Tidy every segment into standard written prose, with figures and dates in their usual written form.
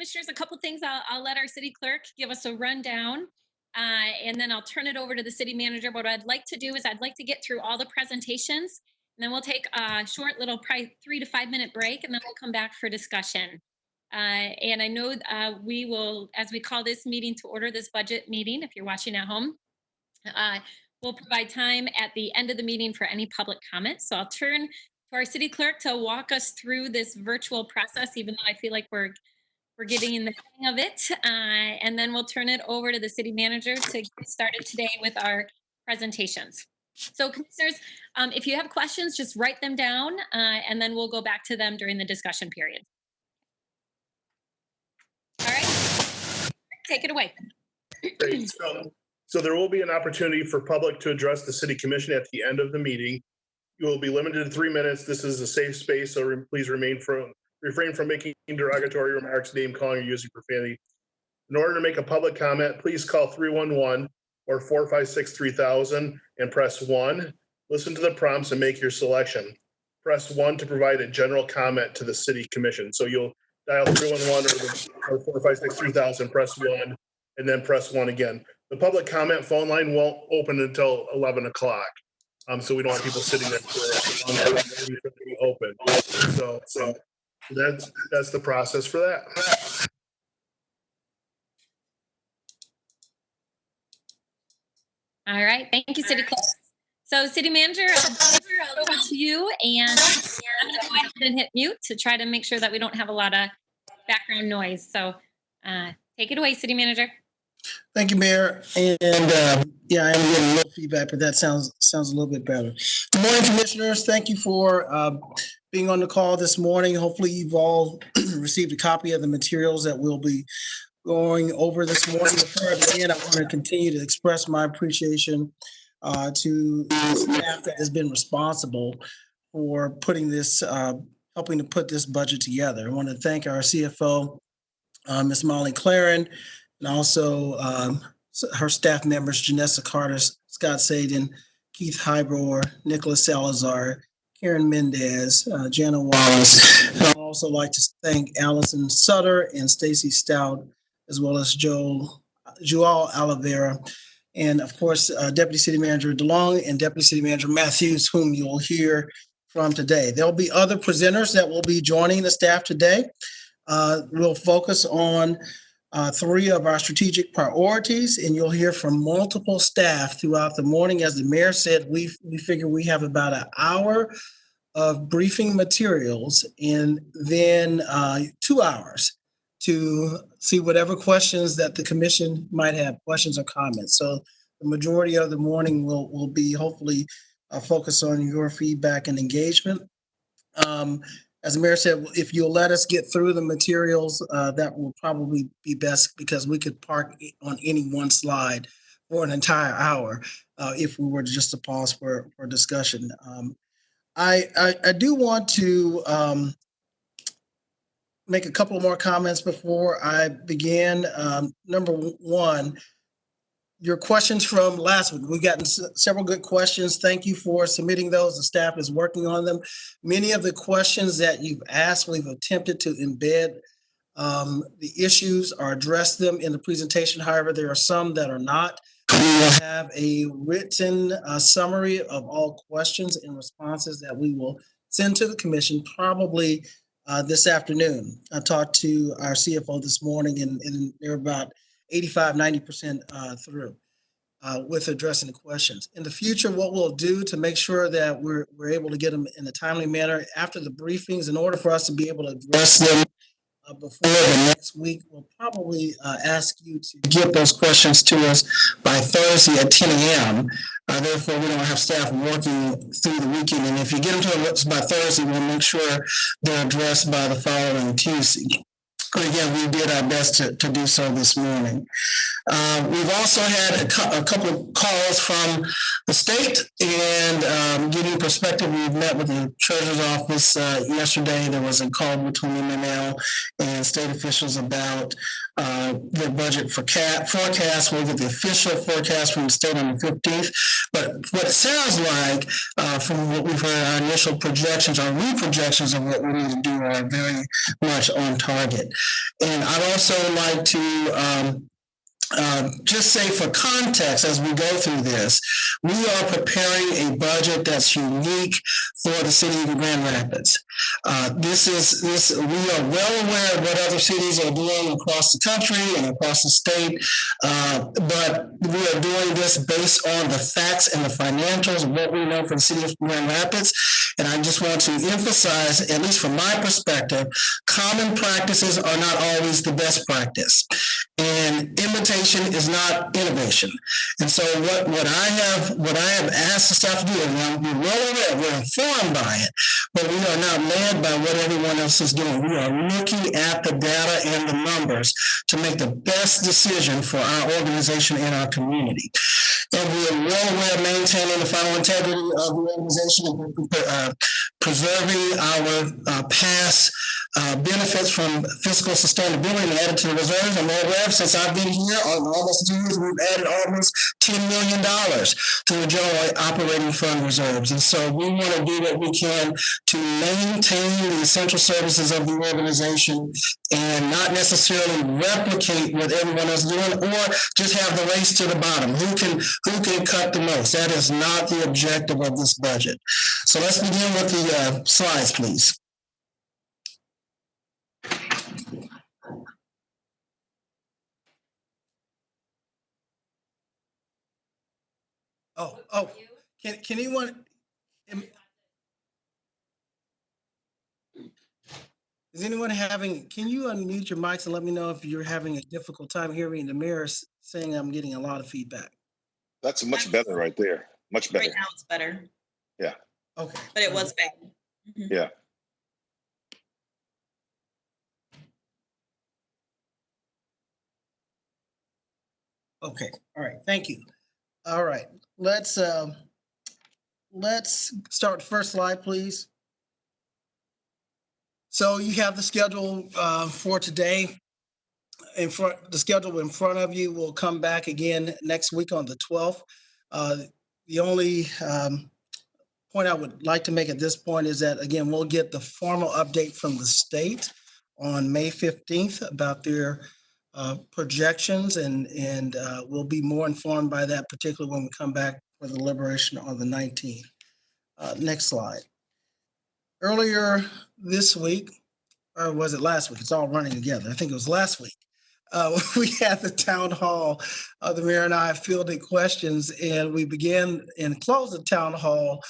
Commissioners, a couple things I'll let our city clerk give us a rundown, and then I'll turn it over to the city manager. What I'd like to do is I'd like to get through all the presentations, and then we'll take a short little, probably 3 to 5 minute break, and then we'll come back for discussion. And I know we will, as we call this meeting to order, this budget meeting, if you're watching at home, we'll provide time at the end of the meeting for any public comments. So I'll turn to our city clerk to walk us through this virtual process, even though I feel like we're getting in the hang of it. And then we'll turn it over to the city manager to get started today with our presentations. So commissioners, if you have questions, just write them down, and then we'll go back to them during the discussion period. All right, take it away. Great. So there will be an opportunity for public to address the city commission at the end of the meeting. You will be limited to 3 minutes. This is a safe space, so please refrain from making derogatory remarks, name calling, or using profanity. In order to make a public comment, please call 311 or 456-3000 and press 1. Listen to the prompts and make your selection. Press 1 to provide a general comment to the city commission. So you'll dial 311 or 456-3000, press 1, and then press 1 again. The public comment phone line won't open until 11 o'clock. So we don't want people sitting there for long to be open. So that's the process for that. All right, thank you, city clerk. So city manager, I'll over to you, and I'm going to go ahead and hit mute to try to make sure that we don't have a lot of background noise. So take it away, city manager. Thank you, Mayor. And yeah, I am getting a little feedback, but that sounds a little bit better. Good morning, commissioners. Thank you for being on the call this morning. Hopefully you've all received a copy of the materials that we'll be going over this morning. Before I begin, I want to continue to express my appreciation to the staff that has been responsible for putting this, helping to put this budget together. I want to thank our CFO, Ms. Molly Claren, and also her staff members, Janessa Carter, Scott Saden, Keith Hybrower, Nicholas Salazar, Karen Mendez, Jana Wallace. I'd also like to thank Allison Sutter and Stacy Stout, as well as Joel Oliveira, and of course, Deputy City Manager DeLong and Deputy City Manager Matthews, whom you'll hear from today. There'll be other presenters that will be joining the staff today. We'll focus on 3 of our strategic priorities, and you'll hear from multiple staff throughout the morning. As the mayor said, we figure we have about an hour of briefing materials and then 2 hours to see whatever questions that the commission might have, questions or comments. So the majority of the morning will be hopefully focused on your feedback and engagement. As the mayor said, if you'll let us get through the materials, that will probably be best, because we could park on any one slide for an entire hour if we were just to pause for discussion. I do want to make a couple more comments before I begin. Number one, your questions from last week. We've gotten several good questions. Thank you for submitting those. The staff is working on them. Many of the questions that you've asked, we've attempted to embed the issues or address them in the presentation. However, there are some that are not. We will have a written summary of all questions and responses that we will send to the commission probably this afternoon. I talked to our CFO this morning, and they're about 85-90% through with addressing the questions. In the future, what we'll do to make sure that we're able to get them in a timely manner after the briefings, in order for us to be able to address them before the next week, we'll probably ask you to get those questions to us by Thursday at 10 a.m. Therefore, we don't have staff working through the weekend. And if you get them to us by Thursday, we'll make sure they're addressed by the following Tuesday. Again, we did our best to do so this morning. We've also had a couple of calls from the state and giving perspective. We've met with the treasurer's office yesterday. There was a call between MNL and state officials about their budget forecast. We'll get the official forecast from the state on the 15th. But what it sounds like from what we've heard, our initial projections, our re-projections of what we need to do are very much on target. And I'd also like to just say for context, as we go through this, we are preparing a budget that's unique for the city of Grand Rapids. We are well aware of what other cities are doing across the country and across the state, but we are doing this based on the facts and the financials of what we know for the city of Grand Rapids. And I just want to emphasize, at least from my perspective, common practices are not always the best practice. And imitation is not innovation. And so what I have asked the staff to do, and we're well aware, we're informed by it, but we are not led by what everyone else is doing. We are looking at the data and the numbers to make the best decision for our organization and our community. And we are well aware of maintaining the final integrity of the organization and preserving our past benefits from fiscal sustainability and added to the reserves. I'm aware of, since I've been here almost 2 years, we've added almost $10 million to the general operating fund reserves. And so we want to do what we can to maintain the essential services of the organization and not necessarily replicate what everyone else is doing or just have the race to the bottom. Who can cut the most? That is not the objective of this budget. So let's begin with the slides, please. Oh, can anyone, is anyone can you unmute your mics and let me know if you're having a difficult time hearing the mayor saying I'm getting a lot of feedback? That's much better right there. Much better. Right now it's better. Yeah. Okay. But it was bad. Mhm. Yeah. Okay. All right. Thank you. All right. Let's start the first slide, please. So you have the schedule for today. The schedule in front of you will come back again next week on the 12th. The only point I would like to make at this point is that, again, we'll get the formal update from the state on May 15th about their projections, and we'll be more informed by that, particularly when we come back for the deliberation on the 19th. Next slide. Earlier this week, or was it last week? It's all running together. I think it was last week. We had the town hall. The mayor and I fielded questions, and we began and closed the town hall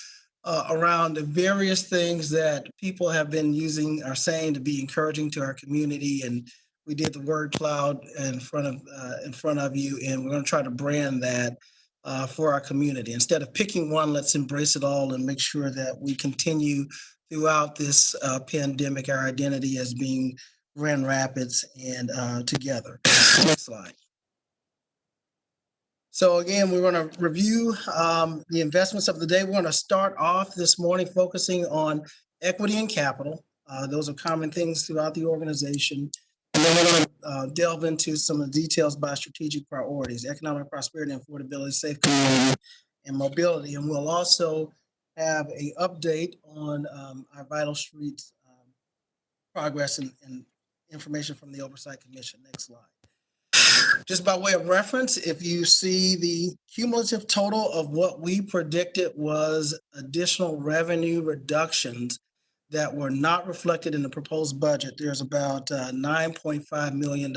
around the various things that people have been using or saying to be encouraging to our community. And we did the word cloud in front of you, and we're going to try to brand that for our community. Instead of picking one, let's embrace it all and make sure that we continue throughout this pandemic, our identity as being Grand Rapids and together. Next slide. So again, we're going to review the investments of the day. We're going to start off this morning focusing on equity and capital. Those are common things throughout the organization. And then we're going to delve into some of the details by strategic priorities: economic prosperity, affordability, safe community, and mobility. And we'll also have an update on our Vital Streets progress and information from the Oversight Commission. Next slide. Just by way of reference, if you see the cumulative total of what we predicted was additional revenue reductions that were not reflected in the proposed budget, there's about $9.5 million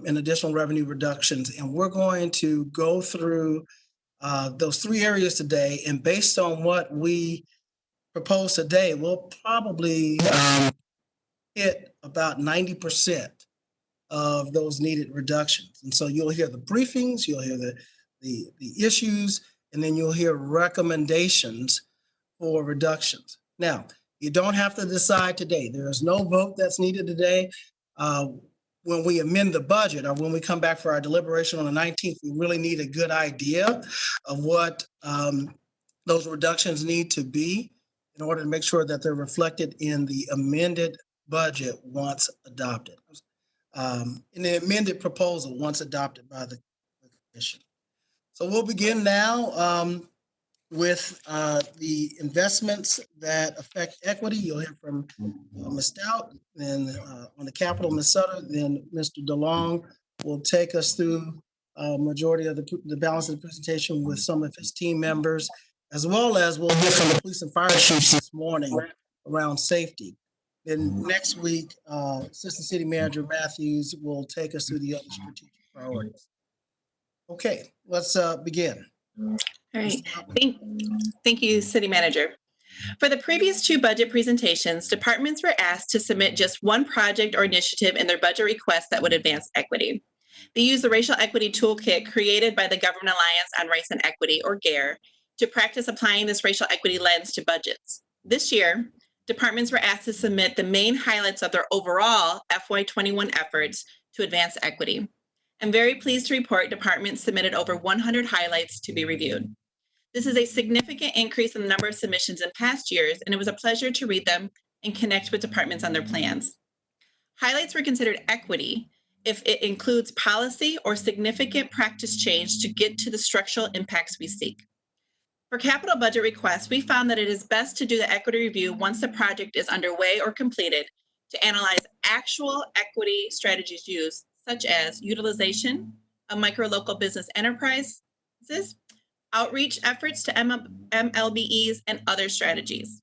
in additional revenue reductions. And we're going to go through those three areas today. And based on what we propose today, we'll probably hit about 90% of those needed reductions. And so you'll hear the briefings, you'll hear the issues, and then you'll hear recommendations for reductions. Now, you don't have to decide today. There is no vote that's needed today. when we amend the budget or when we come back for our deliberation on the 19th, we really need a good idea of what those reductions need to be in order to make sure that they're reflected in the amended budget once adopted. In the amended proposal once adopted by the commission. So we'll begin now with the investments that affect equity. You'll hear from Ms. Stout, then on the capital, Ms. Sutter, then Mr. DeLong will take us through majority of the balance of the presentation with some of his team members, as well as we'll hear from the police and fire chiefs this morning around safety. Then next week, Assistant City Manager Matthews will take us through the other strategic priorities. Okay, let's begin. All right. Thank you, City Manager. For the previous two budget presentations, departments were asked to submit just one project or initiative in their budget request that would advance equity. They used the Racial Equity Toolkit created by the Government Alliance on Race and Equity, or GARE, to practice applying this racial equity lens to budgets. This year, departments were asked to submit the main highlights of their overall FY21 efforts to advance equity. I'm very pleased to report departments submitted over 100 highlights to be reviewed. This is a significant increase in the number of submissions in past years, and it was a pleasure to read them and connect with departments on their plans. Highlights were considered equity if it includes policy or significant practice change to get to the structural impacts we seek. For capital budget requests, we found that it is best to do the equity review once the project is underway or completed to analyze actual equity strategies used, such as utilization of micro-local business enterprises, outreach efforts to MLBEs, and other strategies.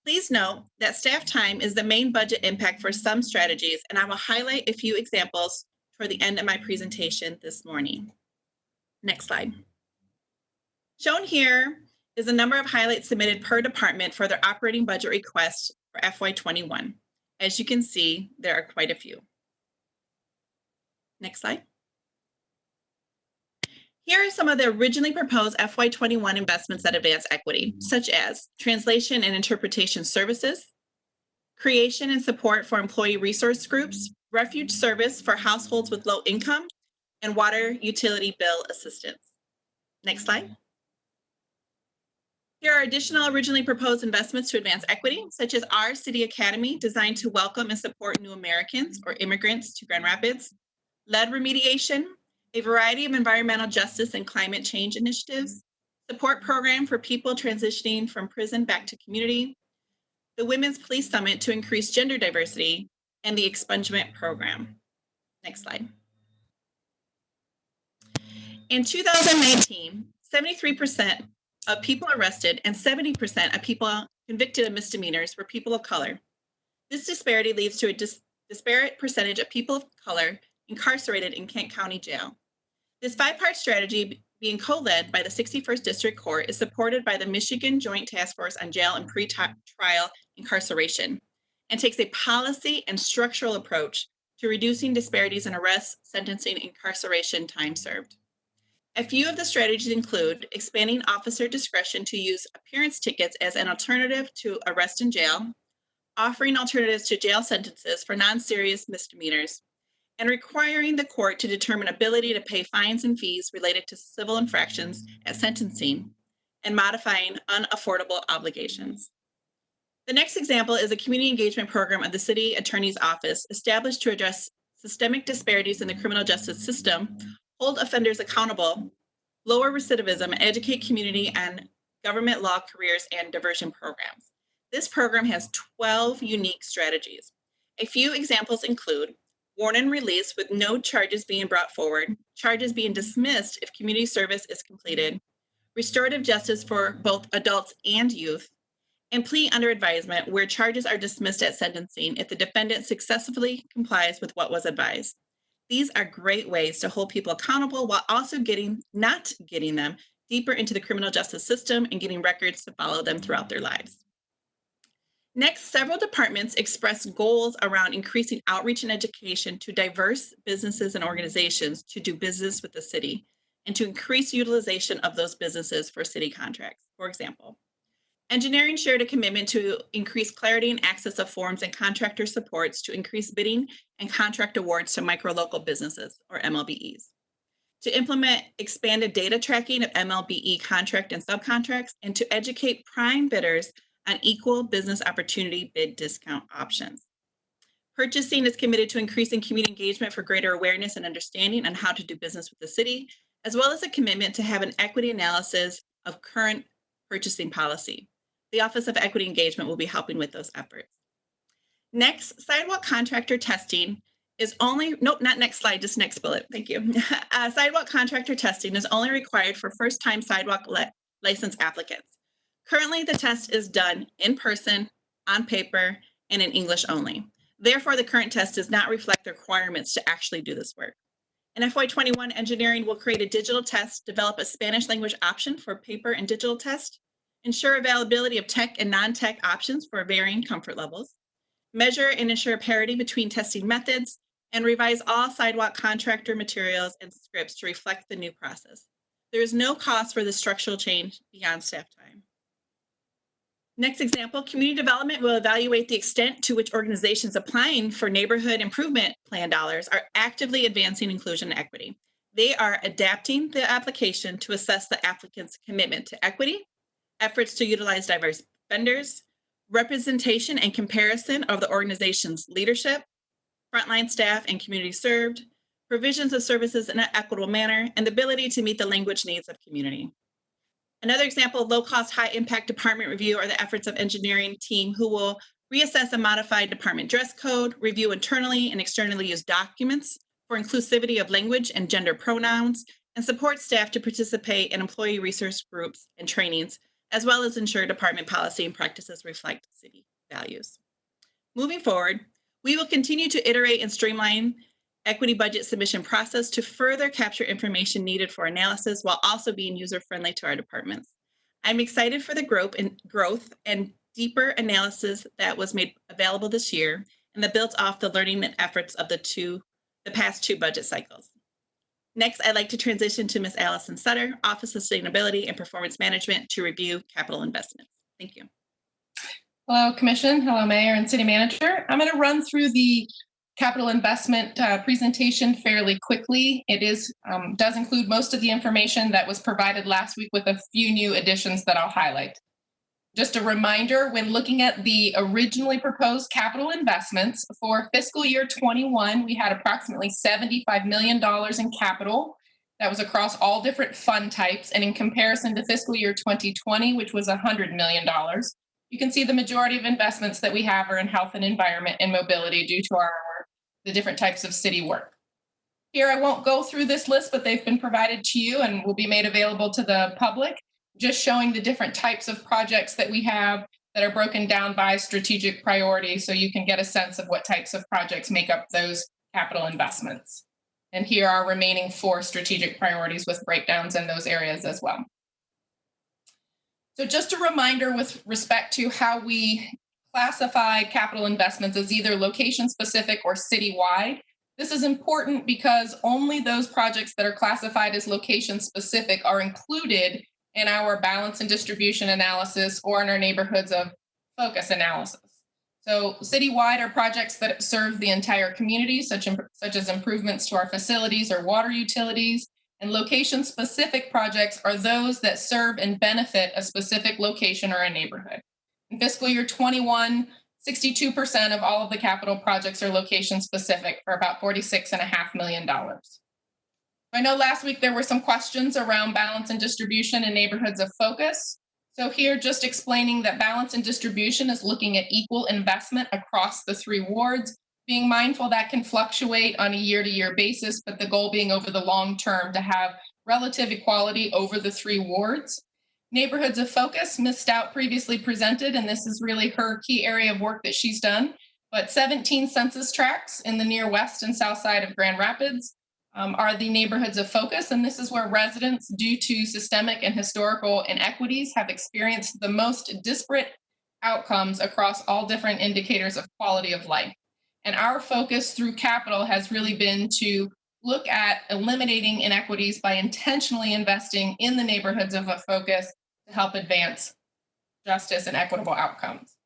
Please note that staff time is the main budget impact for some strategies, and I will highlight a few examples toward the end of my presentation this morning. Next slide. Shown here is the number of highlights submitted per department for their operating budget requests for FY21. As you can see, there are quite a few. Next slide. Here are some of the originally proposed FY21 investments that advance equity, such as translation and interpretation services, creation and support for employee resource groups, refuge service for households with low income, and water utility bill assistance. Next slide. Here are additional originally proposed investments to advance equity, such as our City Academy, designed to welcome and support new Americans or immigrants to Grand Rapids, lead remediation, a variety of environmental justice and climate change initiatives, support program for people transitioning from prison back to community, the Women's Police Summit to increase gender diversity, and the expungement program. Next slide. In 2019, 73% of people arrested and 70% of people convicted of misdemeanors were people of color. This disparity leads to a disparate percentage of people of color incarcerated in Kent County Jail. This five-part strategy, being co-led by the 61st District Court, is supported by the Michigan Joint Task Force on Jail and Pre-Trial Incarceration and takes a policy and structural approach to reducing disparities in arrests, sentencing, and incarceration time served. A few of the strategies include expanding officer discretion to use appearance tickets as an alternative to arrest and jail, offering alternatives to jail sentences for non-serious misdemeanors, and requiring the court to determine ability to pay fines and fees related to civil infractions at sentencing, and modifying unaffordable obligations. The next example is a community engagement program of the City Attorney's Office established to address systemic disparities in the criminal justice system, hold offenders accountable, lower recidivism, and educate community on government law careers and diversion programs. This program has 12 unique strategies. A few examples include warn and release with no charges being brought forward, charges being dismissed if community service is completed, restorative justice for both adults and youth, and plea under advisement where charges are dismissed at sentencing if the defendant successfully complies with what was advised. These are great ways to hold people accountable while also not getting them deeper into the criminal justice system and getting records to follow them throughout their lives. Next, several departments expressed goals around increasing outreach and education to diverse businesses and organizations to do business with the city and to increase utilization of those businesses for city contracts. For example, Engineering shared a commitment to increase clarity and access of forms and contractor supports to increase bidding and contract awards to micro-local businesses, or MLBEs. To implement expanded data tracking of MLBE contract and subcontracts, and to educate prime bidders on equal business opportunity bid discount options. Purchasing is committed to increasing community engagement for greater awareness and understanding on how to do business with the city, as well as a commitment to have an equity analysis of current purchasing policy. The Office of Equity Engagement will be helping with those efforts. Next, sidewalk contractor testing is only, nope, not next slide, just next bullet. Thank you. Sidewalk contractor testing is only required for first-time sidewalk license applicants. Currently, the test is done in person, on paper, and in English only. Therefore, the current test does not reflect the requirements to actually do this work. In FY21, engineering will create a digital test, develop a Spanish language option for paper and digital test, ensure availability of tech and non-tech options for varying comfort levels, measure and ensure parity between testing methods, and revise all sidewalk contractor materials and scripts to reflect the new process. There is no cost for the structural change beyond staff time. Next example, community development will evaluate the extent to which organizations applying for neighborhood improvement plan dollars are actively advancing inclusion and equity. They are adapting the application to assess the applicant's commitment to equity, efforts to utilize diverse vendors, representation and comparison of the organization's leadership, frontline staff and community served, provisions of services in an equitable manner, and the ability to meet the language needs of community. Another example of low-cost, high-impact department review are the efforts of engineering team who will reassess a modified department dress code, review internally and externally used documents for inclusivity of language and gender pronouns, and support staff to participate in employee resource groups and trainings, as well as ensure department policy and practices reflect city values. Moving forward, we will continue to iterate and streamline equity budget submission process to further capture information needed for analysis while also being user-friendly to our departments. I'm excited for the growth and deeper analysis that was made available this year and that built off the learning and efforts of the past two budget cycles. Next, I'd like to transition to Ms. Allison Sutter, Office of Sustainability and Performance Management, to review capital investments. Thank you. Hello, Commission. Hello, Mayor and City Manager. I'm going to run through the capital investment presentation fairly quickly. It does include most of the information that was provided last week with a few new additions that I'll highlight. Just a reminder, when looking at the originally proposed capital investments for fiscal year 21, we had approximately $75 million in capital. That was across all different fund types. And in comparison to fiscal year 2020, which was $100 million, you can see the majority of investments that we have are in health and environment and mobility due to the different types of city work. Here, I won't go through this list, but they've been provided to you and will be made available to the public, just showing the different types of projects that we have that are broken down by strategic priority, so you can get a sense of what types of projects make up those capital investments. And here are remaining 4 strategic priorities with breakdowns in those areas as well. So just a reminder with respect to how we classify capital investments as either location specific or citywide. This is important because only those projects that are classified as location specific are included in our balance and distribution analysis or in our neighborhoods of focus analysis. So citywide are projects that serve the entire community, such as improvements to our facilities or water utilities, and location-specific projects are those that serve and benefit a specific location or a neighborhood. In fiscal year 21, 62% of all of the capital projects are location-specific for about $46.5 million. I know last week there were some questions around balance and distribution in neighborhoods of focus. So here, just explaining that balance and distribution is looking at equal investment across the 3 wards, being mindful that can fluctuate on a year-to-year basis, but the goal being over the long term to have relative equality over the 3 wards. Neighborhoods of focus, Ms. Stout previously presented, and this is really her key area of work that she's done, but 17 census tracts in the near west and south side of Grand Rapids are the neighborhoods of focus, and this is where residents, due to systemic and historical inequities, have experienced the most disparate outcomes across all different indicators of quality of life. And our focus through capital has really been to look at eliminating inequities by intentionally investing in the neighborhoods of a focus to help advance justice, and equitable outcomes.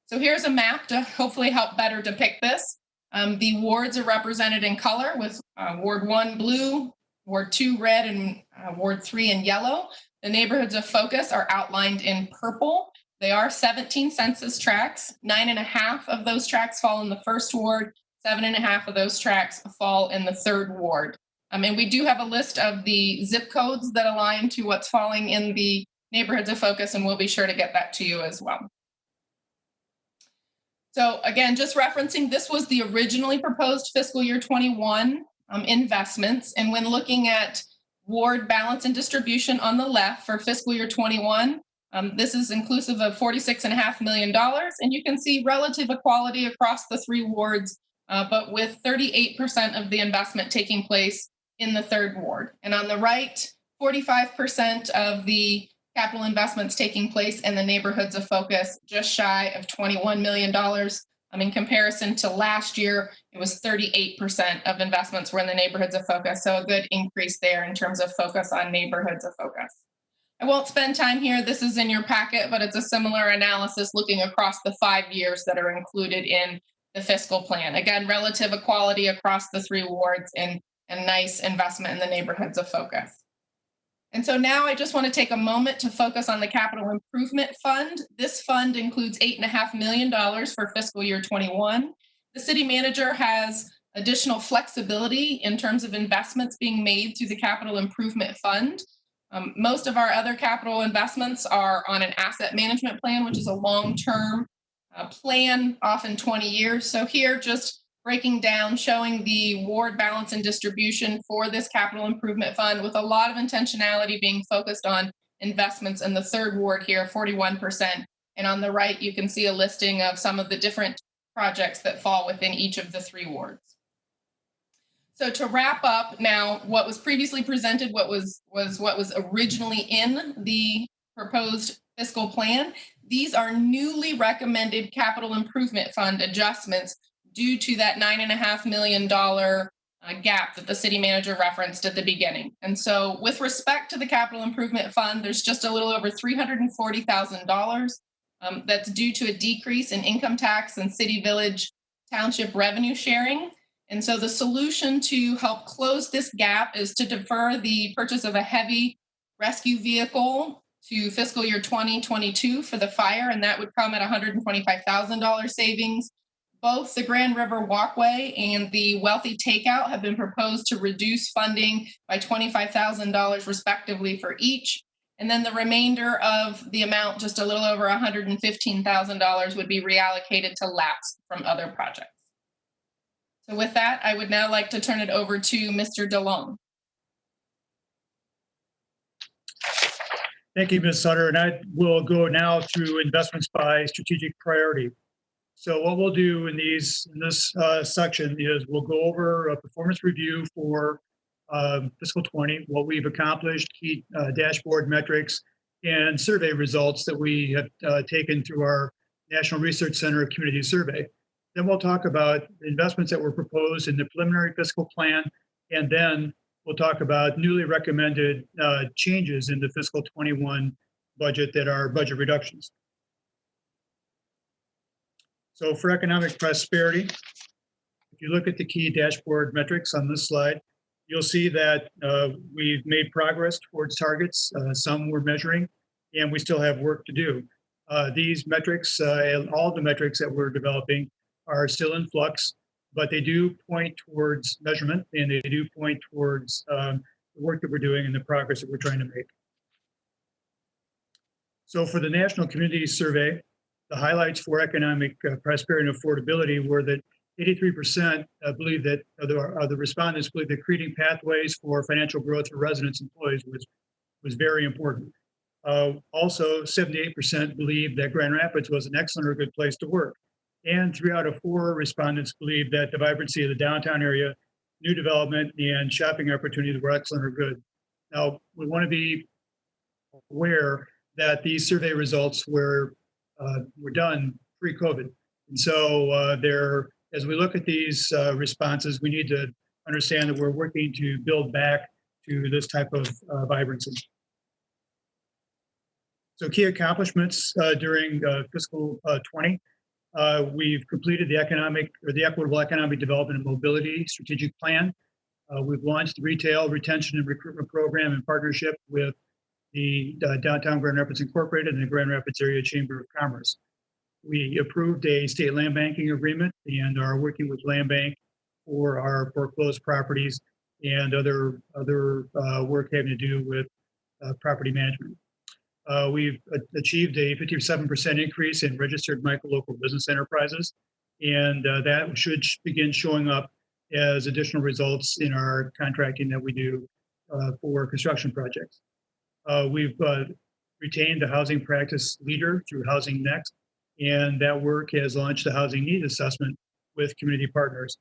So here's a map to hopefully help better depict this. The wards are represented in color with Ward 1 blue, Ward 2 red, and Ward 3 in yellow. The neighborhoods of focus are outlined in purple. They are 17 census tracts. 9.5 of those tracts fall in the first ward. 7.5 of those tracts fall in the third ward. And we do have a list of the zip codes that align to what's falling in the neighborhoods of focus, and we'll be sure to get that to you as well. So again, just referencing, this was the originally proposed fiscal year 21 investments. And when looking at ward balance and distribution on the left for fiscal year 21, this is inclusive of $46.5 million. And you can see relative equality across the three wards, but with 38% of the investment taking place in the third ward. And on the right, 45% of the capital investments taking place in the neighborhoods of focus, just shy of $21 million. In comparison to last year, it was 38% of investments were in the neighborhoods of focus. So a good increase there in terms of focus on neighborhoods of focus. I won't spend time here. This is in your packet, but it's a similar analysis looking across the 5 years that are included in the fiscal plan. Again, relative equality across the three wards and nice investment in the neighborhoods of focus. And so now I just want to take a moment to focus on the Capital Improvement Fund. This fund includes $8.5 million for fiscal year 21. The city manager has additional flexibility in terms of investments being made through the Capital Improvement Fund. Most of our other capital investments are on an asset management plan, which is a long-term plan, often 20 years. So here, just breaking down, showing the ward balance and distribution for this capital improvement fund with a lot of intentionality being focused on investments in the third ward here, 41%. And on the right, you can see a listing of some of the different projects that fall within each of the three wards. So to wrap up now, what was previously presented, what was originally in the proposed fiscal plan, these are newly recommended capital improvement fund adjustments due to that $9.5 million gap that the city manager referenced at the beginning. And so with respect to the capital improvement fund, there's just a little over $340,000 that's due to a decrease in income tax and city, village, township revenue sharing. And so the solution to help close this gap is to defer the purchase of a heavy rescue vehicle to fiscal year 2022 for the fire, and that would come at $125,000 savings. Both the Grand River Walkway and the Wealthy Takeout have been proposed to reduce funding by $25,000 respectively for each. And then the remainder of the amount, just a little over $115,000, would be reallocated to lapse from other projects. So with that, I would now like to turn it over to Mr. DeLong. Thank you, Ms. Sutter. And I will go now through investments by strategic priority. So what we'll do in this section is we'll go over a performance review for fiscal 20, what we've accomplished, key dashboard metrics, and survey results that we have taken through our National Research Center Community Survey. Then we'll talk about investments that were proposed in the preliminary fiscal plan, and then we'll talk about newly recommended changes in the fiscal 21 budget that are budget reductions. So for economic prosperity, if you look at the key dashboard metrics on this slide, you'll see that we've made progress towards targets. Some we're measuring, and we still have work to do. These metrics, and all the metrics that we're developing, are still in flux, but they do point towards measurement, and they do point towards the work that we're doing and the progress that we're trying to make. So for the National Community Survey, the highlights for economic prosperity and affordability were that 83% believe that the respondents believe that creating pathways for financial growth for residents and employees was very important. Also, 78% believe that Grand Rapids was an excellent or good place to work. And 3 out of 4 respondents believe that the vibrancy of the downtown area, new development, and shopping opportunities were excellent or good. Now, we want to be aware that these survey results were done pre-COVID. And so as we look at these responses, we need to understand that we're working to build back to this type of vibrancy. So key accomplishments during fiscal 20. We've completed the equitable economic development and mobility strategic plan. We've launched the retail retention and recruitment program in partnership with the Downtown Grand Rapids Incorporated and the Grand Rapids Area Chamber of Commerce. We approved a state land banking agreement and are working with Land Bank for our foreclosed properties and other work having to do with property management. We've achieved a 57% increase in registered micro-local business enterprises, and that should begin showing up as additional results in our contracting that we do for construction projects. We've retained the housing practice leader through Housing Next, and that work has launched a housing need assessment with community partners.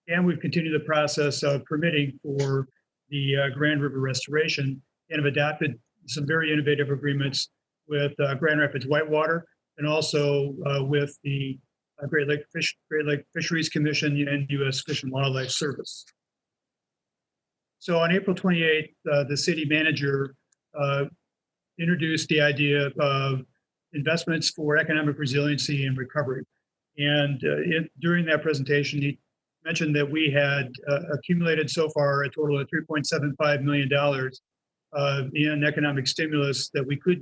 And we've continued the process of permitting for the Grand River restoration and have adopted some very innovative agreements with Grand Rapids Whitewater and also with the Great Lake Fisheries Commission and U.S. Fish and Wildlife Service. So on April 28th, the city manager introduced the idea of investments for economic resiliency and recovery. And during that presentation, he mentioned that we had accumulated so far a total of $3.75 million in economic stimulus that could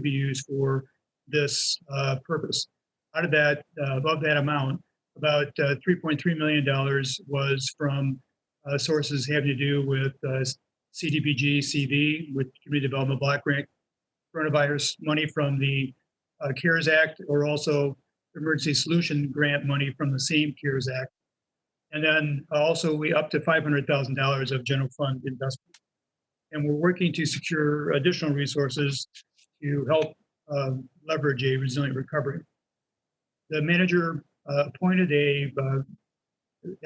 be used for this purpose. Out of that, above that amount, about $3.3 million was from sources having to do with CDBG, CV, with Community Development Block Grant, coronavirus money from the CARES Act, or also Emergency Solution Grant money from the same CARES Act. And then also we up to $500,000 of general fund investment. And we're working to secure additional resources to help leverage a resilient recovery. The manager appointed a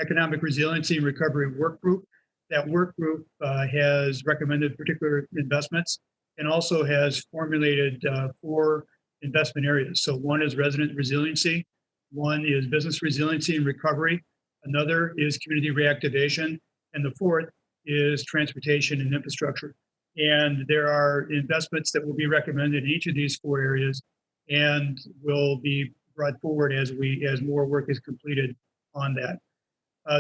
economic resiliency and recovery work group. That work group has recommended particular investments and also has formulated 4 investment areas. So one is resident resiliency, one is business resiliency and recovery, another is community reactivation, and the fourth is transportation and infrastructure. And there are investments that will be recommended in each of these 4 areas and will be brought forward as more work is completed on that.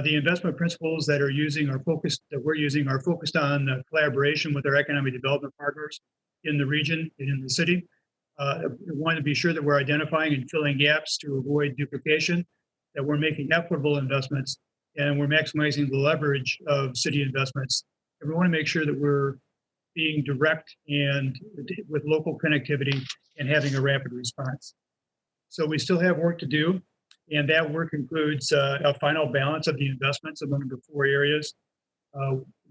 The investment principles that we're using are focused on collaboration with our economic development partners in the region and in the city. We want to be sure that we're identifying and filling gaps to avoid duplication, that we're making equitable investments, and we're maximizing the leverage of city investments. And we want to make sure that we're being direct and with local connectivity and having a rapid response. So we still have work to do, and that work includes a final balance of the investments among the 4 areas.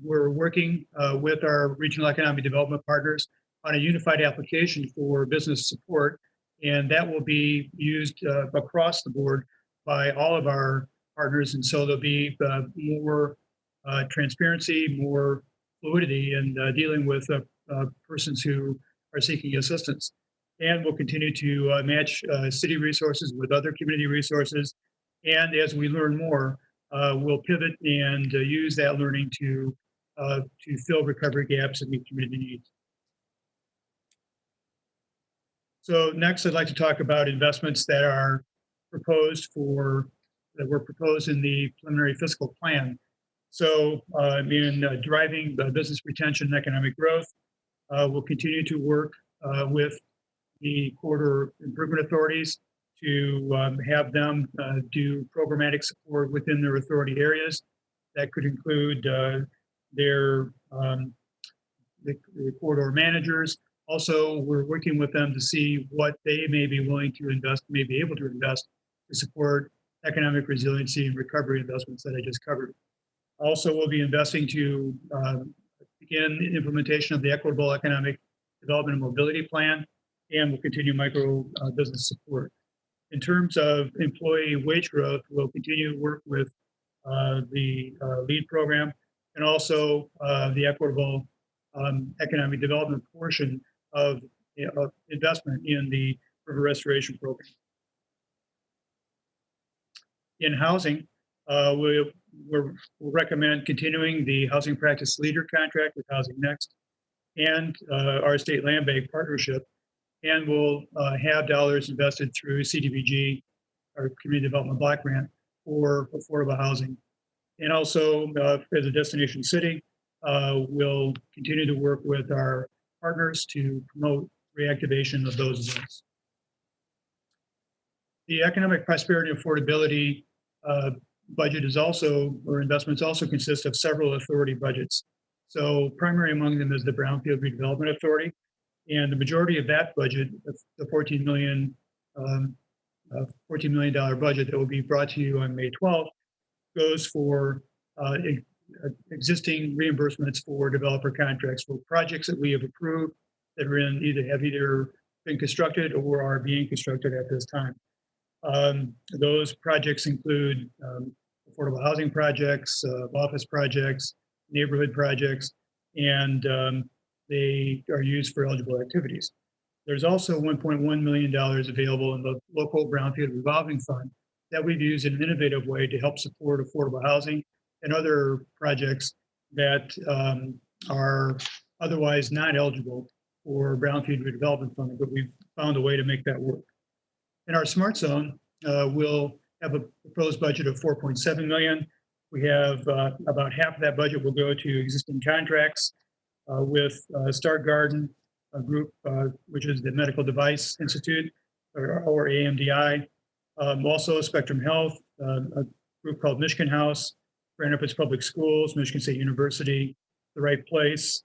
We're working with our regional economic development partners on a unified application for business support, and that will be used across the board by all of our partners. And so there'll be more transparency, more fluidity in dealing with persons who are seeking assistance. And we'll continue to match city resources with other community resources. And as we learn more, we'll pivot and use that learning to fill recovery gaps and meet community needs. So next, I'd like to talk about investments that were proposed in the preliminary fiscal plan. So in driving business retention and economic growth, we'll continue to work with the corridor improvement authorities to have them do programmatic support within their authority areas. That could include the corridor managers. Also, we're working with them to see what they may be willing to invest, may be able to invest to support economic resiliency and recovery investments that I just covered. Also, we'll be investing to begin implementation of the equitable economic development and mobility plan, and we'll continue micro business support. In terms of employee wage growth, we'll continue to work with the LEAD program and also the equitable economic development portion of investment in the river restoration program. In housing, we'll recommend continuing the housing practice leader contract with Housing Next and our state land bank partnership. and we'll have dollars invested through CDBG, our Community Development Block Grant, for affordable housing. And also, as a destination city, we'll continue to work with our partners to promote reactivation of those zones. The economic prosperity and affordability budget is also, or investments also consist of several authority budgets. So primary among them is the Brownfield Redevelopment Authority. And the majority of that budget, the $14 million budget that will be brought to you on May 12th, goes for existing reimbursements for developer contracts for projects that we have approved that are have either been constructed or are being constructed at this time. Those projects include affordable housing projects, office projects, neighborhood projects, and they are used for eligible activities. There's also $1.1 million available in the local Brownfield Revolving Fund that we've used in an innovative way to help support affordable housing and other projects that are otherwise not eligible for Brownfield Redevelopment Fund, but we've found a way to make that work. In our Smart Zone, we'll have a proposed budget of $4.7 million. We have about half of that budget will go to existing contracts with Start Garden, a group which is the Medical Device Institute, or AMDI. Also Spectrum Health, a group called Michigan House, Grand Rapids Public Schools, Michigan State University, The Right Place,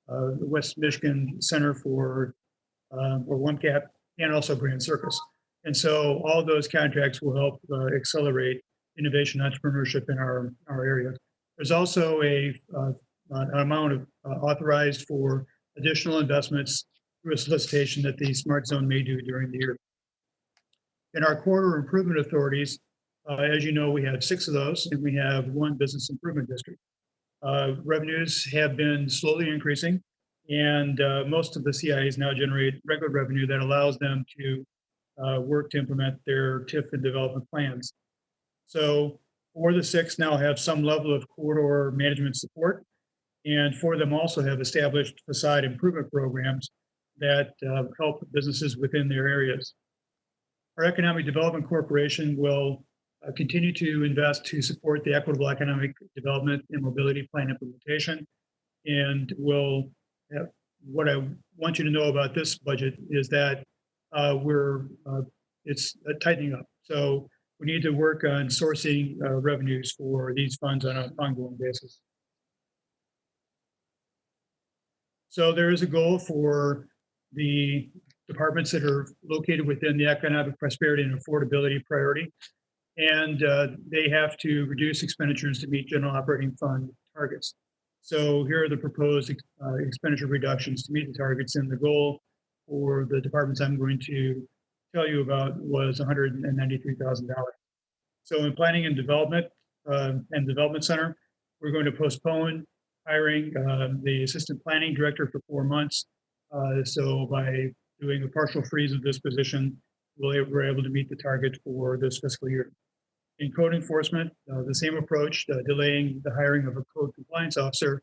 the West Michigan Center for or OneCap, and also Grand Circus. And so all of those contracts will help accelerate innovation entrepreneurship in our area. There's also an amount of authorized for additional investments through a solicitation that the Smart Zone may do during the year. In our corridor improvement authorities, as you know, we have 6 of those, and we have 1 business improvement district. Revenues have been slowly increasing, and most of the CIAs now generate regular revenue that allows them to work to implement their TIF and development plans. So 4 of the 6 now have some level of corridor management support, and 4 of them also have established facade improvement programs that help businesses within their areas. Our Economic Development Corporation will continue to invest to support the equitable economic development and mobility plan implementation. And what I want you to know about this budget is that it's tightening up. So we need to work on sourcing revenues for these funds on an ongoing basis. So there is a goal for the departments that are located within the economic prosperity and affordability priority, and they have to reduce expenditures to meet general operating fund targets. So here are the proposed expenditure reductions to meet the targets, and the goal for the departments I'm going to tell you about was $193,000. So in planning and development center, we're going to postpone hiring the assistant planning director for 4 months. So by doing a partial freeze of this position, we're able to meet the target for this fiscal year. In code enforcement, the same approach, delaying the hiring of a code compliance officer,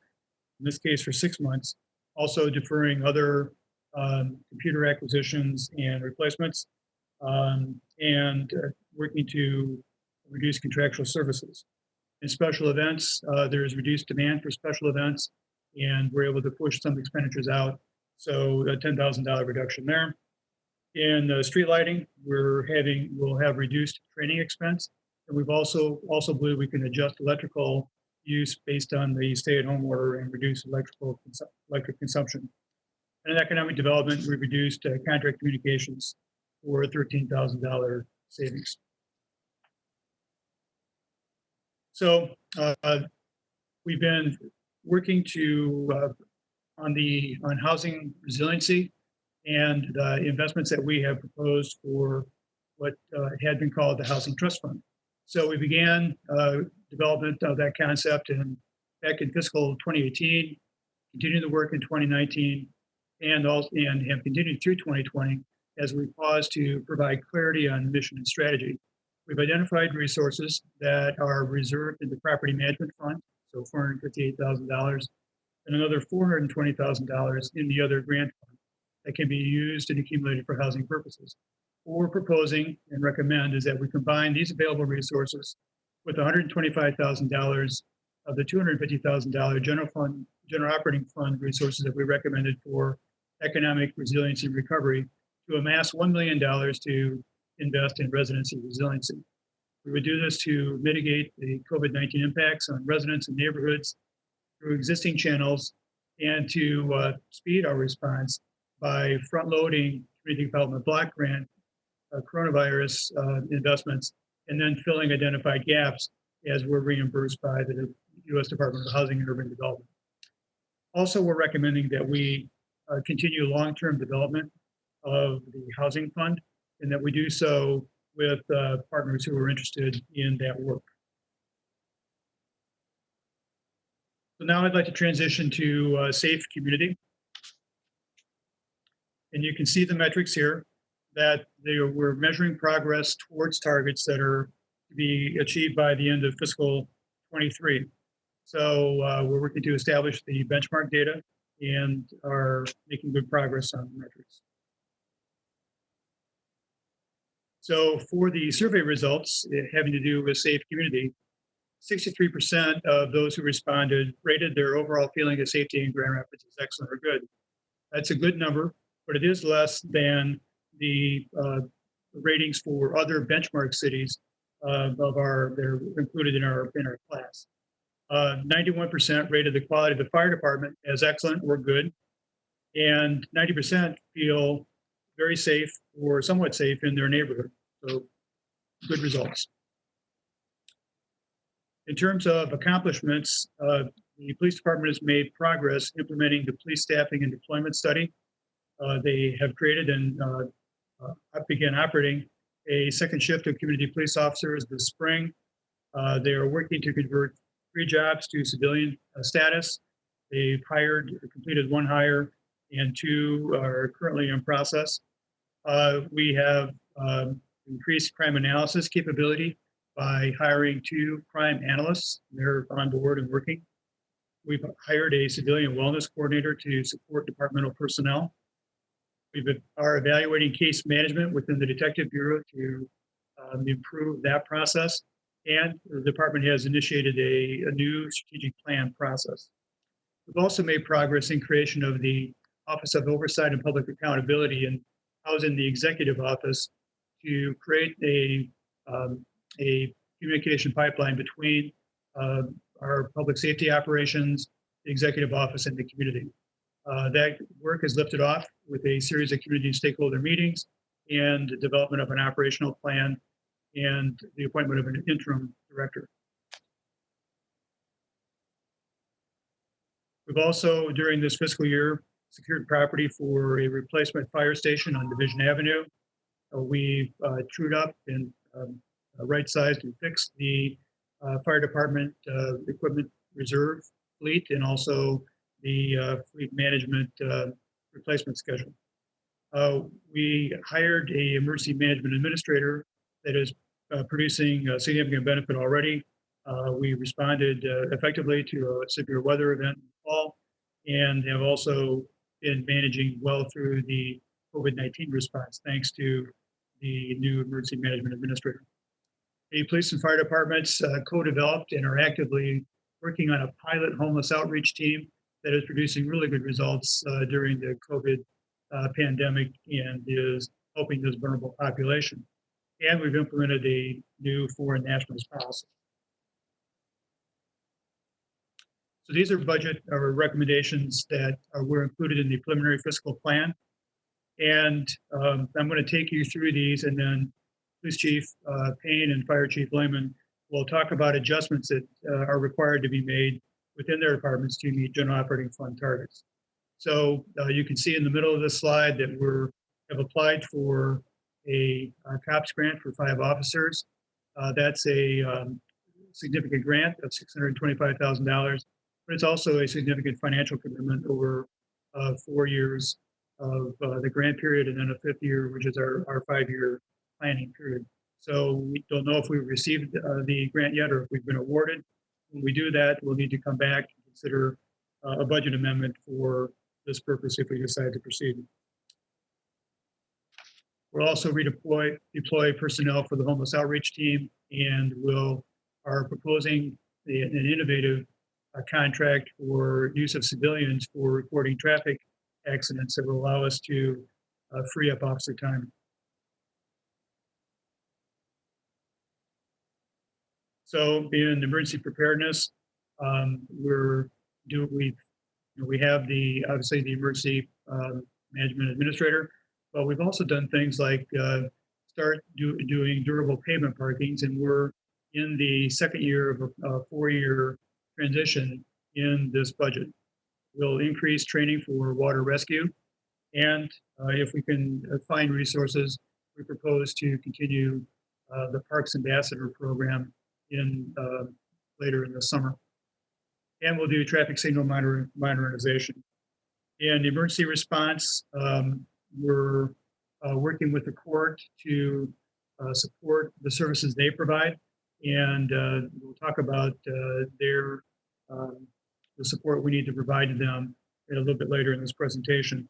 in this case for 6 months, also deferring other computer acquisitions and replacements, and working to reduce contractual services. In special events, there's reduced demand for special events, and we're able to push some expenditures out. So a $10,000 reduction there. In street lighting, we'll have reduced training expense, and we've also believe we can adjust electrical use based on the stay-at-home order and reduce electric consumption. And in economic development, we reduced contract communications for a $13,000 savings. So we've been working on housing resiliency and the investments that we have proposed for what had been called the Housing Trust Fund. So we began development of that concept back in fiscal 2018, continued the work in 2019, and have continued through 2020 as we pause to provide clarity on mission and strategy. We've identified resources that are reserved in the Property Management Fund, so $458,000, and another $420,000 in the other grant fund. that can be used and accumulated for housing purposes. What we're proposing and recommend is that we combine these available resources with $125,000 of the $250,000 general operating fund resources that we recommended for economic resiliency and recovery to amass $1 million to invest in residency resiliency. We would do this to mitigate the COVID-19 impacts on residents and neighborhoods through existing channels and to speed our response by front-loading community development block grant, coronavirus investments, and then filling identified gaps as we're reimbursed by the U.S. Department of Housing and Urban Development. Also, we're recommending that we continue long-term development of the housing fund and that we do so with partners who are interested in that work. So now I'd like to transition to safe community. And you can see the metrics here that we're measuring progress towards targets that are to be achieved by the end of fiscal 23. So we're working to establish the benchmark data and are making good progress on the metrics. So for the survey results having to do with safe community, 63% of those who responded rated their overall feeling of safety in Grand Rapids as excellent or good. That's a good number, but it is less than the ratings for other benchmark cities that are included in our class. 91% rated the quality of the fire department as excellent or good, and 90% feel very safe or somewhat safe in their neighborhood. So good results. In terms of accomplishments, the police department has made progress implementing the police staffing and deployment study. They have created and began operating a second shift of community police officers this spring. They are working to convert 3 jobs to civilian status. They've completed 1 hire, and 2 are currently in process. We have increased crime analysis capability by hiring 2 crime analysts. They're on board and working. We've hired a civilian wellness coordinator to support departmental personnel. We are evaluating case management within the Detective Bureau to improve that process. And the department has initiated a new strategic plan process. We've also made progress in creation of the Office of Oversight and Public Accountability and housed in the executive office to create a communication pipeline between our public safety operations, the executive office, and the community. That work is lifted off with a series of community stakeholder meetings and the development of an operational plan and the appointment of an interim director. We've also, during this fiscal year, secured property for a replacement fire station on Division Avenue. We've trued up and right-sized and fixed the fire department equipment reserve fleet and also the fleet management replacement schedule. We hired a emergency management administrator that is producing a significant benefit already. We responded effectively to a severe weather event in the fall and have also been managing well through the COVID-19 response, thanks to the new emergency management administrator. The police and fire departments co-developed and are actively working on a pilot homeless outreach team that is producing really good results during the COVID pandemic and is helping this vulnerable population. And we've implemented a new foreign nationals policy. So these are budget or recommendations that were included in the preliminary fiscal plan. And I'm going to take you through these, and then Police Chief Payne and Fire Chief Lehman will talk about adjustments that are required to be made within their departments to meet general operating fund targets. So you can see in the middle of this slide that have applied for a COPS grant for 5 officers. That's a significant grant of $625,000, but it's also a significant financial commitment over 4 years of the grant period, and then a 5th year, which is our 5-year planning period. So we don't know if we've received the grant yet or if we've been awarded. When we do that, we'll need to come back and consider a budget amendment for this purpose if we decide to proceed. We'll also deploy personnel for the homeless outreach team, and are proposing an innovative contract for use of civilians for reporting traffic accidents that will allow us to free up officer time. So in emergency preparedness, we have obviously the emergency management administrator, but we've also done things like start doing durable pavement parkings, and we're in the second year of a 4-year transition in this budget. We'll increase training for water rescue, and if we can find resources, we propose to continue the Parks Ambassador program later in the summer. And we'll do traffic signal modernization. In emergency response, we're working with the court to support the services they provide, and we'll talk about the support we need to provide to them a little bit later in this presentation.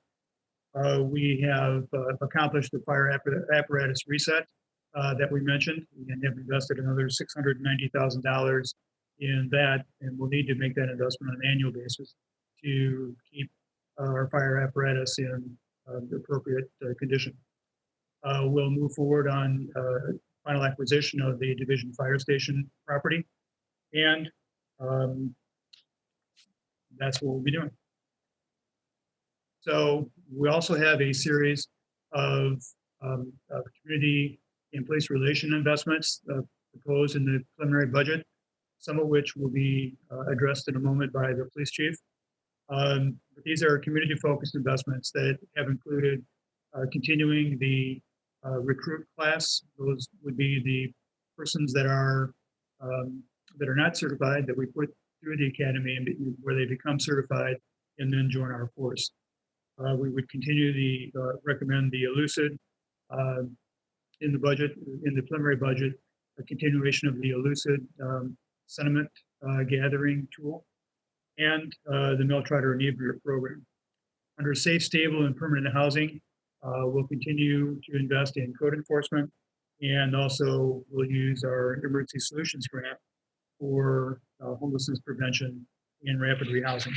We have accomplished the fire apparatus reset that we mentioned, and have invested another $690,000 in that, and we'll need to make that investment on an annual basis to keep our fire apparatus in the appropriate condition. We'll move forward on final acquisition of the Division Fire Station property, and that's what we'll be doing. So we also have a series of community and police relation investments proposed in the preliminary budget, some of which will be addressed in a moment by the police chief. But these are community-focused investments that have included continuing the recruit class. Those would be the persons that are not certified, that we put through the academy and where they become certified and then join our force. We would continue recommend the elucid in the budget, in the preliminary budget, a continuation of the elucid sentiment gathering tool, and the Mail-Trotter Inebriator program. Under safe, stable, and permanent housing, we'll continue to invest in code enforcement, and also we'll use our emergency solutions grant for homelessness prevention and rapid rehousing.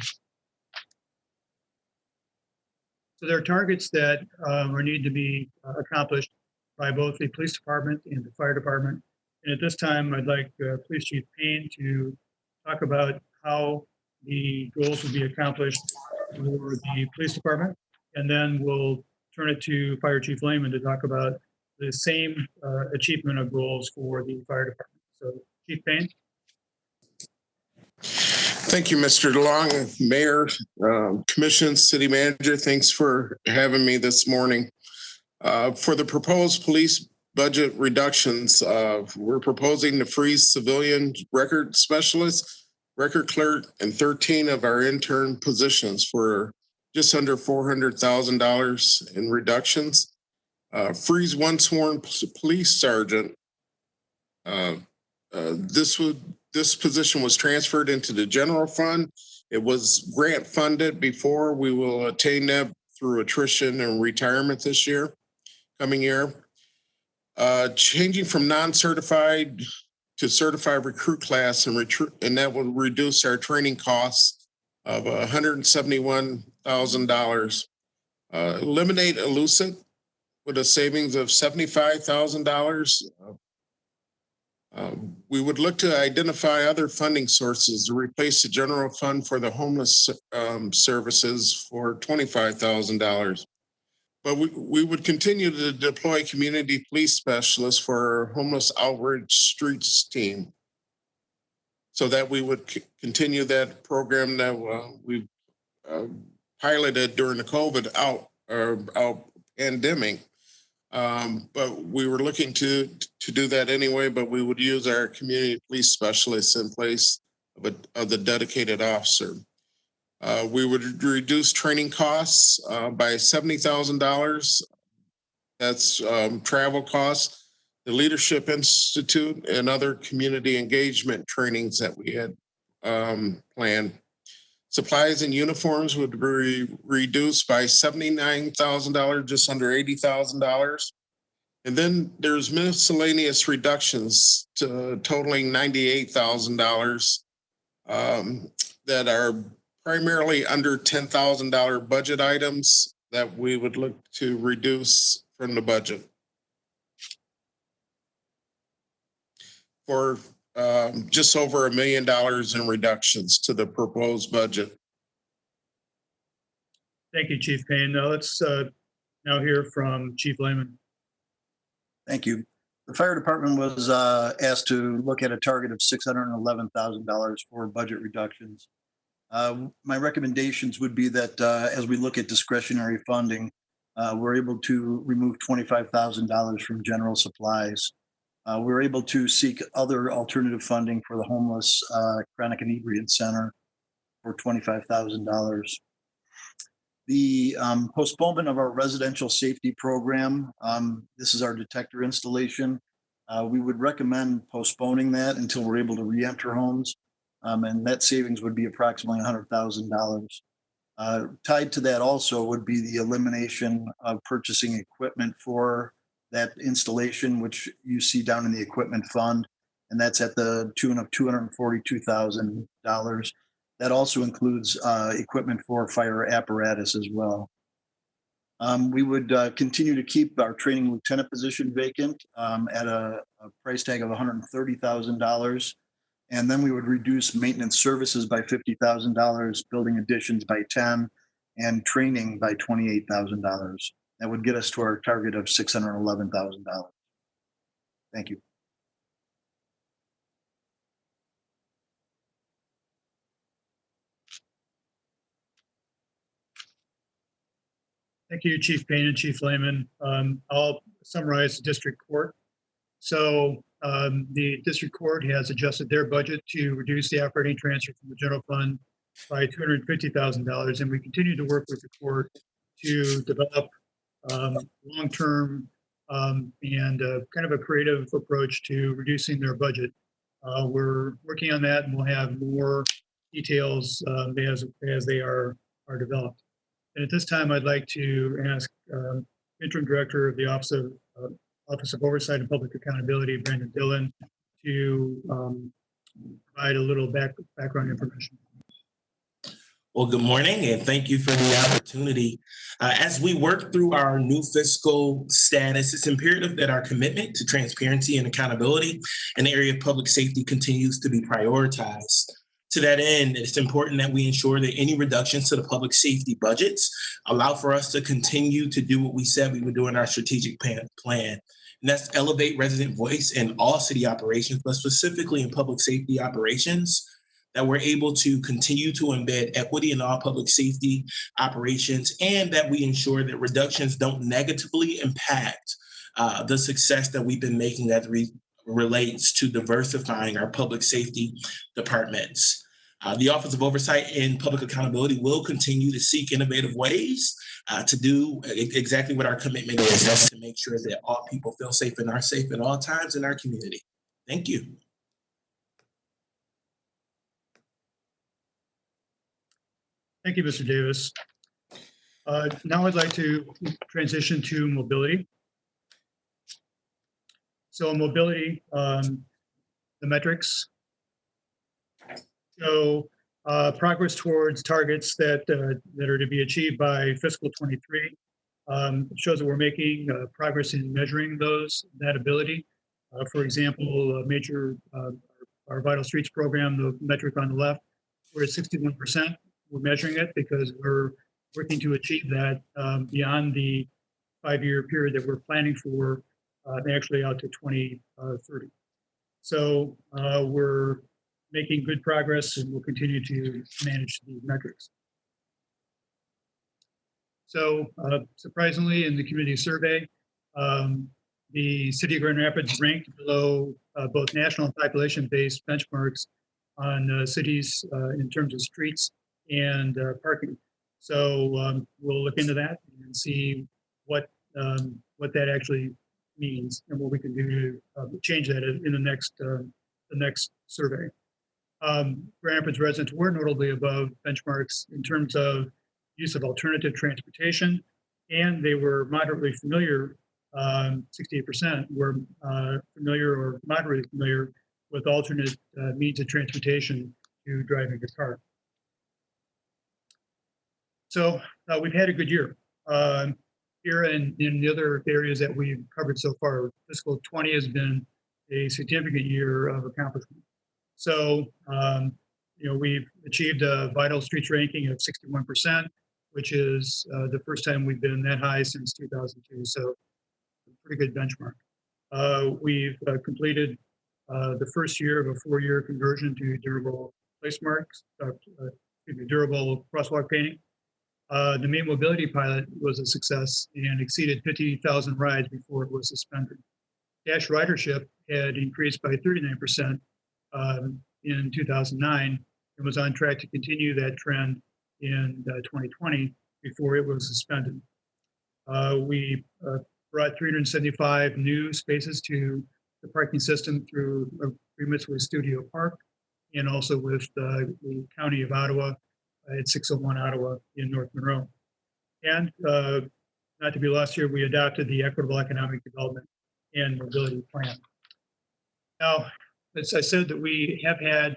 So there are targets that are need to be accomplished by both the police department and the fire department. And at this time, I'd like Police Chief Payne to talk about how the goals will be accomplished for the police department. And then we'll turn it to Fire Chief Lehman to talk about the same achievement of goals for the fire department. So Chief Payne. Thank you, Mr. DeLong, Mayor, Commission, City Manager. Thanks for having me this morning. For the proposed police budget reductions, we're proposing to freeze civilian record specialists, record clerk, and 13 of our intern positions for just under $400,000 in reductions. Freeze one sworn police sergeant. This position was transferred into the general fund. It was grant funded before. We will attain that through attrition and retirement this coming year. Changing from non-certified to certified recruit class, and that will reduce our training costs of $171,000. Eliminate elucid with a savings of $75,000. We would look to identify other funding sources to replace the general fund for the homeless services for $25,000. But we would continue to deploy community police specialists for our homeless outreach streets team, so that we would continue that program that we piloted during the COVID pandemic. But we were looking to do that anyway, but we would use our community police specialists in place of the dedicated officer. We would reduce training costs by $70,000. That's travel costs, the Leadership Institute, and other community engagement trainings that we had planned. Supplies and uniforms would be reduced by $79,000, just under $80,000. And then there's miscellaneous reductions totaling $98,000 that are primarily under $10,000 budget items that we would look to reduce from the budget for just over $1 million in reductions to the proposed budget. Thank you, Chief Payne. Now let's now hear from Chief Lehman. Thank you. The fire department was asked to look at a target of $611,000 for budget reductions. My recommendations would be that as we look at discretionary funding, we're able to remove $25,000 from general supplies. We're able to seek other alternative funding for the homeless chronic inebriant center for $25,000. The postponement of our residential safety program, this is our detector installation. We would recommend postponing that until we're able to re-enter homes. And that savings would be approximately $100,000. Tied to that also would be the elimination of purchasing equipment for that installation, which you see down in the equipment fund. And that's at the tune of $242,000. That also includes equipment for fire apparatus as well. We would continue to keep our training lieutenant position vacant at a price tag of $130,000. And then we would reduce maintenance services by $50,000, building additions by 10, and training by $28,000. That would get us to our target of $611,000. Thank you. Thank you, Chief Payne and Chief Lehman. I'll summarize the district court. So the district court has adjusted their budget to reduce the operating transfer from the general fund by $250,000. And we continue to work with the court to develop long-term and kind of a creative approach to reducing their budget. We're working on that, and we'll have more details as they are developed. And at this time, I'd like to ask Interim Director of the Office of Oversight and Public Accountability, Brandon Dillon, to provide a little background information. Well, good morning, and thank you for the opportunity. As we work through our new fiscal status, it's imperative that our commitment to transparency and accountability in the area of public safety continues to be prioritized. To that end, it's important that we ensure that any reductions to the public safety budgets allow for us to continue to do what we said we would do in our strategic plan. And that's elevate resident voice in all city operations, but specifically in public safety operations, that we're able to continue to embed equity in all public safety operations, and that we ensure that reductions don't negatively impact the success that we've been making as relates to diversifying our public safety departments. The Office of Oversight and Public Accountability will continue to seek innovative ways to do exactly what our commitment is. That's to make sure that all people feel safe and are safe at all times in our community. Thank you. Thank you, Mr. Davis. Now I'd like to transition to mobility. So mobility, the metrics. So progress towards targets that are to be achieved by fiscal 23 shows that we're making progress in measuring that ability. For example, our Vital Streets program, the metric on the left, we're at 61%. We're measuring it because we're working to achieve that beyond the 5-year period that we're planning for, actually out to 2030. So we're making good progress, and we'll continue to manage these metrics. So surprisingly, in the community survey, the city of Grand Rapids ranked below both national and population-based benchmarks on cities in terms of streets and parking. So we'll look into that and see what that actually means and what we can do to change that in the next survey. Grand Rapids residents were notably above benchmarks in terms of use of alternative transportation, and they were moderately familiar 68% were familiar or moderately familiar with alternate means of transportation to driving a car. So we've had a good year. Here and in the other areas that we've covered so far, fiscal 20 has been a significant year of accomplishment. So, we've achieved a vital streets ranking of 61%, which is the first time we've been that high since 2002. So, a pretty good benchmark. We've completed the first year of a 4-year conversion to durable place marks, durable crosswalk painting. The main mobility pilot was a success and exceeded 50,000 rides before it was suspended. Dash ridership had increased by 39% in 2009 and was on track to continue that trend in 2020 before it was suspended. We brought 375 new spaces to the parking system through agreements with Studio Park and also with the County of Ottawa at 601 Ottawa in North Monroe. And not to be lost here, we adopted the Equitable Economic Development and Mobility Plan. Now, as I said, that we have had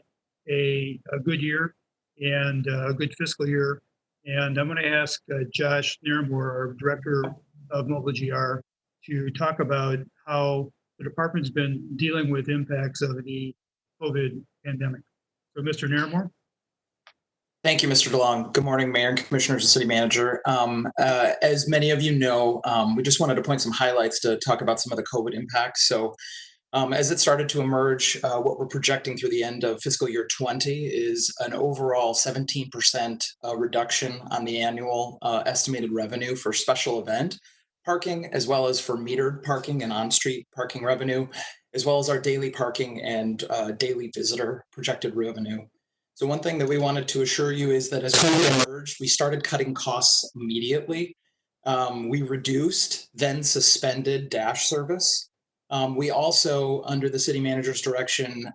a good year and a good fiscal year. And I'm going to ask Josh Naramore, our Director of Mobile GR, to talk about how the department's been dealing with impacts of the COVID pandemic. So, Mr. Naramore. Thank you, Mr. DeLong. Good morning, Mayor and Commissioners and City Manager. As many of you know, we just wanted to point some highlights to talk about some of the COVID impacts. So as it started to emerge, what we're projecting through the end of fiscal year 20 is an overall 17% reduction on the annual estimated revenue for special event parking, as well as for metered parking and on-street parking revenue, as well as our daily parking and daily visitor projected revenue. So one thing that we wanted to assure you is that as COVID emerged, we started cutting costs immediately. We reduced, then suspended Dash service. We also, under the city manager's direction,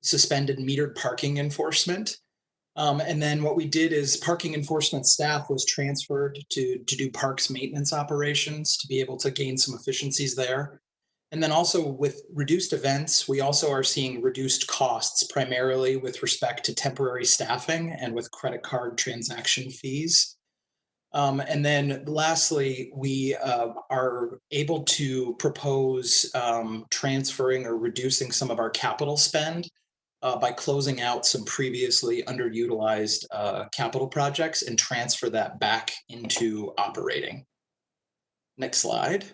suspended metered parking enforcement. And then what we did is parking enforcement staff was transferred to do parks maintenance operations to be able to gain some efficiencies there. And then also with reduced events, we also are seeing reduced costs, primarily with respect to temporary staffing and with credit card transaction fees. And then lastly, we are able to propose transferring or reducing some of our capital spend by closing out some previously underutilized capital projects and transfer that back into operating. Next slide.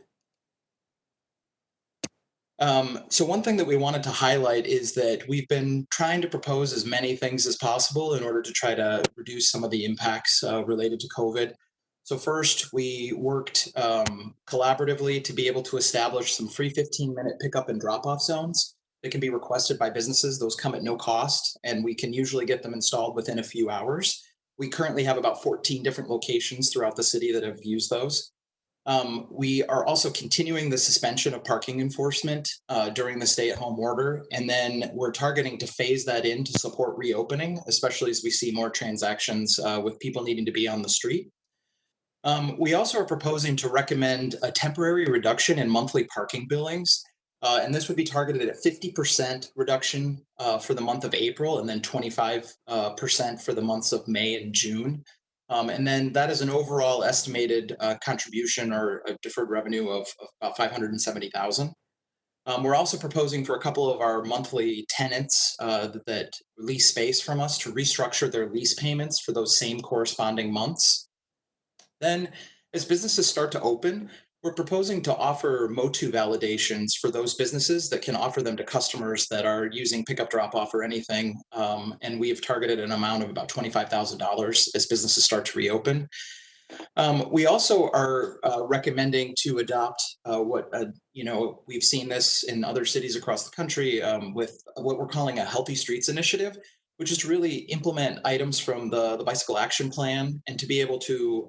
So one thing that we wanted to highlight is that we've been trying to propose as many things as possible in order to try to reduce some of the impacts related to COVID. So first, we worked collaboratively to be able to establish some free 15-minute pickup and drop-off zones that can be requested by businesses. Those come at no cost, and we can usually get them installed within a few hours. We currently have about 14 different locations throughout the city that have used those. We are also continuing the suspension of parking enforcement during the stay-at-home order, and then we're targeting to phase that in to support reopening, especially as we see more transactions with people needing to be on the street. We also are proposing to recommend a temporary reduction in monthly parking billings, and this would be targeted at 50% reduction for the month of April, and then 25% for the months of May and June. And then that is an overall estimated contribution or a deferred revenue of about $570,000. We're also proposing for a couple of our monthly tenants that lease space from us to restructure their lease payments for those same corresponding months. Then, as businesses start to open, we're proposing to offer MOTU validations for those businesses that can offer them to customers that are using pickup, drop off, or anything. And we've targeted an amount of about $25,000 as businesses start to reopen. We also are recommending to adopt we've seen this in other cities across the country with what we're calling a Healthy Streets initiative, which is to really implement items from the Bicycle Action Plan and to be able to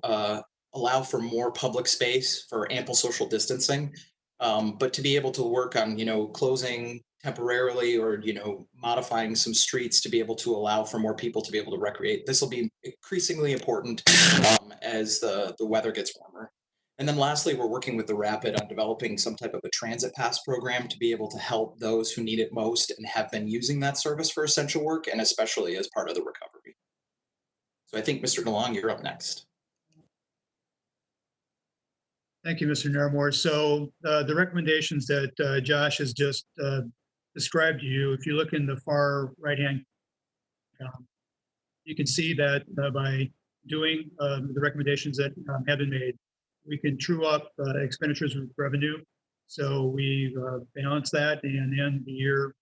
allow for more public space for ample social distancing, but to be able to work on, closing temporarily or, modifying some streets to be able to allow for more people to be able to recreate. This will be increasingly important as the weather gets warmer. And then lastly, we're working with the Rapid on developing some type of a transit pass program to be able to help those who need it most and have been using that service for essential work, and especially as part of the recovery. So I think, Mr. DeLong, you're up next. Thank you, Mr. Naramore. So the recommendations that Josh has just described to you, if you look in the far right-hand column, you can see that by doing the recommendations that have been made, we can true up expenditures with revenue. So we balance that and end the year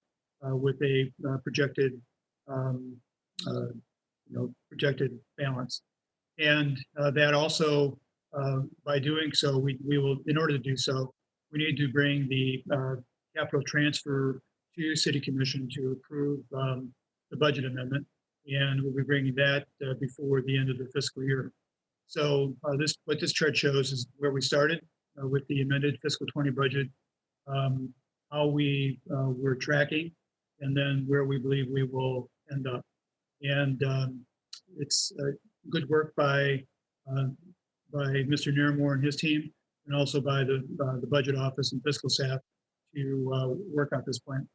with a projected, projected balance. And that also, by doing so, we will, in order to do so, we need to bring the capital transfer to City Commission to approve the budget amendment. And we'll be bringing that before the end of the fiscal year. So what this chart shows is where we started with the amended fiscal 20 budget, how we're tracking, and then where we believe we will end up. And it's good work by Mr. Naramore and his team, and also by the budget office and fiscal staff to work out this plan.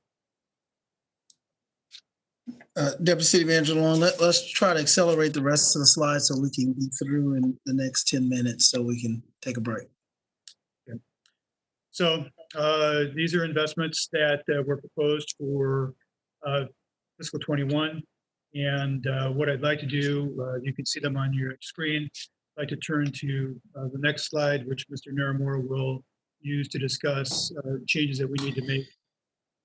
Deputy City Manager Long, let's try to accelerate the rest of the slides so we can be through in the next 10 minutes so we can take a break. Okay. So these are investments that were proposed for fiscal 21. And what I'd like to do, you can see them on your screen. I'd like to turn to the next slide, which Mr. Naramore will use to discuss changes that we need to make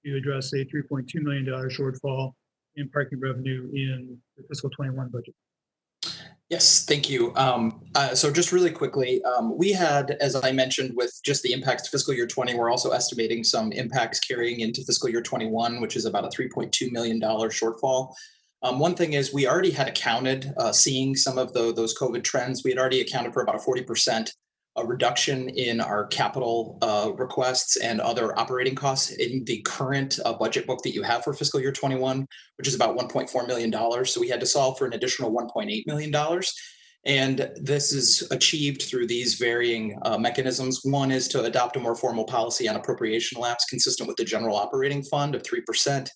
to address a $3.2 million shortfall in parking revenue in the fiscal 21 budget. Yes, thank you. So just really quickly, we had, as I mentioned, with just the impacts to fiscal year 20, we're also estimating some impacts carrying into fiscal year 21, which is about a $3.2 million shortfall. One thing is we already had accounted, seeing some of those COVID trends, we had already accounted for about a 40% reduction in our capital requests and other operating costs in the current budget book that you have for fiscal year 21, which is about $1.4 million. So we had to solve for an additional $1.8 million. And this is achieved through these varying mechanisms. One is to adopt a more formal policy on appropriation lapse consistent with the general operating fund of 3%.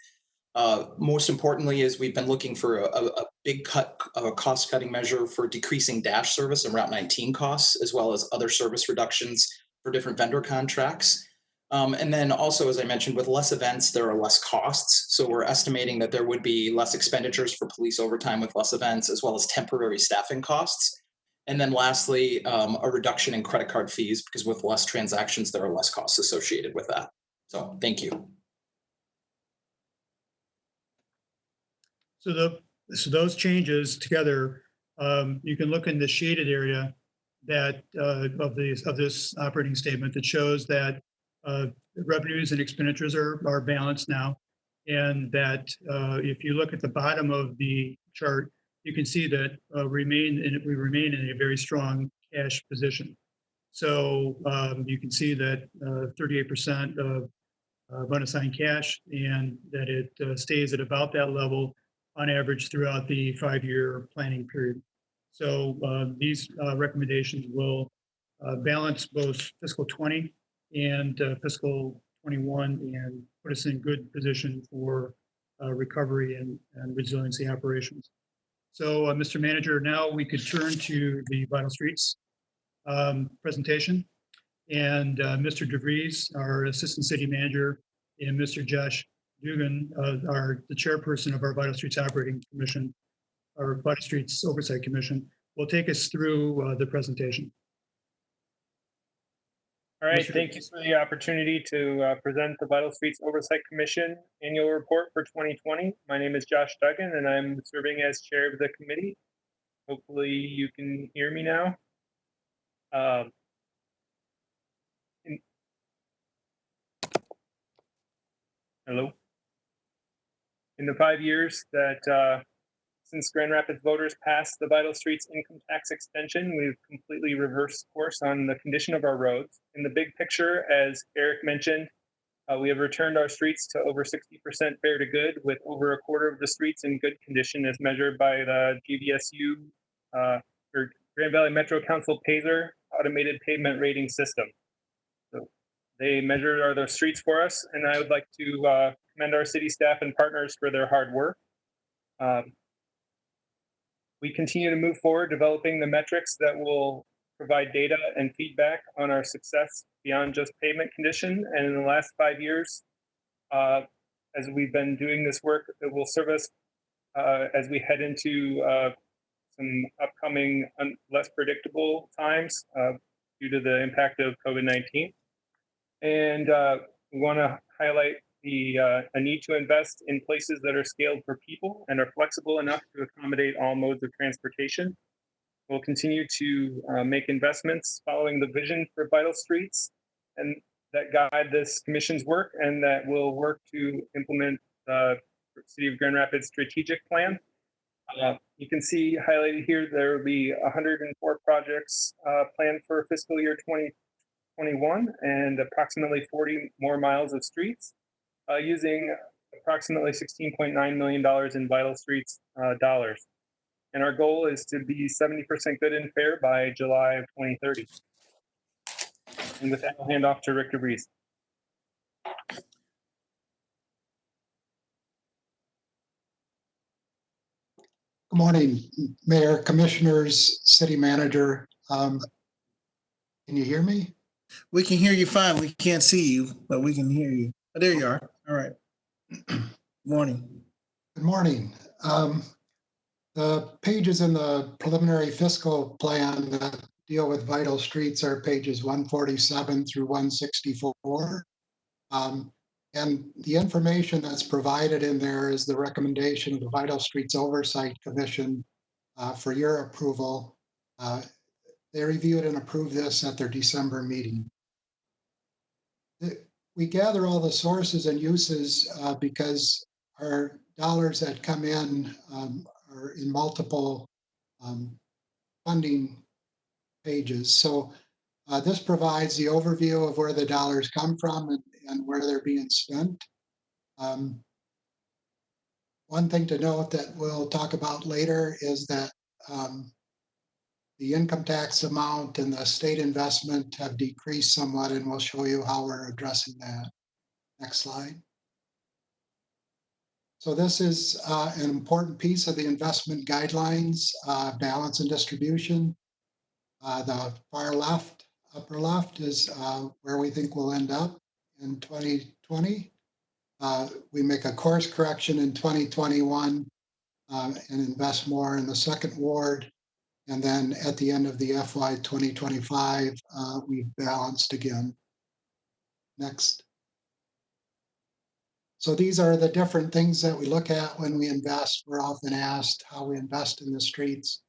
Most importantly is we've been looking for a big cost-cutting measure for decreasing dash service and Route 19 costs, as well as other service reductions for different vendor contracts. And then also, as I mentioned, with less events, there are less costs. So we're estimating that there would be less expenditures for police overtime with less events, as well as temporary staffing costs. And then lastly, a reduction in credit card fees, because with less transactions, there are less costs associated with that. So thank you. So those changes together, you can look in the shaded area that of this operating statement that shows that revenues and expenditures are balanced now, and that if you look at the bottom of the chart, you can see that we remain in a very strong cash position. So you can see that 38% of unassigned cash, and that it stays at about that level on average throughout the 5-year planning period. So these recommendations will balance both fiscal 20 and fiscal 21 and put us in good position for recovery and resiliency operations. So Mr. Manager, now we could turn to the Vital Streets presentation. And Mr. DeVries, our Assistant City Manager, and Mr. Josh Dugan, the chairperson of our Vital Streets Operating Commission, our Vital Streets Oversight Commission, will take us through the presentation. All right, thank you for the opportunity to present the Vital Streets Oversight Commission annual report for 2020. My name is Josh Duggan, and I'm serving as chair of the committee. Hopefully you can hear me now. Hello? In the 5 years that since Grand Rapids voters passed the Vital Streets income tax extension, we've completely reversed course on the condition of our roads. In the big picture, as Eric mentioned, we have returned our streets to over 60% fair to good, with over a quarter of the streets in good condition as measured by the GVSU or Grand Valley Metro Council PASER automated pavement rating system. So they measure the streets for us, and I would like to commend our city staff and partners for their hard work. We continue to move forward, developing the metrics that will provide data and feedback on our success beyond just pavement condition. And in the last 5 years, as we've been doing this work, it will serve us as we head into some upcoming less predictable times due to the impact of COVID-19. And we want to highlight a need to invest in places that are scaled for people and are flexible enough to accommodate all modes of transportation. We'll continue to make investments following the vision for Vital Streets and that guide this commission's work, and that will work to implement the City of Grand Rapids strategic plan. You can see highlighted here, there will be 104 projects planned for fiscal year 2021 and approximately 40 more miles of streets using approximately $16.9 million in Vital Streets dollars. And our goal is to be 70% good and fair by July of 2030. And with that, I'll hand off to Rick DeVries. Good morning, Mayor, Commissioners, City Manager. Can you hear me? We can hear you fine. We can't see you, but we can hear you. Oh, there you are. All right. Good morning. Good morning. The pages in the preliminary fiscal plan that deal with Vital Streets are pages 147 through 164. And the information that's provided in there is the recommendation of the Vital Streets Oversight Commission for your approval. They reviewed and approved this at their December meeting. We gather all the sources and uses because our dollars that come in are in multiple funding pages. So this provides the overview of where the dollars come from and where they're being spent. One thing to note that we'll talk about later is that the income tax amount and the state investment have decreased somewhat, and we'll show you how we're addressing that. Next slide. So this is an important piece of the investment guidelines, balance and distribution. The far left, upper left is where we think we'll end up in 2020. We make a course correction in 2021 and invest more in the second ward. And then at the end of the FY 2025, we've balanced again. Next. So these are the different things that we look at when we invest. We're often asked how we invest in the streets.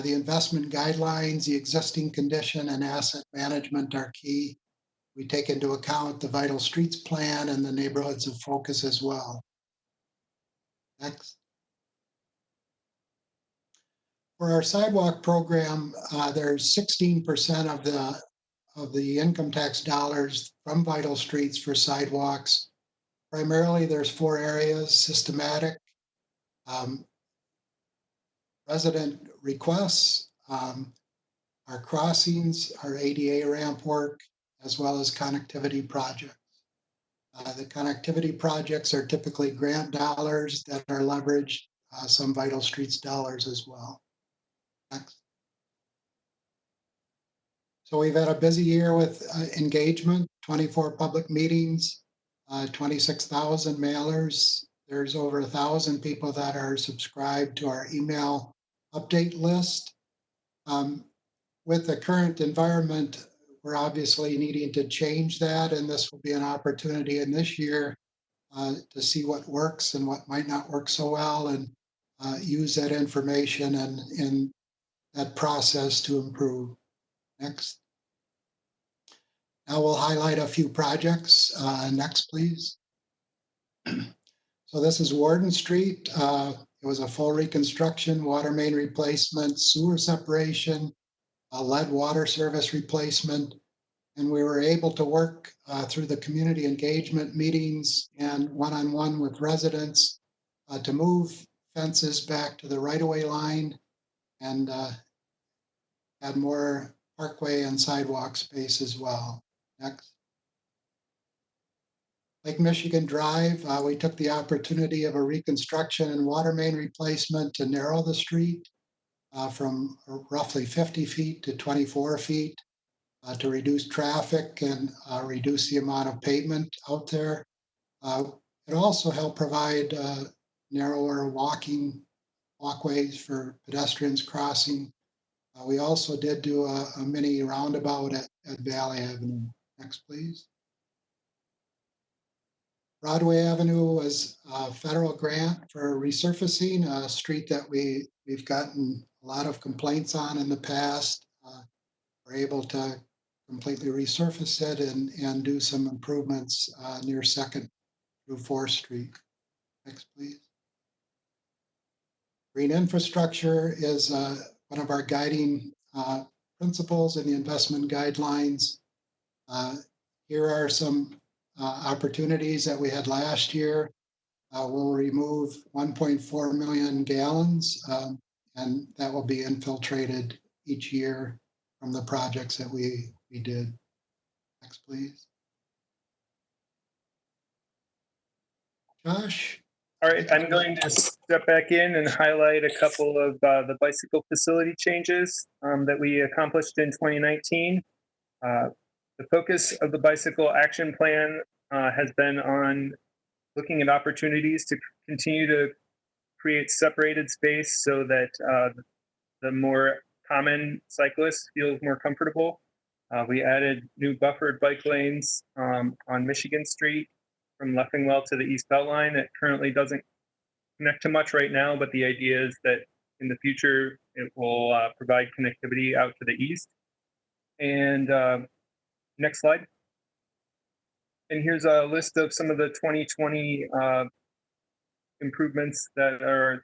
The investment guidelines, the existing condition, and asset management are key. We take into account the Vital Streets plan and the neighborhoods of focus as well. Next. For our sidewalk program, there's 16% of the income tax dollars from Vital Streets for sidewalks. Primarily, there's 4 areas: systematic, resident requests, our crossings, our ADA ramp work, as well as connectivity projects. The connectivity projects are typically grant dollars that are leveraged, some Vital Streets dollars as well. Next. So we've had a busy year with engagement, 24 public meetings, 26,000 mailers. There's over 1,000 people that are subscribed to our email update list. With the current environment, we're obviously needing to change that, and this will be an opportunity in this year to see what works and what might not work so well, and use that information and in that process to improve. Next. Now we'll highlight a few projects. Next, please. So this is Warden Street. It was a full reconstruction, water main replacement, sewer separation, a lead water service replacement. And we were able to work through the community engagement meetings and one-on-one with residents to move fences back to the right-of-way line and add more parkway and sidewalk space as well. Next. Lake Michigan Drive, we took the opportunity of a reconstruction and water main replacement to narrow the street from roughly 50 feet to 24 feet to reduce traffic and reduce the amount of pavement out there. It also helped provide narrower walkways for pedestrians crossing. We also did do a mini roundabout at Valley Avenue. Next, please. Broadway Avenue was a federal grant for resurfacing a street that we've gotten a lot of complaints on in the past. We're able to completely resurface it and do some improvements near 2nd through 4th Street. Next, please. Green infrastructure is one of our guiding principles in the investment guidelines. Here are some opportunities that we had last year. We'll remove 1.4 million gallons, and that will be infiltrated each year from the projects that we did. Next, please. Josh? All right, I'm going to step back in and highlight a couple of the bicycle facility changes that we accomplished in 2019. The focus of the bicycle action plan has been on looking at opportunities to continue to create separated space so that the more common cyclists feel more comfortable. We added new buffered bike lanes on Michigan Street from Leffingwell to the East Beltline. It currently doesn't connect to much right now, but the idea is that in the future, it will provide connectivity out to the east. And next slide. And here's a list of some of the 2020 improvements that are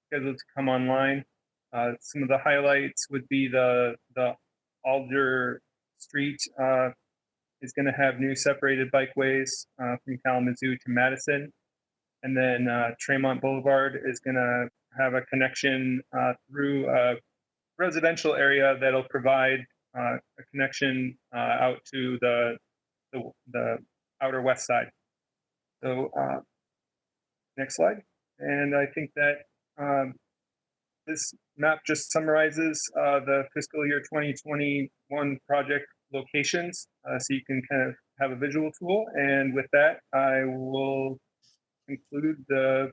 scheduled to come online. Some of the highlights would be the Alder Street is going to have new separated bikeways from Kalamazoo to Madison. And then Tremont Boulevard is going to have a connection through a residential area that'll provide a connection out to the outer west side. So next slide. And I think that this map just summarizes the fiscal year 2021 project locations, so you can kind of have a visual tool. And with that, I will conclude the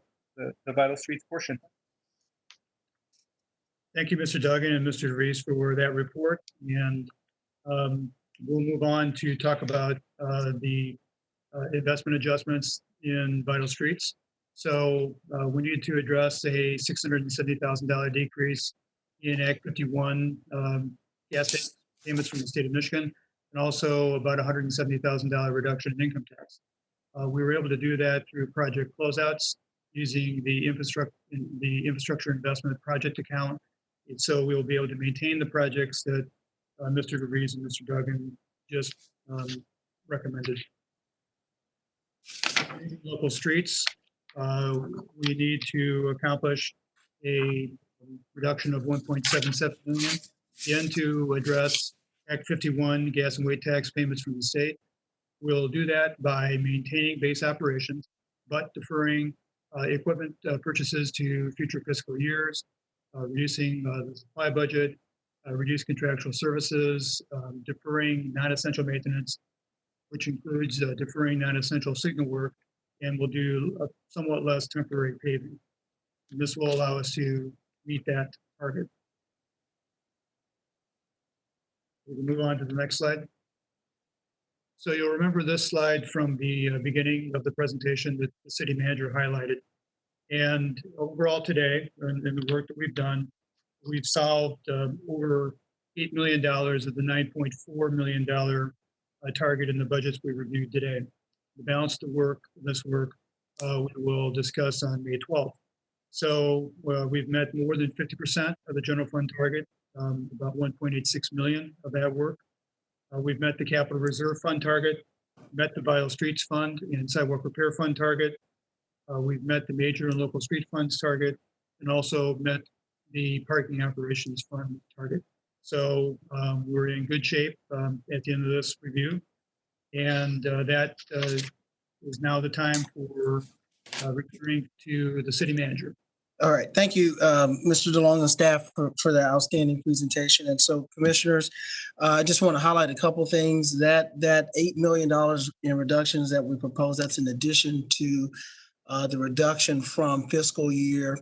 Vital Streets portion. Thank you, Mr. Duggan and Mr. Reese for that report. And we'll move on to talk about the investment adjustments in Vital Streets. So we need to address a $670,000 decrease in Act 51 gas payments from the state of Michigan, and also about $170,000 reduction in income tax. We were able to do that through project closeouts using the infrastructure investment project account. And so we will be able to maintain the projects that Mr. DeVries and Mr. Duggan just recommended. Local streets, we need to accomplish a reduction of 1.77 million, again to address Act 51 gas and weight tax payments from the state. We'll do that by maintaining base operations, but deferring equipment purchases to future fiscal years, reducing the supply budget, reduce contractual services, deferring non-essential maintenance, which includes deferring non-essential signal work, and we'll do somewhat less temporary paving. And this will allow us to meet that target. We'll move on to the next slide. So you'll remember this slide from the beginning of the presentation that the city manager highlighted. And overall today, in the work that we've done, we've solved over $8 million of the $9.4 million target in the budgets we reviewed today. The balance of the work, this work, we will discuss on May 12th. So we've met more than 50% of the general fund target, about 1.86 million of that work. We've met the capital reserve fund target, met the Vital Streets Fund and sidewalk repair fund target. We've met the major and local street funds target, and also met the parking operations fund target. So we're in good shape at the end of this review. And that is now the time for returning to the city manager. All right, thank you, Mr. DeLong and staff for that outstanding presentation. And so, commissioners, I just want to highlight a couple of things. That $8 million in reductions that we propose, that's in addition to the reduction from fiscal year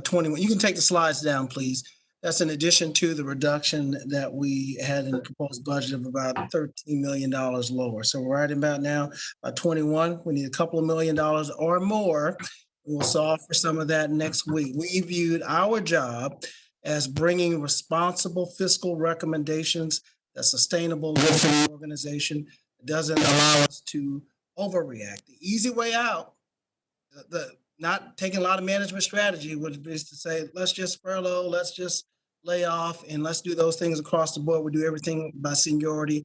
21. You can take the slides down, please. That's in addition to the reduction that we had in the proposed budget of about $13 million lower. So we're right about now, about 21. We need a couple of $1 million or more. We'll solve for some of that next week. We viewed our job as bringing responsible fiscal recommendations that's sustainable within the organization. It doesn't allow us to overreact. The easy way out, not taking a lot of management strategy, would be to say, let's just furlough, let's just lay off, and let's do those things across the board. We do everything by seniority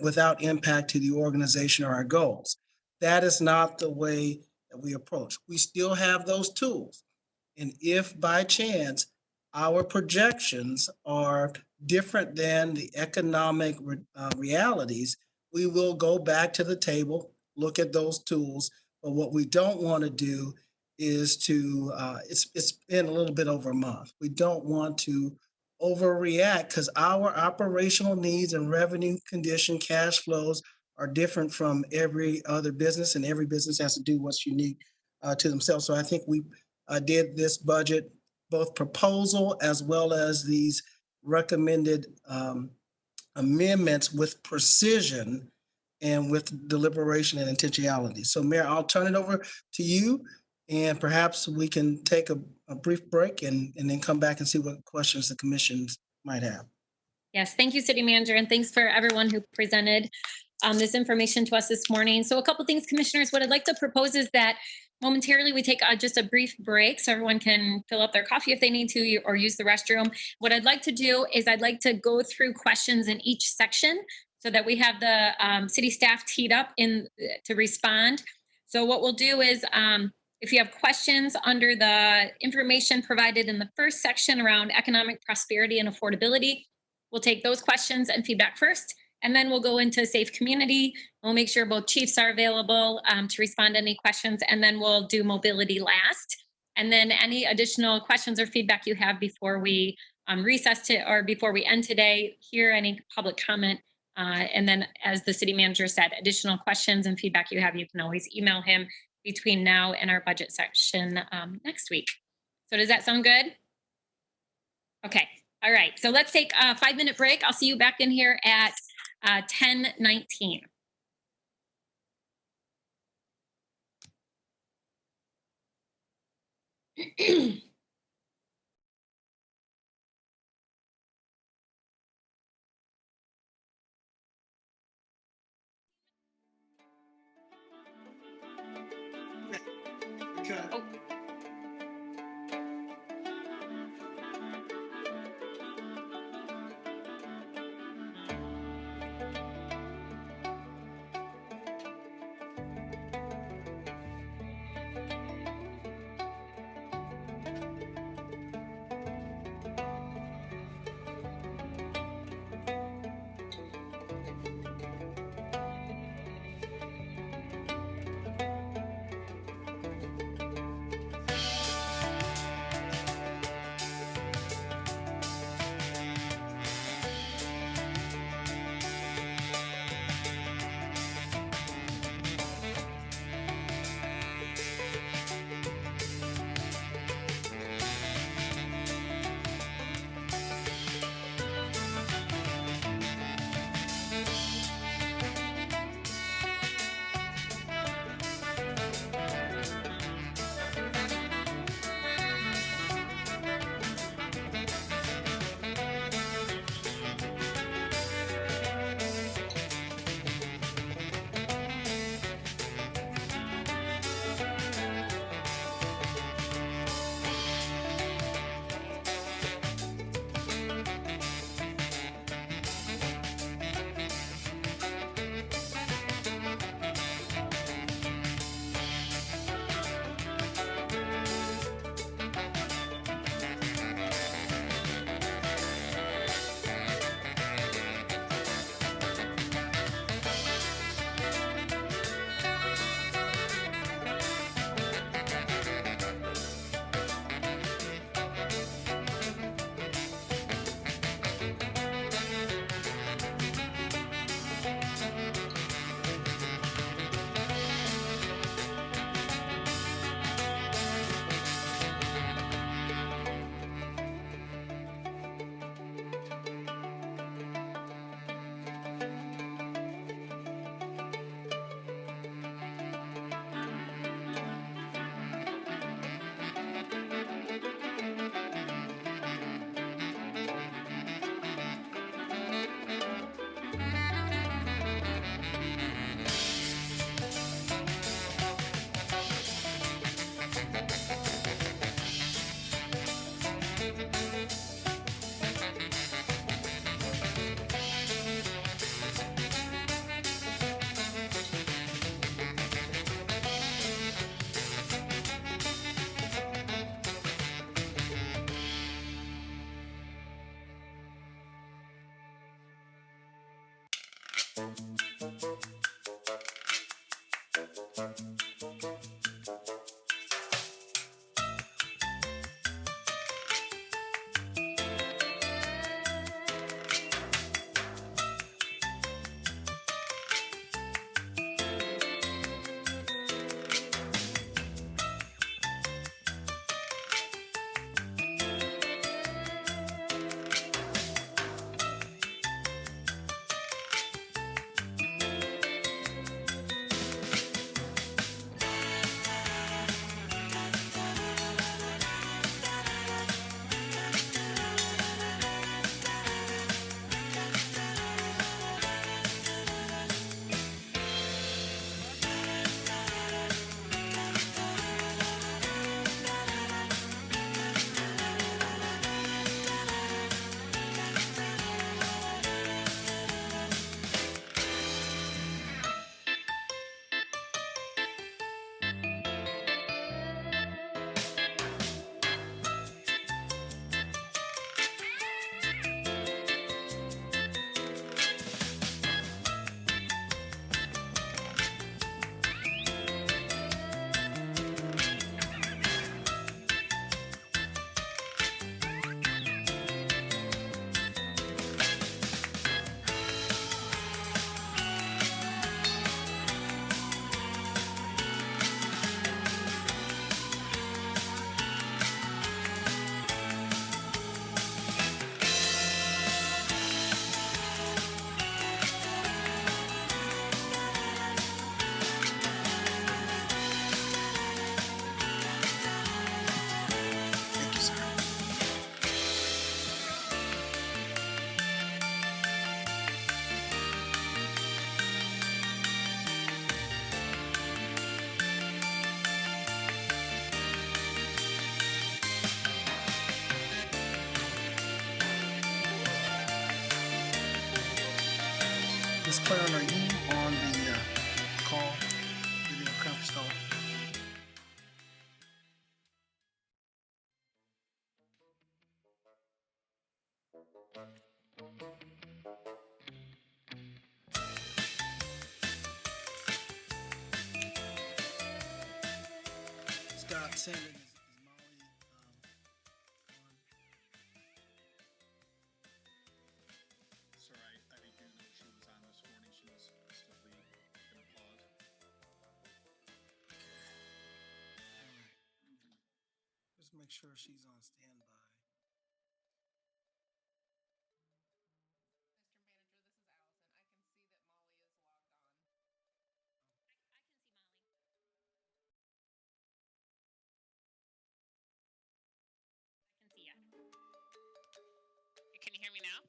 without impact to the organization or our goals. That is not the way that we approach. We still have those tools. And if by chance our projections are different than the economic realities, we will go back to the table, look at those tools. But what we don't want to do is to, it's been a little bit over a month. We don't want to overreact because our operational needs and revenue condition, cash flows are different from every other business, and every business has to do what's unique to themselves. So I think we did this budget, both proposal as well as these recommended amendments with precision and with deliberation and intentionality. So Mayor, I'll turn it over to you, and perhaps we can take a brief break and then come back and see what questions the commissions might have. Yes, thank you, City Manager, and thanks for everyone who presented this information to us this morning. So a couple things, Commissioners, what I'd like to propose is that momentarily we take just a brief break so everyone can fill up their coffee if they need to or use the restroom. What I'd like to do is I'd like to go through questions in each section so that we have the city staff teed up to respond. So what we'll do is if you have questions under the information provided in the first section around economic prosperity and affordability, we'll take those questions and feedback first, and then we'll go into safe community. We'll make sure both chiefs are available to respond to any questions, and then we'll do mobility last. And then any additional questions or feedback you have before we recess or before we end today, hear any public comment. And then, as the city manager said, additional questions and feedback you have, you can always email him between now and our budget section next week. So does that sound good? Okay. All right. So let's take a 5-minute break. I'll see you back in here at 10:19. Oh. Thank you, sir. Ms. Claren, are you on the call, video conference call? Scott Sanders, is Molly on? Sorry, I didn't know she was on this morning. She must still be in a pause. Just make sure she's on standby. Can you hear me now?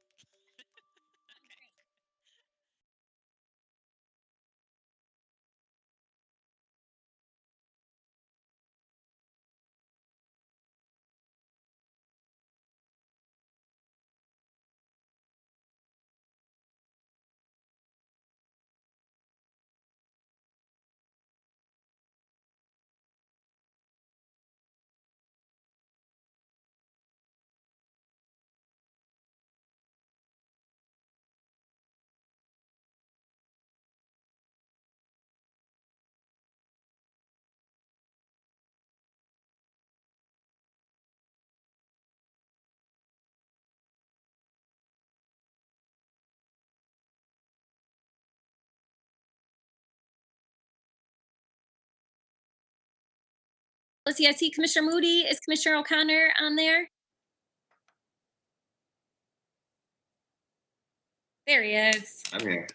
Let's see, I see Commissioner Moody. Is Commissioner O'Connor on there? There he is. I'm here.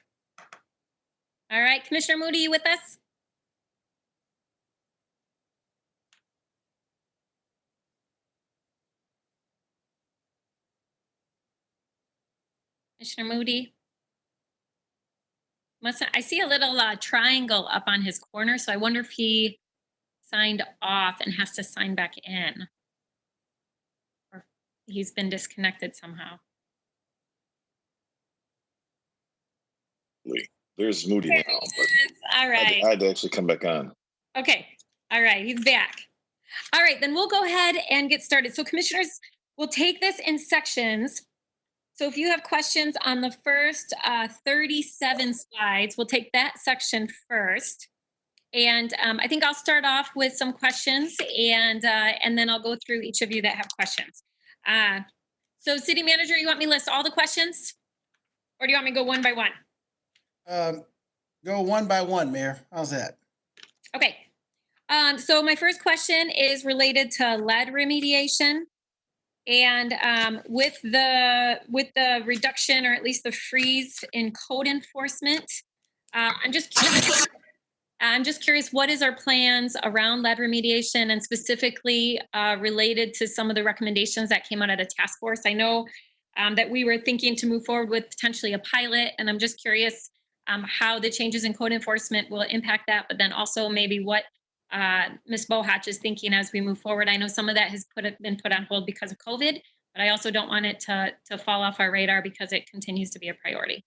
All right, Commissioner Moody, you with us? Commissioner Moody? I see a little triangle up on his corner, so I wonder if he signed off and has to sign back in. Or he's been disconnected somehow. There's Moody now, but All right. I had to actually come back on. Okay. All right. He's back. All right. Then we'll go ahead and get started. So commissioners, we'll take this in sections. So if you have questions on the first 37 slides, we'll take that section first. And I think I'll start off with some questions, and then I'll go through each of you that have questions. So City Manager, you want me to list all the questions? Or do you want me to go one by one? Go one by one, Mayor. How's that? Okay. So my first question is related to lead remediation. And with the reduction, or at least the freeze in code enforcement, I'm just curious, what is our plans around lead remediation, and specifically related to some of the recommendations that came out of the task force? I know that we were thinking to move forward with potentially a pilot, and I'm just curious how the changes in code enforcement will impact that, but then also maybe what Ms. Bohatch is thinking as we move forward. I know some of that has been put on hold because of COVID, but I also don't want it to fall off our radar because it continues to be a priority.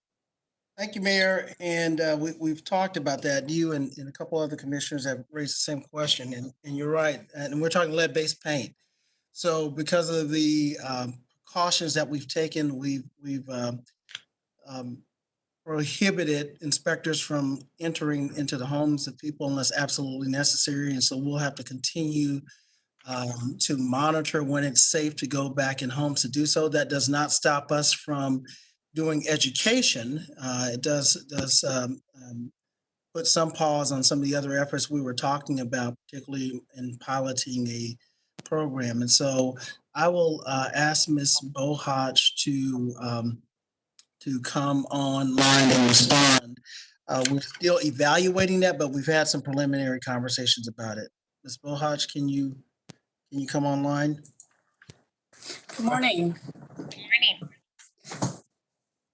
Thank you, Mayor. And we've talked about that. You and a couple other commissioners have raised the same question, and you're right. And we're talking lead-based paint. So because of the cautions that we've taken, we've prohibited inspectors from entering into the homes of people unless absolutely necessary. And so we'll have to continue to monitor when it's safe to go back in homes to do so. That does not stop us from doing education. It does put some pause on some of the other efforts we were talking about, particularly in piloting a program. And so I will ask Ms. Bohatch to come online and respond. We're still evaluating that, but we've had some preliminary conversations about it. Ms. Bohatch, can you come online? Good morning. Good morning.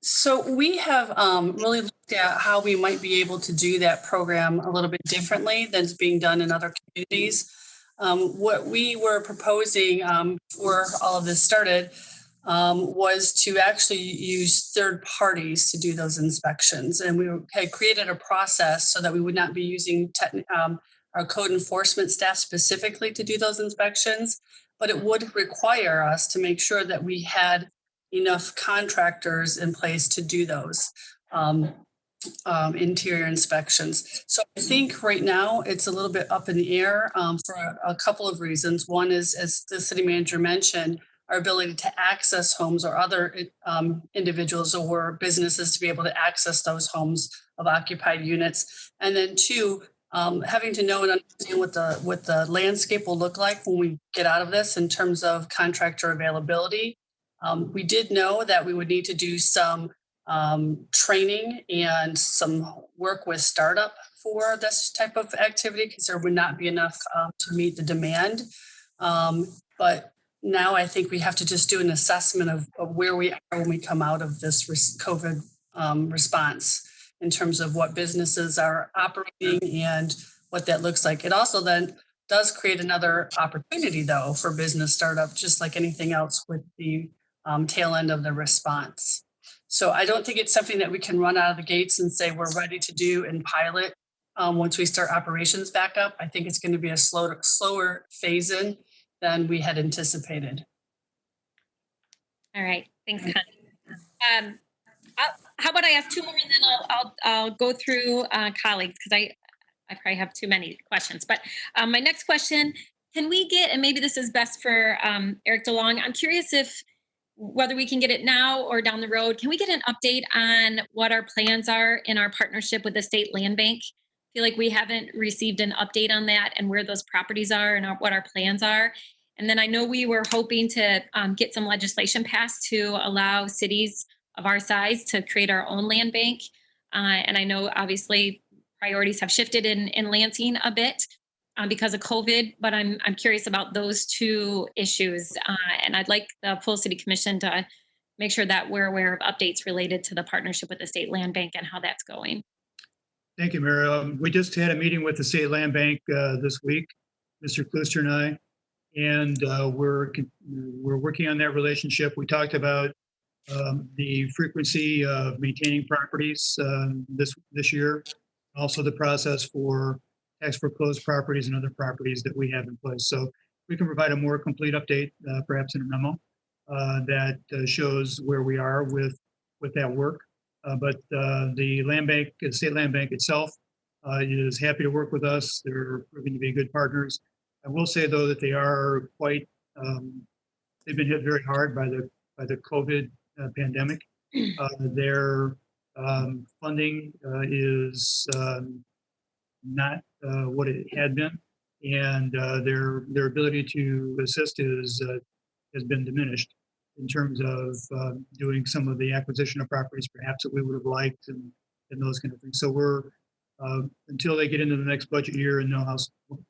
So we have really looked at how we might be able to do that program a little bit differently than is being done in other communities. What we were proposing before all of this started was to actually use third parties to do those inspections. And we had created a process so that we would not be using our code enforcement staff specifically to do those inspections, but it would require us to make sure that we had enough contractors in place to do those interior inspections. So I think right now it's a little bit up in the air for a couple of reasons. One is, as the city manager mentioned, our ability to access homes, or other individuals or businesses to be able to access those homes of occupied units. And then two, having to know and understand what the landscape will look like when we get out of this in terms of contractor availability. We did know that we would need to do some training and some work with startup for this type of activity, because there would not be enough to meet the demand. But now I think we have to just do an assessment of where we are when we come out of this COVID response in terms of what businesses are operating and what that looks like. It also then does create another opportunity, though, for business startup, just like anything else with the tail end of the response. So I don't think it's something that we can run out of the gates and say we're ready to do and pilot once we start operations back up. I think it's going to be a slower phase in than we had anticipated. All right, thanks, Connie. How about I ask two more, and then I'll go through colleagues, because I probably have too many questions. But my next question, can we get, and maybe this is best for Eric DeLong, I'm curious if whether we can get it now or down the road, can we get an update on what our plans are in our partnership with the State Land Bank? I feel like we haven't received an update on that and where those properties are and what our plans are. And then I know we were hoping to get some legislation passed to allow cities of our size to create our own land bank. And I know obviously priorities have shifted in Lansing a bit because of COVID, but I'm curious about those two issues. And I'd like the full city commission to make sure that we're aware of updates related to the partnership with the State Land Bank and how that's going. Thank you, Mayor. We just had a meeting with the State Land Bank this week, Mr. Klooster and I, and we're working on that relationship. We talked about the frequency of maintaining properties this year, also the process for tax foreclosed properties and other properties that we have in place. So we can provide a more complete update, perhaps in a memo. that shows where we are with that work. But the land bank, the state land bank itself, is happy to work with us. They're proving to be good partners. I will say though that they are quite they've been hit very hard by the COVID pandemic. Their funding is not what it had been, and their ability to assist has been diminished in terms of doing some of the acquisition of properties perhaps that we would have liked and those kind of things. So we're until they get into the next budget year and know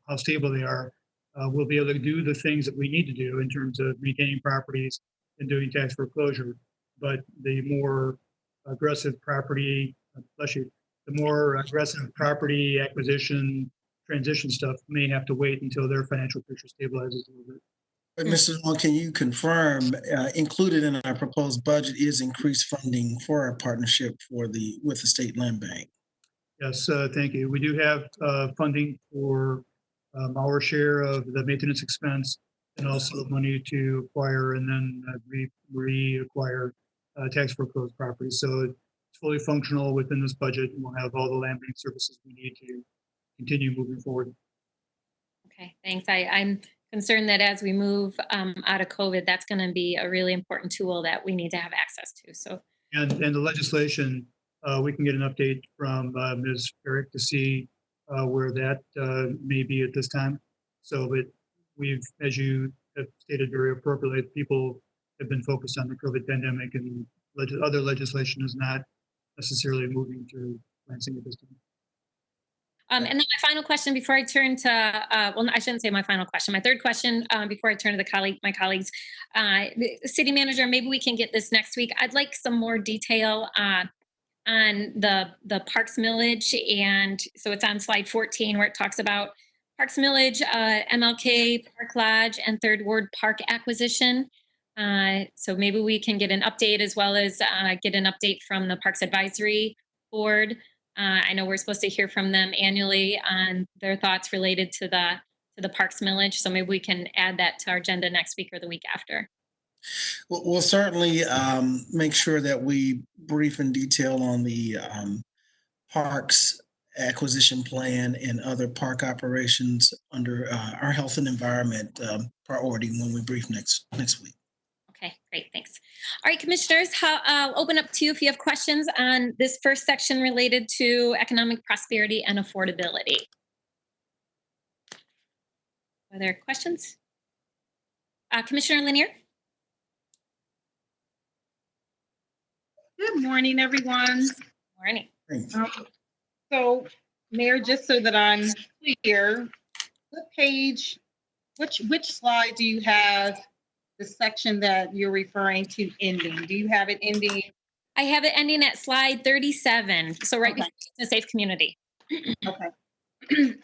how stable they are, we'll be able to do the things that we need to do in terms of maintaining properties and doing tax foreclosure. But the more aggressive property, the more aggressive property acquisition transition stuff may have to wait until their financial picture stabilizes a little bit. But Mr. Long, can you confirm, included in our proposed budget is increased funding for our partnership with the State Land Bank? Yes, thank you. We do have funding for our share of the maintenance expense and also money to acquire and then reacquire tax foreclosed properties. So it's fully functional within this budget, and we'll have all the land bank services we need to continue moving forward. Okay, thanks. I'm concerned that as we move out of COVID, that's going to be a really important tool that we need to have access to. So, and the legislation, we can get an update from Ms. Eric to see where that may be at this time. So, but we've, as you have stated very appropriately, people have been focused on the COVID pandemic, and other legislation is not necessarily moving through Lansing at this time. and then my final question before I turn to, well, I shouldn't say my final question. My third question before I turn to my colleagues, city manager, maybe we can get this next week. I'd like some more detail on the Parks Millage. And so it's on slide 14 where it talks about Parks Millage, MLK Park Lodge, and Third Ward Park acquisition. So maybe we can get an update as well as get an update from the Parks Advisory Board. I know we're supposed to hear from them annually on their thoughts related to the Parks Millage. So maybe we can add that to our agenda next week or the week after. We'll certainly make sure that we brief in detail on the parks acquisition plan and other park operations under our health and environment priority when we brief next week. Okay, great, thanks. All right, commissioners, I'll open up to you if you have questions on this first section related to economic prosperity and affordability. Are there questions? Commissioner Lanier? Good morning, everyone. Morning. So, Mayor, just so that I'm clear, what page, which slide do you have the section that you're referring to ending? Do you have it ending? I have it ending at slide 37. So right before a safe community. Okay.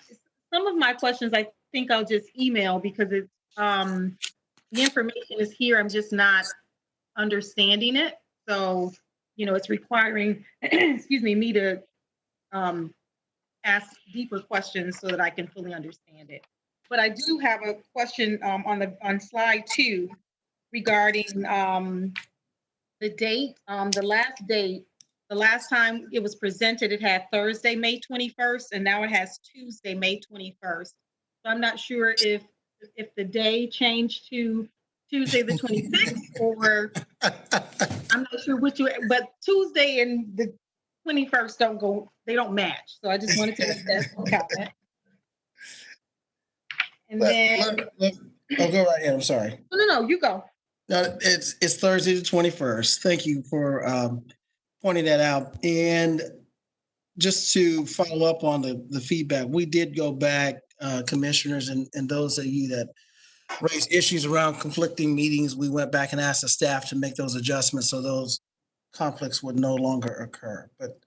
Some of my questions I think I'll just email because it's the information is here. I'm just not understanding it. So, you know, it's requiring, excuse me to ask deeper questions so that I can fully understand it. But I do have a question on slide 2 regarding the date, the last date. The last time it was presented, it had Thursday, May 21st, and now it has Tuesday, May 21st. So I'm not sure if the day changed to Tuesday the 26th, or I'm not sure which way, but Tuesday and the 21st they don't match. So I just wanted to make that comment. And then I'll go right in. I'm sorry. No, you go. No, it's Thursday the 21st. Thank you for pointing that out. And just to follow up on the feedback, we did go back, commissioners and those of you that raised issues around conflicting meetings, we went back and asked the staff to make those adjustments so those conflicts would no longer occur. But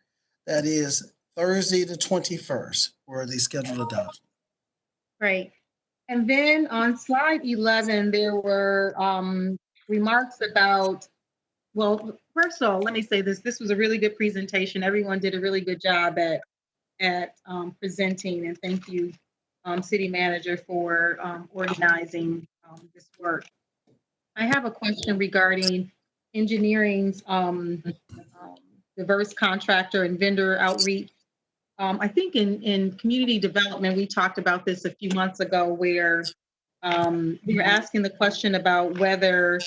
that is Thursday the 21st for the scheduled adoption. Great. And then on slide 11, there were remarks about, well, first of all, let me say this. This was a really good presentation. Everyone did a really good job at presenting, and thank you, City Manager, for organizing this work. I have a question regarding engineering's diverse contractor and vendor outreach. I think in community development, we talked about this a few months ago where we were asking the question about whether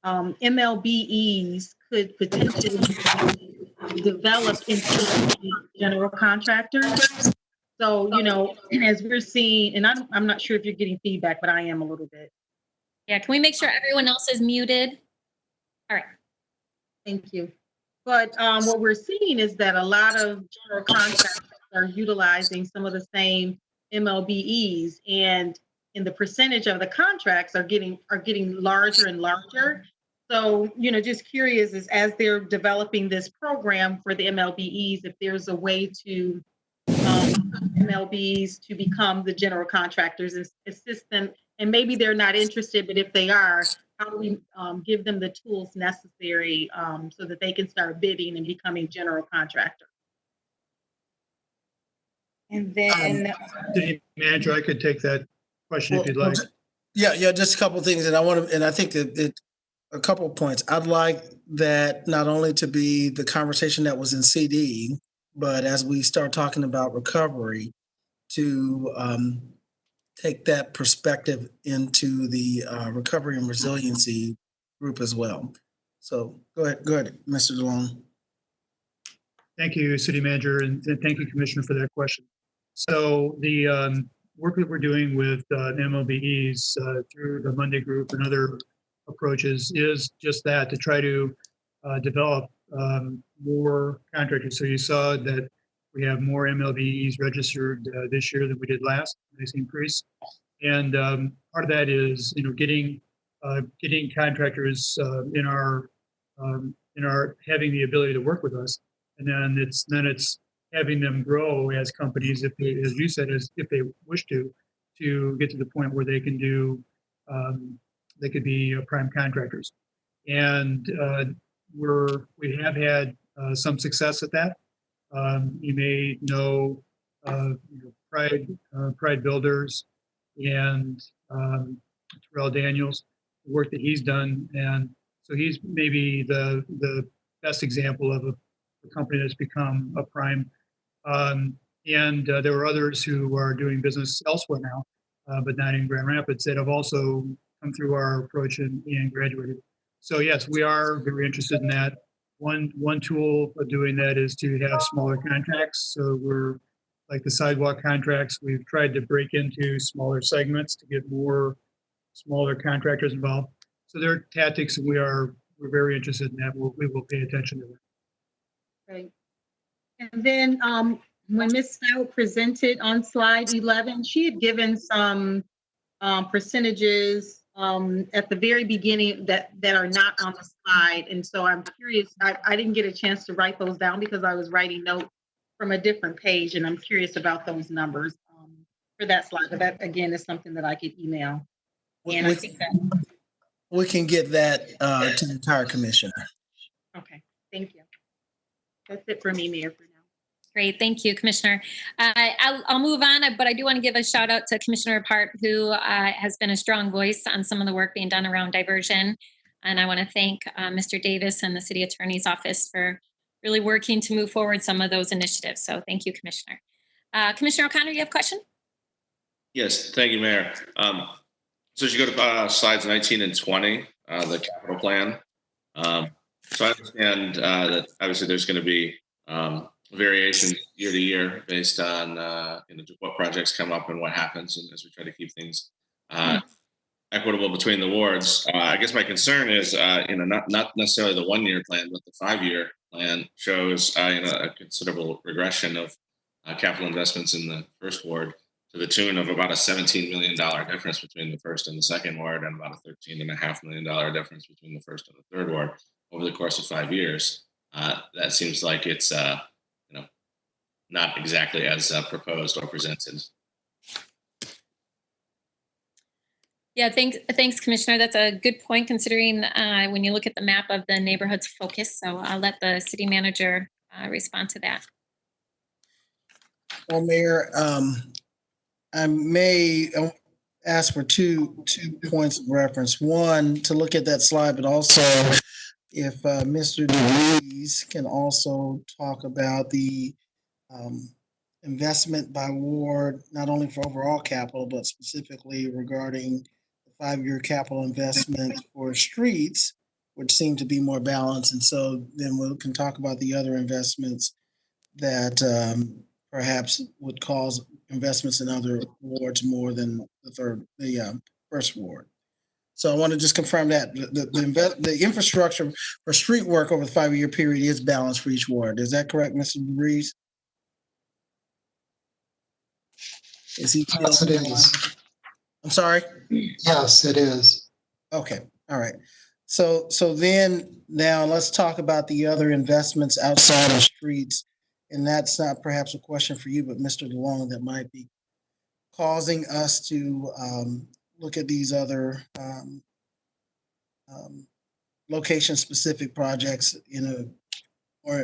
MLBEs could potentially develop into general contractors. So, as we're seeing, and I'm not sure if you're getting feedback, but I am a little bit. Yeah, can we make sure everyone else is muted? All right. Thank you. But what we're seeing is that a lot of general contractors are utilizing some of the same MLBEs, and the percentage of the contracts are getting larger and larger. So, just curious is as they're developing this program for the MLBEs, if there's a way to MLBs to become the general contractors and assist them. And maybe they're not interested, but if they are, how do we give them the tools necessary so that they can start bidding and becoming general contractors? And then, City Manager, I could take that question if you'd like. Yeah, just a couple of things, and I think that a couple of points. I'd like that not only to be the conversation that was in CD, but as we start talking about recovery, to take that perspective into the recovery and resiliency group as well. So go ahead, Mr. DeLone. Thank you, City Manager, and thank you, Commissioner, for that question. So the work that we're doing with MLBEs through the Monday Group and other approaches is just that, to try to develop more contractors. So you saw that we have more MLBEs registered this year than we did last. Nice increase, and part of that is getting contractors in our having the ability to work with us, and then it's having them grow as companies if they, as you said, if they wish to get to the point where they can do they could be prime contractors, and we have had some success at that. You may know, Pride Builders and Terrell Daniels, the work that he's done, and so he's maybe the best example of a company that's become a prime. And there are others who are doing business elsewhere now, but not in Grand Rapids, that have also come through our approach and graduated. So yes, we are very interested in that. One tool of doing that is to have smaller contracts. So we're like the sidewalk contracts. We've tried to break into smaller segments to get more smaller contractors involved. So there are tactics, and we're very interested in that. We will pay attention to that. right. And then when Ms. Stout presented on slide 11, she had given some percentages at the very beginning that are not on the slide. And so I'm curious, I didn't get a chance to write those down because I was writing notes from a different page, and I'm curious about those numbers for that slide. But that, again, is something that I could email. And I think that we can get that to the entire commissioner. Okay, thank you. That's it for me, Mayor, for now. Great, thank you, Commissioner. I'll move on, but I do want to give a shout out to Commissioner Hart, who has been a strong voice on some of the work being done around diversion. And I want to thank Mr. Davis and the City Attorney's Office for really working to move forward some of those initiatives. So thank you, Commissioner. Commissioner O'Connor, you have a question? Yes, thank you, Mayor. So as you go to slides 19 and 20, the capital plan. So I understand that obviously there's going to be variation year to year based on what projects come up and what happens, and as we try to keep things equitable between the wards. I guess my concern is, not necessarily the 1 year plan, but the 5-year plan shows a considerable regression of capital investments in the first ward to the tune of about a $17 million difference between the first and the second ward, and about a $13.5 million difference between the first and the third ward over the course of 5 years. That seems like it's not exactly as proposed or presented. Yeah, thanks, Commissioner. That's a good point, considering when you look at the map of the neighborhood's focus. So I'll let the city manager respond to that. Well, Mayor, I may ask for two points of reference. One, to look at that slide, but also if Mr. DeVries can also talk about the investment by ward, not only for overall capital, but specifically regarding the 5-year capital investment for streets, which seem to be more balanced. And so then we can talk about the other investments that perhaps would cause investments in other wards more than the first ward. So I want to just confirm that the infrastructure for street work over the 5-year period is balanced for each ward. Is that correct, Mr. DeVries? Is he? Yes, it is. I'm sorry? Yes, it is. Okay, all right. So then now let's talk about the other investments outside of streets. And that's not perhaps a question for you, but Mr. DeLong, that might be causing us to look at these other location-specific projects in a more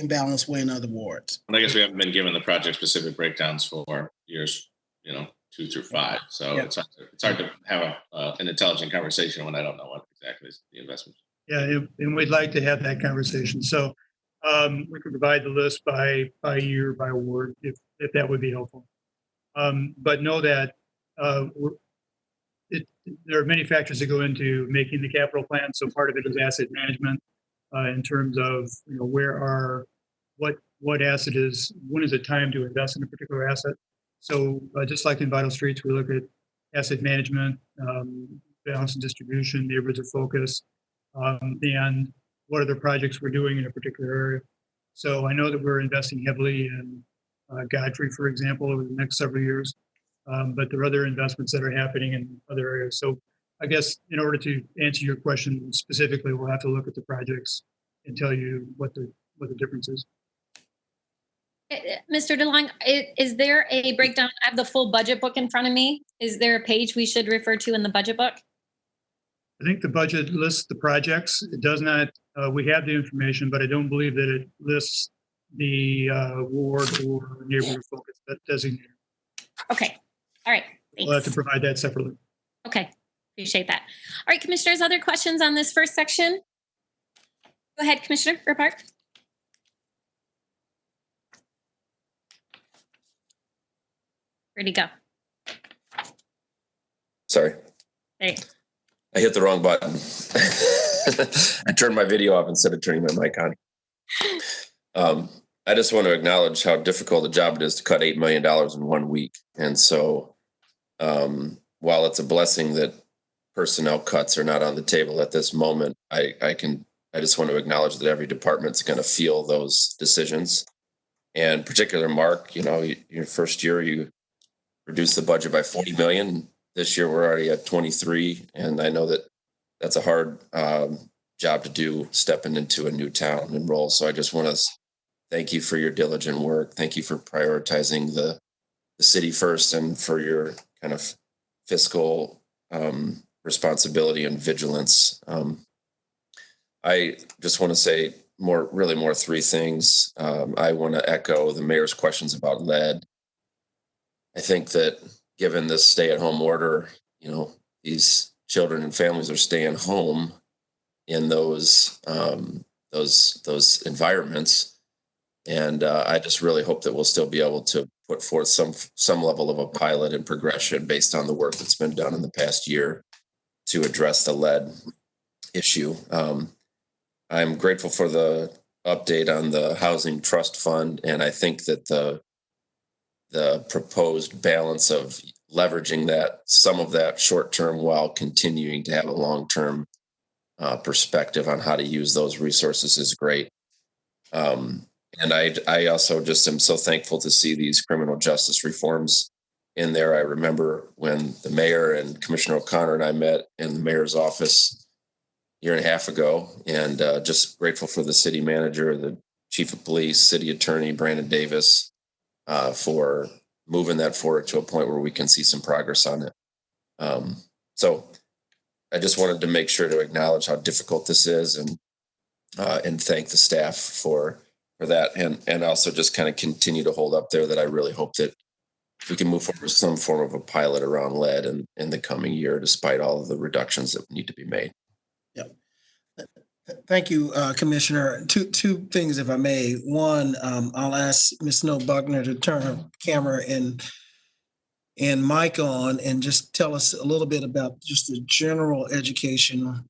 imbalanced way in other wards. And I guess we haven't been given the project-specific breakdowns for years, 2 through 5. So Yeah. it's hard to have an intelligent conversation when I don't know what exactly is the investment. Yeah, and we'd like to have that conversation. So we could provide the list by year, by ward, if that would be helpful. But know that there are many factors that go into making the capital plan. So part of it is asset management in terms of what asset is, when is it time to invest in a particular asset. So just like in Vital Streets, we look at asset management, balance and distribution, neighborhoods of focus, and what other projects we're doing in a particular area. So I know that we're investing heavily in Godfrey, for example, over the next several years, but there are other investments that are happening in other areas. So I guess in order to answer your question specifically, we'll have to look at the projects and tell you what the difference is. Mr. DeLong, is there a breakdown? I have the full budget book in front of me. Is there a page we should refer to in the budget book? I think the budget lists the projects. It does not, we have the information, but I don't believe that it lists the ward or neighborhood focus that designated. Okay. All right. Thanks. We'll have to provide that separately. Okay. Appreciate that. All right, commissioners, other questions on this first section? Go ahead, Commissioner Burpark. Where'd he go? Sorry. Hey. I hit the wrong button. I turned my video off instead of turning my mic on. I just want to acknowledge how difficult a job it is to cut $8 million in 1 week. And so while it's a blessing that personnel cuts are not on the table at this moment, I just want to acknowledge that every department's going to feel those decisions. And particular, Mark, your first year, you reduced the budget by 40 million. This year, we're already at 23. And I know that that's a hard job to do, stepping into a new town and role. So I just want to thank you for your diligent work. Thank you for prioritizing the city first and for your kind of fiscal responsibility and vigilance. I just want to say more 3 things. I want to echo the mayor's questions about lead. I think that given this stay-at-home order, these children and families are staying home in those environments, and I just really hope that we'll still be able to put forth some level of a pilot and progression based on the work that's been done in the past year to address the lead issue. I'm grateful for the update on the housing trust fund, and I think that the proposed balance of leveraging some of that short term while continuing to have a long term perspective on how to use those resources is great. And I also just am so thankful to see these criminal justice reforms in there. I remember when the mayor and Commissioner O'Connor and I met in the mayor's office a year and a half ago, and just grateful for the city manager, the chief of police, city attorney, Brandon Davis, for moving that forward to a point where we can see some progress on it. So I just wanted to make sure to acknowledge how difficult this is and thank the staff for that. And also just kind of continue to hold up there that I really hope that we can move forward with some form of a pilot around lead in the coming year, despite all of the reductions that need to be made. Yep. Thank you, Commissioner. Two things, if I may. One, I'll ask Ms. Snow Buckner to turn her camera and mic on and just tell us a little bit about just the general education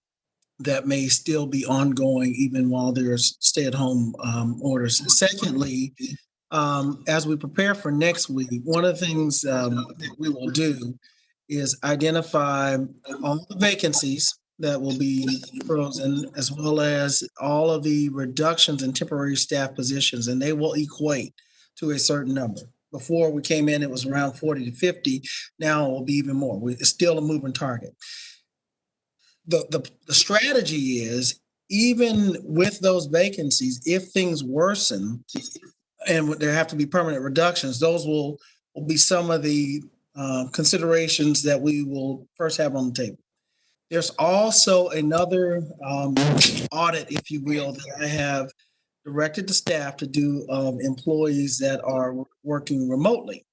that may still be ongoing even while there's stay-at-home orders. Secondly, as we prepare for next week, one of the things that we will do is identify all the vacancies that will be frozen, as well as all of the reductions in temporary staff positions, and they will equate to a certain number. Before we came in, it was around 40 to 50. Now it will be even more. It's still a moving target. The strategy is, even with those vacancies, if things worsen and there have to be permanent reductions, those will be some of the considerations that we will first have on the table. There's also another audit, if you will, that I have directed the staff to do of employees that are working remotely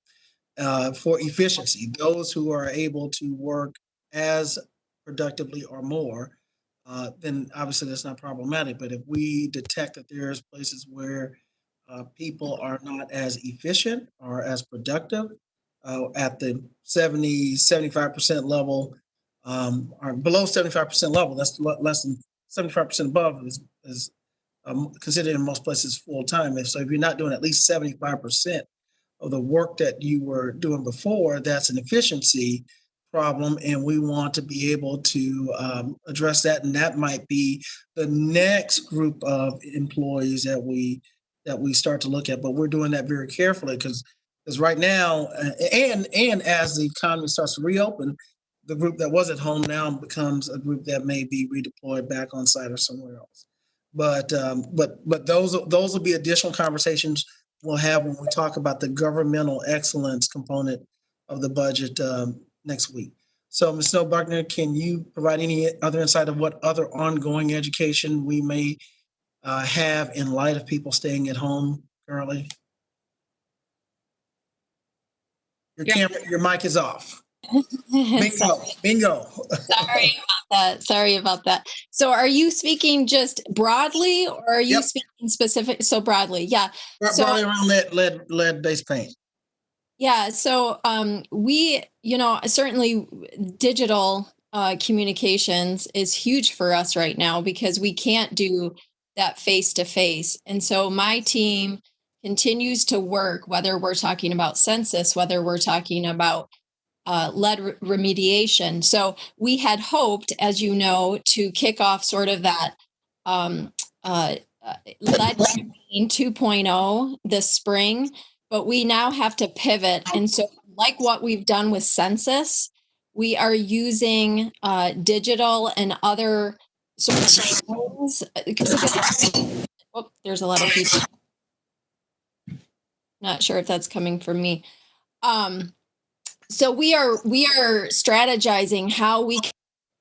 for efficiency. Those who are able to work as productively or more, then obviously that's not problematic. But if we detect that there's places where people are not as efficient or as productive at the 75% level, or below 75% level, that's less than 75% above is considered in most places full-time. So if you're not doing at least 75% of the work that you were doing before, that's an efficiency problem, and we want to be able to address that. And that might be the next group of employees that we start to look at. But we're doing that very carefully because right now, and as the economy starts to reopen, the group that was at home now becomes a group that may be redeployed back on site or somewhere else. But those will be additional conversations we'll have when we talk about the governmental excellence component of the budget next week. So, Ms. Snow Buckner, can you provide any other insight of what other ongoing education we may have in light of people staying at home currently? Your mic is off. Bingo. Sorry about that. So are you speaking just broadly, or are you speaking specific? So broadly, yeah. Broadly around lead-based paint. Yeah. So we, certainly digital communications is huge for us right now because we can't do that face-to-face. And so my team continues to work, whether we're talking about census, whether we're talking about lead remediation. So we had hoped, as you know, to kick off sort of that lead 2.0 this spring, but we now have to pivot. And so like what we've done with census, we are using digital and other sort of tools. Oh, there's a lot of people. Not sure if that's coming from me. So we are strategizing how we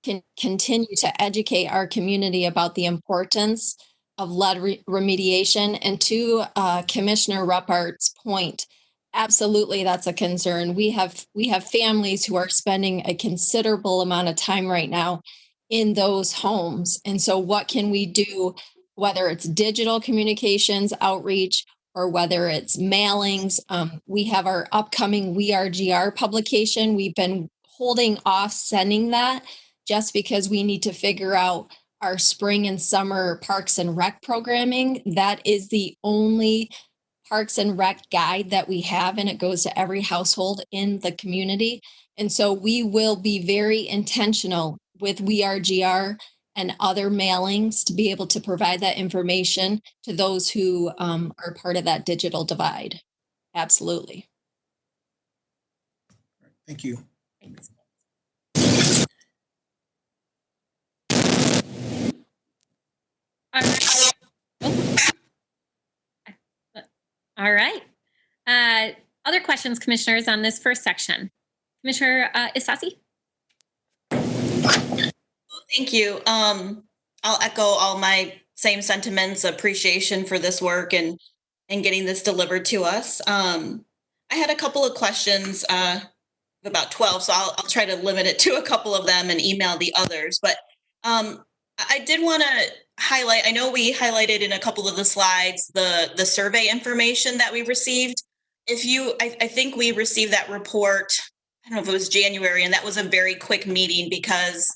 can continue to educate our community about the importance of lead remediation. And to Commissioner Ruppart's point, absolutely, that's a concern. We have families who are spending a considerable amount of time right now in those homes. And so what can we do, whether it's digital communications outreach or whether it's mailings? We have our upcoming WeRGR publication. We've been holding off sending that just because we need to figure out our spring and summer Parks and Rec programming. That is the only Parks and Rec guide that we have, and it goes to every household in the community. And so we will be very intentional with WeRGR and other mailings to be able to provide that information to those who are part of that digital divide. Absolutely. Thank you. Thanks. All right. Other questions, commissioners, on this first section? Commissioner Isasi? Thank you. I'll echo all my same sentiments, appreciation for this work and getting this delivered to us. I had a couple of questions, about 12, so I'll try to limit it to a couple of them and email the others. But I did want to highlight, I know we highlighted in a couple of the slides the survey information that we received. I think we received that report, I don't know if it was January, and that was a very quick meeting because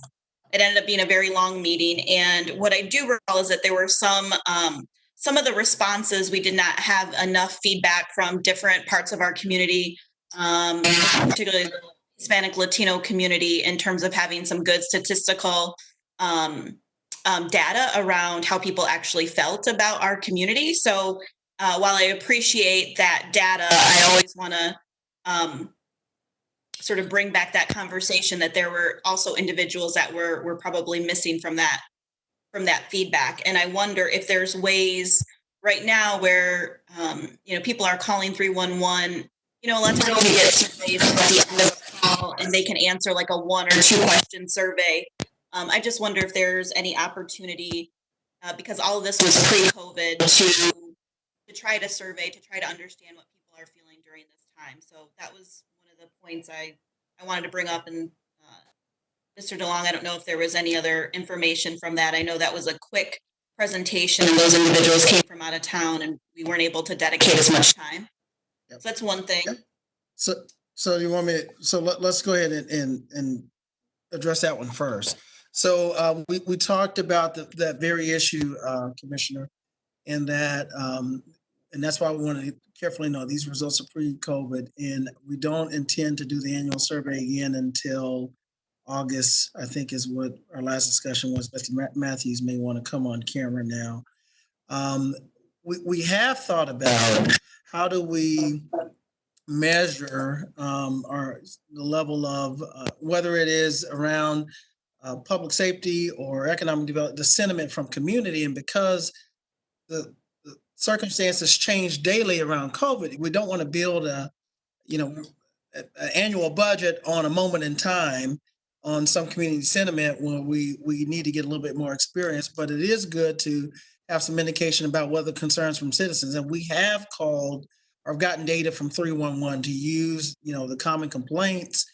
it ended up being a very long meeting. And what I do recall is that there were some of the responses, we did not have enough feedback from different parts of our community, particularly the Hispanic Latino community, in terms of having some good statistical data around how people actually felt about our community. So while I appreciate that data, I always want to sort of bring back that conversation that there were also individuals that were probably missing from that feedback. And I wonder if there's ways right now where people are calling 311. A lot of times we get surveys at the end of the call and they can answer like a 1 or 2 question survey. I just wonder if there's any opportunity, because all of this was pre-COVID, to try to survey, to try to understand what people are feeling during this time. So that was one of the points I wanted to bring up. And Mr. DeLong, I don't know if there was any other information from that. I know that was a quick presentation and those individuals came from out of town and we weren't able to dedicate as much time. Yep. So that's one thing. Yep. So you want me? Let's go ahead and address that one first. So we talked about that very issue, Commissioner, and that's why we want to carefully know these results are pre-COVID, and we don't intend to do the annual survey again until August, I think is what our last discussion was. Mr. Matthews may want to come on camera now. We have thought about how do we measure the level of whether it is around public safety or economic development, the sentiment from community. And because the circumstances change daily around COVID, we don't want to build an annual budget on a moment in time on some community sentiment when we need to get a little bit more experience. But it is good to have some indication about whether concerns from citizens. And we have called or gotten data from 311 to use, the common complaints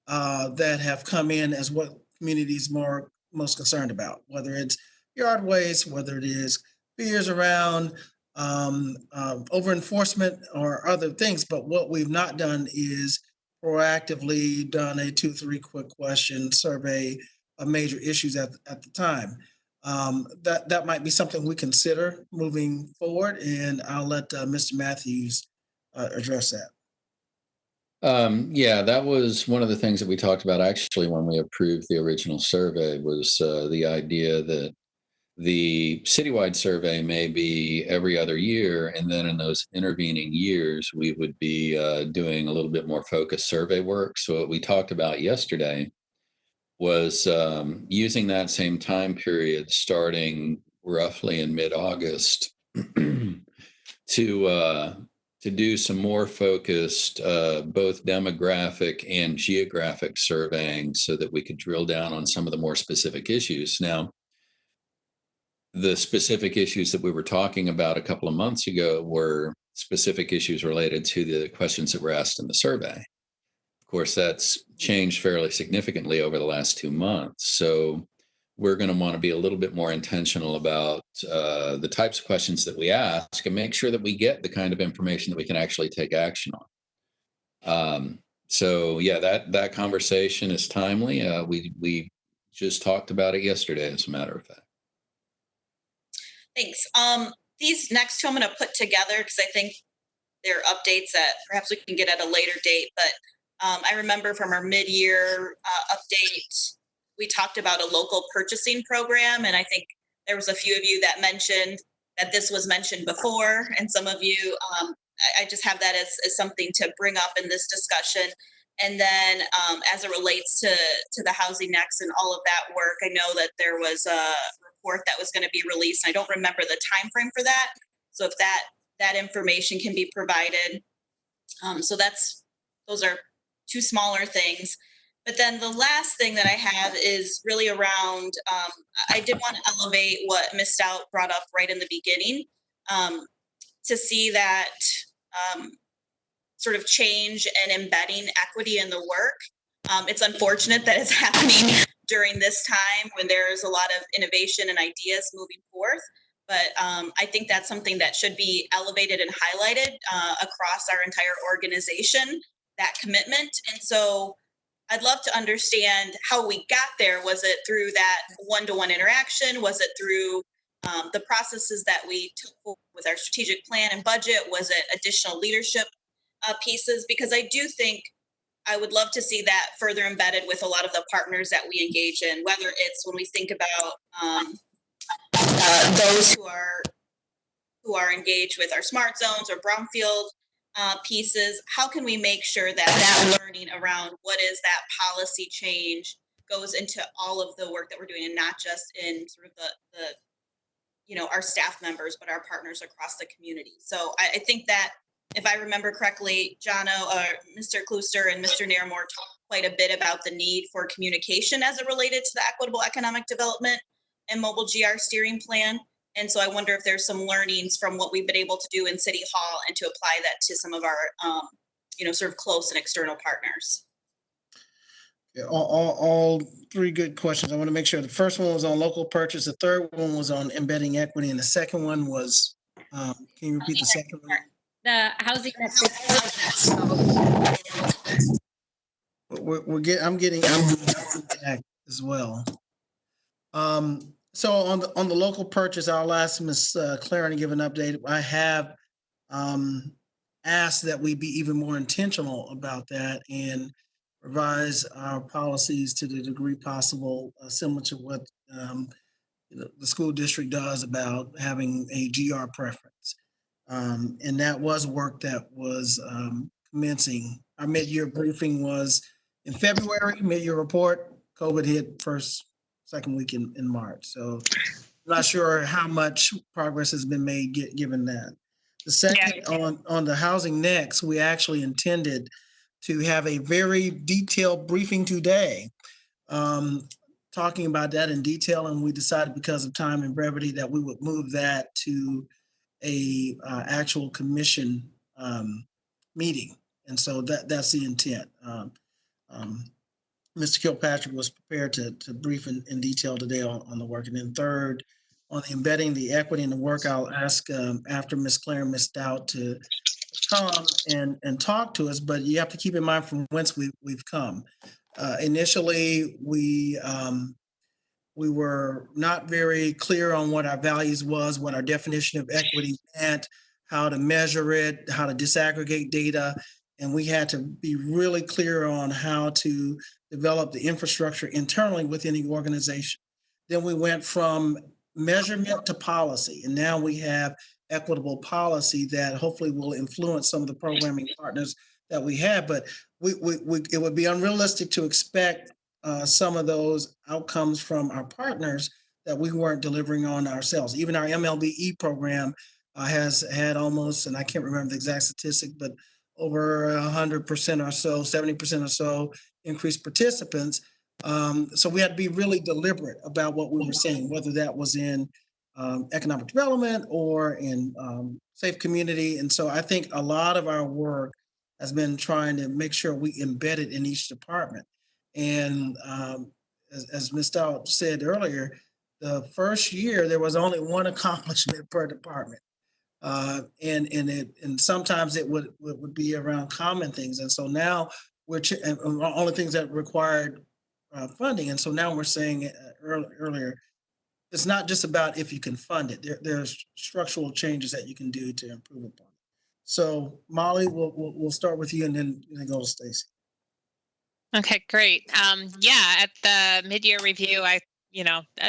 that have come in as what communities most concerned about, whether it's yard waste, whether it is fears around over enforcement or other things. But what we've not done is proactively done a 2-3 quick question survey of major issues at the time. That might be something we consider moving forward, and I'll let Mr. Matthews address that. Yeah, that was one of the things that we talked about actually when we approved the original survey was the idea that the citywide survey may be every other year, and then in those intervening years, we would be doing a little bit more focused survey work. So what we talked about yesterday was using that same time period, starting roughly in mid-August, to do some more focused, both demographic and geographic surveying so that we could drill down on some of the more specific issues. Now, the specific issues that we were talking about a couple of months ago were specific issues related to the questions that were asked in the survey. Of course, that's changed fairly significantly over the last 2 months. So we're going to want to be a little bit more intentional about the types of questions that we ask and make sure that we get the kind of information that we can actually take action on. So yeah, that conversation is timely. We just talked about it yesterday, as a matter of fact. Thanks. These next 2 I'm going to put together because I think they're updates that perhaps we can get at a later date. But I remember from our mid-year update, we talked about a local purchasing program. And I think there was a few of you that mentioned that this was mentioned before. And some of you, I just have that as something to bring up in this discussion. And then as it relates to the Housing Next and all of that work, I know that there was a report that was going to be released. I don't remember the time frame for that. So if that information can be provided. So those are 2 smaller things. But then the last thing that I have is really around, I did want to elevate what Ms. Stout brought up right in the beginning, to see that sort of change and embedding equity in the work. It's unfortunate that it's happening during this time when there's a lot of innovation and ideas moving forth. But I think that's something that should be elevated and highlighted across our entire organization, that commitment. And so I'd love to understand how we got there. Was it through that one-to-one interaction? Was it through the processes that we took with our strategic plan and budget? Was it additional leadership pieces? Because I do think I would love to see that further embedded with a lot of the partners that we engage in, whether it's when we think about those who are engaged with our smart zones or brownfield pieces. How can we make sure that that learning around what is that policy change goes into all of the work that we're doing, and not just in sort of the our staff members, but our partners across the community. So I think that if I remember correctly, Mr. Klooster and Mr. Nairmore talked quite a bit about the need for communication as it related to the equitable economic development and mobile GR steering plan. And so I wonder if there's some learnings from what we've been able to do in City Hall and to apply that to some of our, sort of close and external partners. Yeah, all three good questions. I want to make sure the first one was on local purchase, the third one was on embedding equity, and the second one was, can you repeat the second one? The housing. I'm getting that as well. So on the local purchase, I'll ask Ms. Claren to give an update. I have asked that we be even more intentional about that and revise our policies to the degree possible, similar to what the school district does about having a GR preference. And that was work that was commencing. Our mid-year briefing was in February, mid-year report. COVID hit second week in March. So I'm not sure how much progress has been made given that. The second, on the housing next, we actually intended to have a very detailed briefing today, talking about that in detail, and we decided because of time and brevity that we would move that to a actual commission meeting. And so that's the intent. Mr. Kilpatrick was prepared to brief in detail today on the work. And then third, on the embedding the equity in the work, I'll ask after Ms. Claren, Ms. Stout to come and talk to us, but you have to keep in mind from whence we've come. Initially, we were not very clear on what our values was, what our definition of equity meant, how to measure it, how to disaggregate data. And we had to be really clear on how to develop the infrastructure internally within the organization. Then we went from measurement to policy, and now we have equitable policy that hopefully will influence some of the programming partners that we have. But it would be unrealistic to expect some of those outcomes from our partners that we weren't delivering on ourselves. Even our MLBE program has had almost, and I can't remember the exact statistic, but over 100% or so, 70% or so increased participants. So we had to be really deliberate about what we were saying, whether that was in economic development or in safe community. And so I think a lot of our work has been trying to make sure we embed it in each department. And as Ms. Stout said earlier, the first year there was only one accomplishment per department. And sometimes it would be around common things. And so now we're only things that required funding. And so now we're saying earlier, it's not just about if you can fund it. There's structural changes that you can do to improve upon it. So Molly, we'll start with you and then go to Stacy. Okay, great. At the mid-year review, I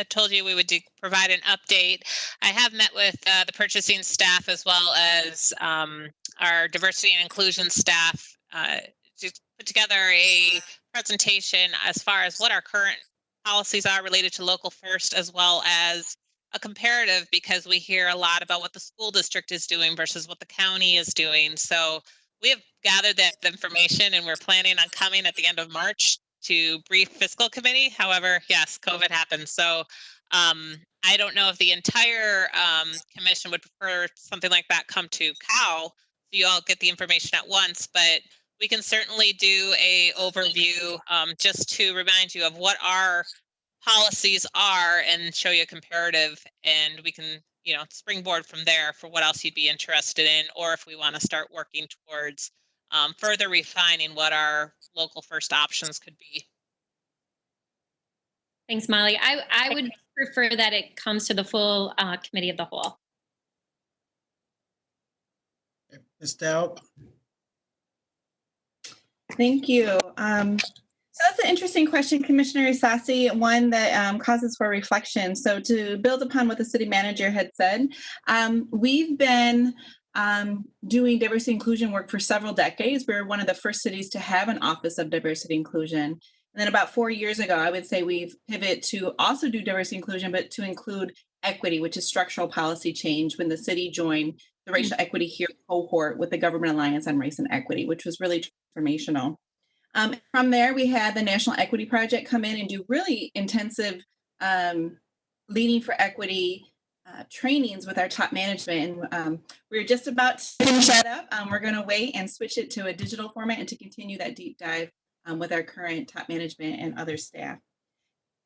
told you we would provide an update. I have met with the purchasing staff as well as our diversity and inclusion staff to put together a presentation as far as what our current policies are related to local first, as well as a comparative, because we hear a lot about what the school district is doing versus what the county is doing. So we have gathered that information and we're planning on coming at the end of March to brief fiscal committee. However, yes, COVID happened. So I don't know if the entire commission would prefer something like that come to COW you all get the information at once, but we can certainly do a overview just to remind you of what our policies are and show you a comparative, and we can, springboard from there for what else you'd be interested in, or if we want to start working towards further refining what our local first options could be. Thanks, Molly. I would prefer that it comes to the full committee of the whole. Ms. Dowd? Thank you. So that's an interesting question, Commissioner Isasi, one that causes for reflection. So to build upon what the city manager had said, we've been doing diversity inclusion work for several decades. We're one of the first cities to have an Office of Diversity Inclusion. And then about 4 years ago, I would say we've pivoted to also do diversity inclusion, but to include equity, which is structural policy change, when the city joined the Racial Equity Here cohort with the Government Alliance on Race and Equity, which was really transformational. From there, we had the National Equity Project come in and do really intensive leading for equity trainings with our top management. And we're just about to finish that up. We're going to wait and switch it to a digital format and to continue that deep dive with our current top management and other staff.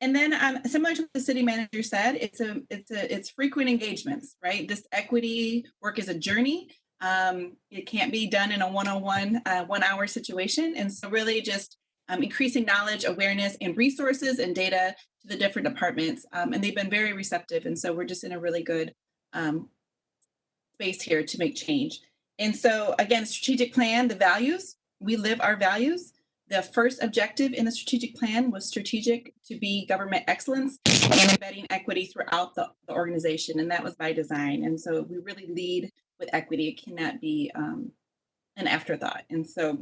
And then similar to what the city manager said, it's frequent engagements, right? This equity work is a journey. It can't be done in a one-on-one, 1 hour situation. And so really just increasing knowledge, awareness, and resources and data to the different departments. And they've been very receptive. And so we're just in a really good space here to make change. And so again, strategic plan, the values, we live our values. The first objective in the strategic plan was strategic to be government excellence and embedding equity throughout the organization. And that was by design. And so we really lead with equity. It cannot be an afterthought. And so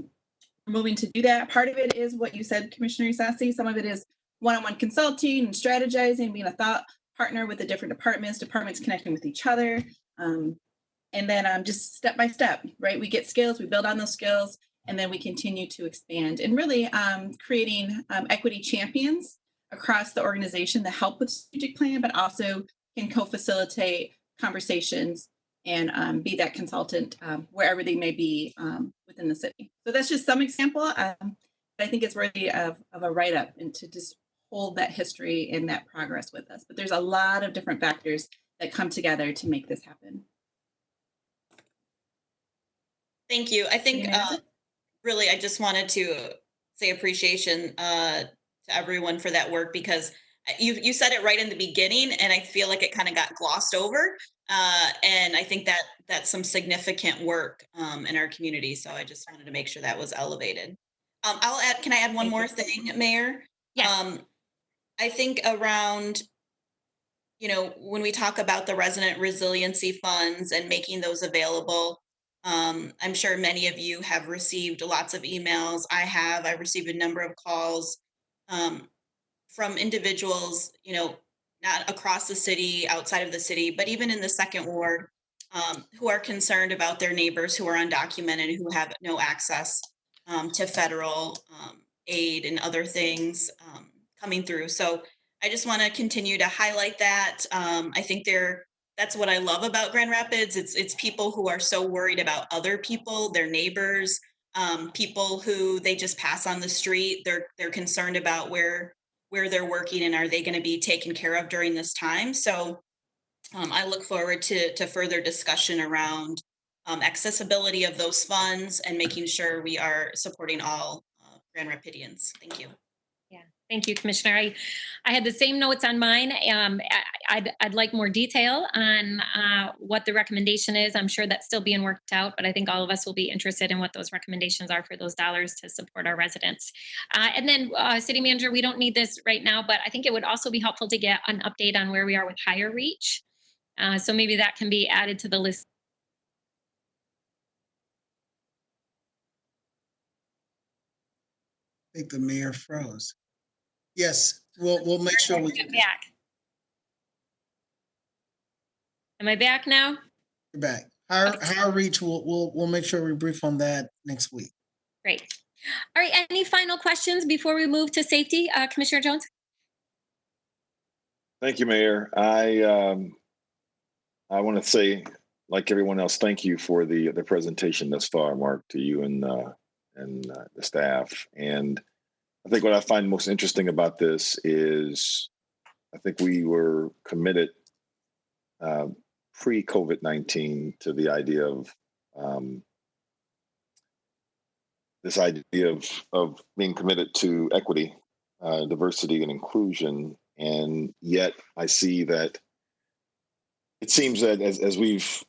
we're moving to do that. Part of it is what you said, Commissioner Isasi. Some of it is one-on-one consulting and strategizing, being a thought partner with the different departments connecting with each other. And then just step by step, right? We get skills, we build on those skills, and then we continue to expand and really creating equity champions across the organization that help with strategic plan, but also can co-facilitate conversations and be that consultant wherever they may be within the city. So that's just some example. I think it's worthy of a write-up and to just hold that history and that progress with us. But there's a lot of different factors that come together to make this happen. Thank you. I think really, I just wanted to say appreciation to everyone for that work, because you said it right in the beginning, and I feel like it kind of got glossed over. And I think that that's some significant work in our community. So I just wanted to make sure that was elevated. Can I add one more thing, Mayor? Yeah. I think around, when we talk about the resident resiliency funds and making those available, I'm sure many of you have received lots of emails. I've received a number of calls from individuals, not across the city, outside of the city, but even in the second ward, who are concerned about their neighbors who are undocumented, who have no access to federal aid and other things coming through. So I just want to continue to highlight that. I think that's what I love about Grand Rapids. It's people who are so worried about other people, their neighbors, people who they just pass on the street. They're concerned about where they're working and are they going to be taken care of during this time. So I look forward to further discussion around accessibility of those funds and making sure we are supporting all Grand Rapidians. Thank you. Yeah, thank you, Commissioner. I had the same notes on mine. I'd like more detail on what the recommendation is. I'm sure that's still being worked out, but I think all of us will be interested in what those recommendations are for those dollars to support our residents. And then City Manager, we don't need this right now, but I think it would also be helpful to get an update on where we are with higher reach. So maybe that can be added to the list. I think the mayor froze. Yes, we'll make sure we get back. Am I back now? You're back. Higher reach. We'll make sure we brief on that next week. Great. All right. Any final questions before we move to safety, Commissioner Jones? Thank you, Mayor. I want to say like everyone else, thank you for the presentation thus far, Mark, to you and the staff. And I think what I find most interesting about this is I think we were committed pre-COVID-19 to the idea of this idea of being committed to equity, diversity, and inclusion. And yet I see that it seems that as we've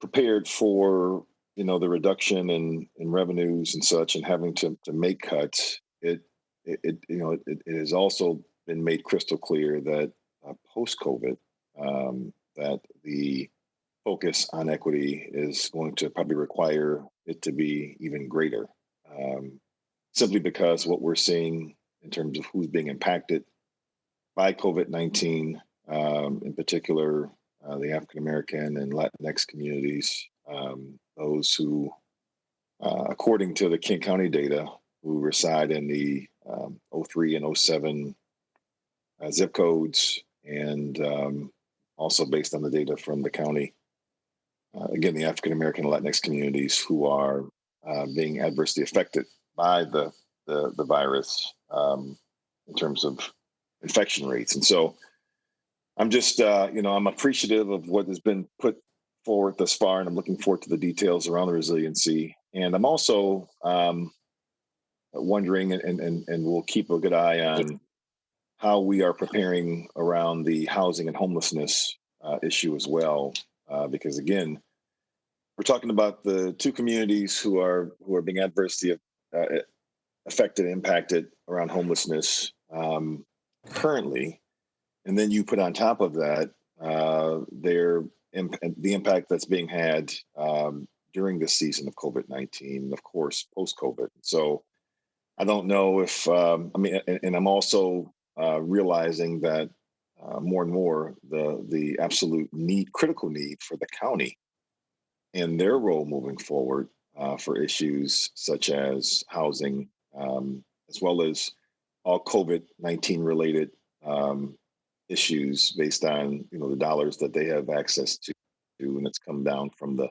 prepared for the reduction in revenues and such, and having to make cuts, it has also been made crystal clear that post COVID, that the focus on equity is going to probably require it to be even greater, simply because what we're seeing in terms of who's being impacted by COVID-19, in particular, the African American and Latinx communities, those who, according to the Kent County data, who reside in the 03 and 07 zip codes, and also based on the data from the county, again, the African American and Latinx communities who are being adversely affected by the virus in terms of infection rates. And so I'm just, I'm appreciative of what has been put forward thus far, and I'm looking forward to the details around the resiliency. And I'm also wondering, and we'll keep a good eye on how we are preparing around the housing and homelessness issue as well, because again, we're talking about the two communities who are being adversely affected, impacted around homelessness currently, and then you put on top of that the impact that's being had during this season of COVID-19, and of course post-COVID. So I don't know if and I'm also realizing that more and more the absolute critical need for the county and their role moving forward for issues such as housing, as well as all COVID-19 related issues based on the dollars that they have access to, and it's come down from the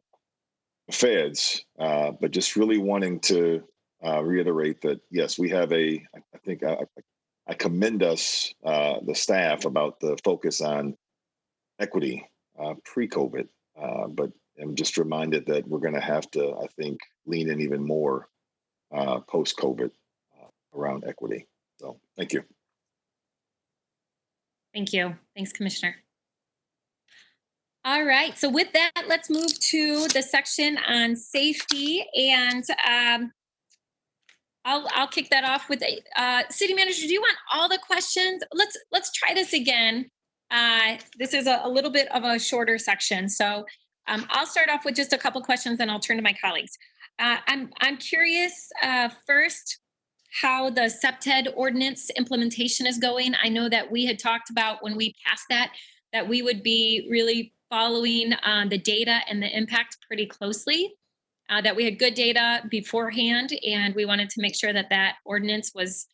feds. But just really wanting to reiterate that yes, we have I think I commend us, the staff, about the focus on equity pre-COVID, but I'm just reminded that we're going to have to, I think, lean in even more post-COVID around equity. So thank you. Thank you. Thanks, Commissioner. All right. So with that, let's move to the section on safety, and I'll kick that off with City Manager. Do you want all the questions? Let's try this again. This is a little bit of a shorter section, so I'll start off with just a couple questions, and I'll turn to my colleagues. I'm curious first how the SEPTED ordinance implementation is going. I know that we had talked about when we passed that we would be really following the data and the impact pretty closely, that we had good data beforehand, and we wanted to make sure that ordinance was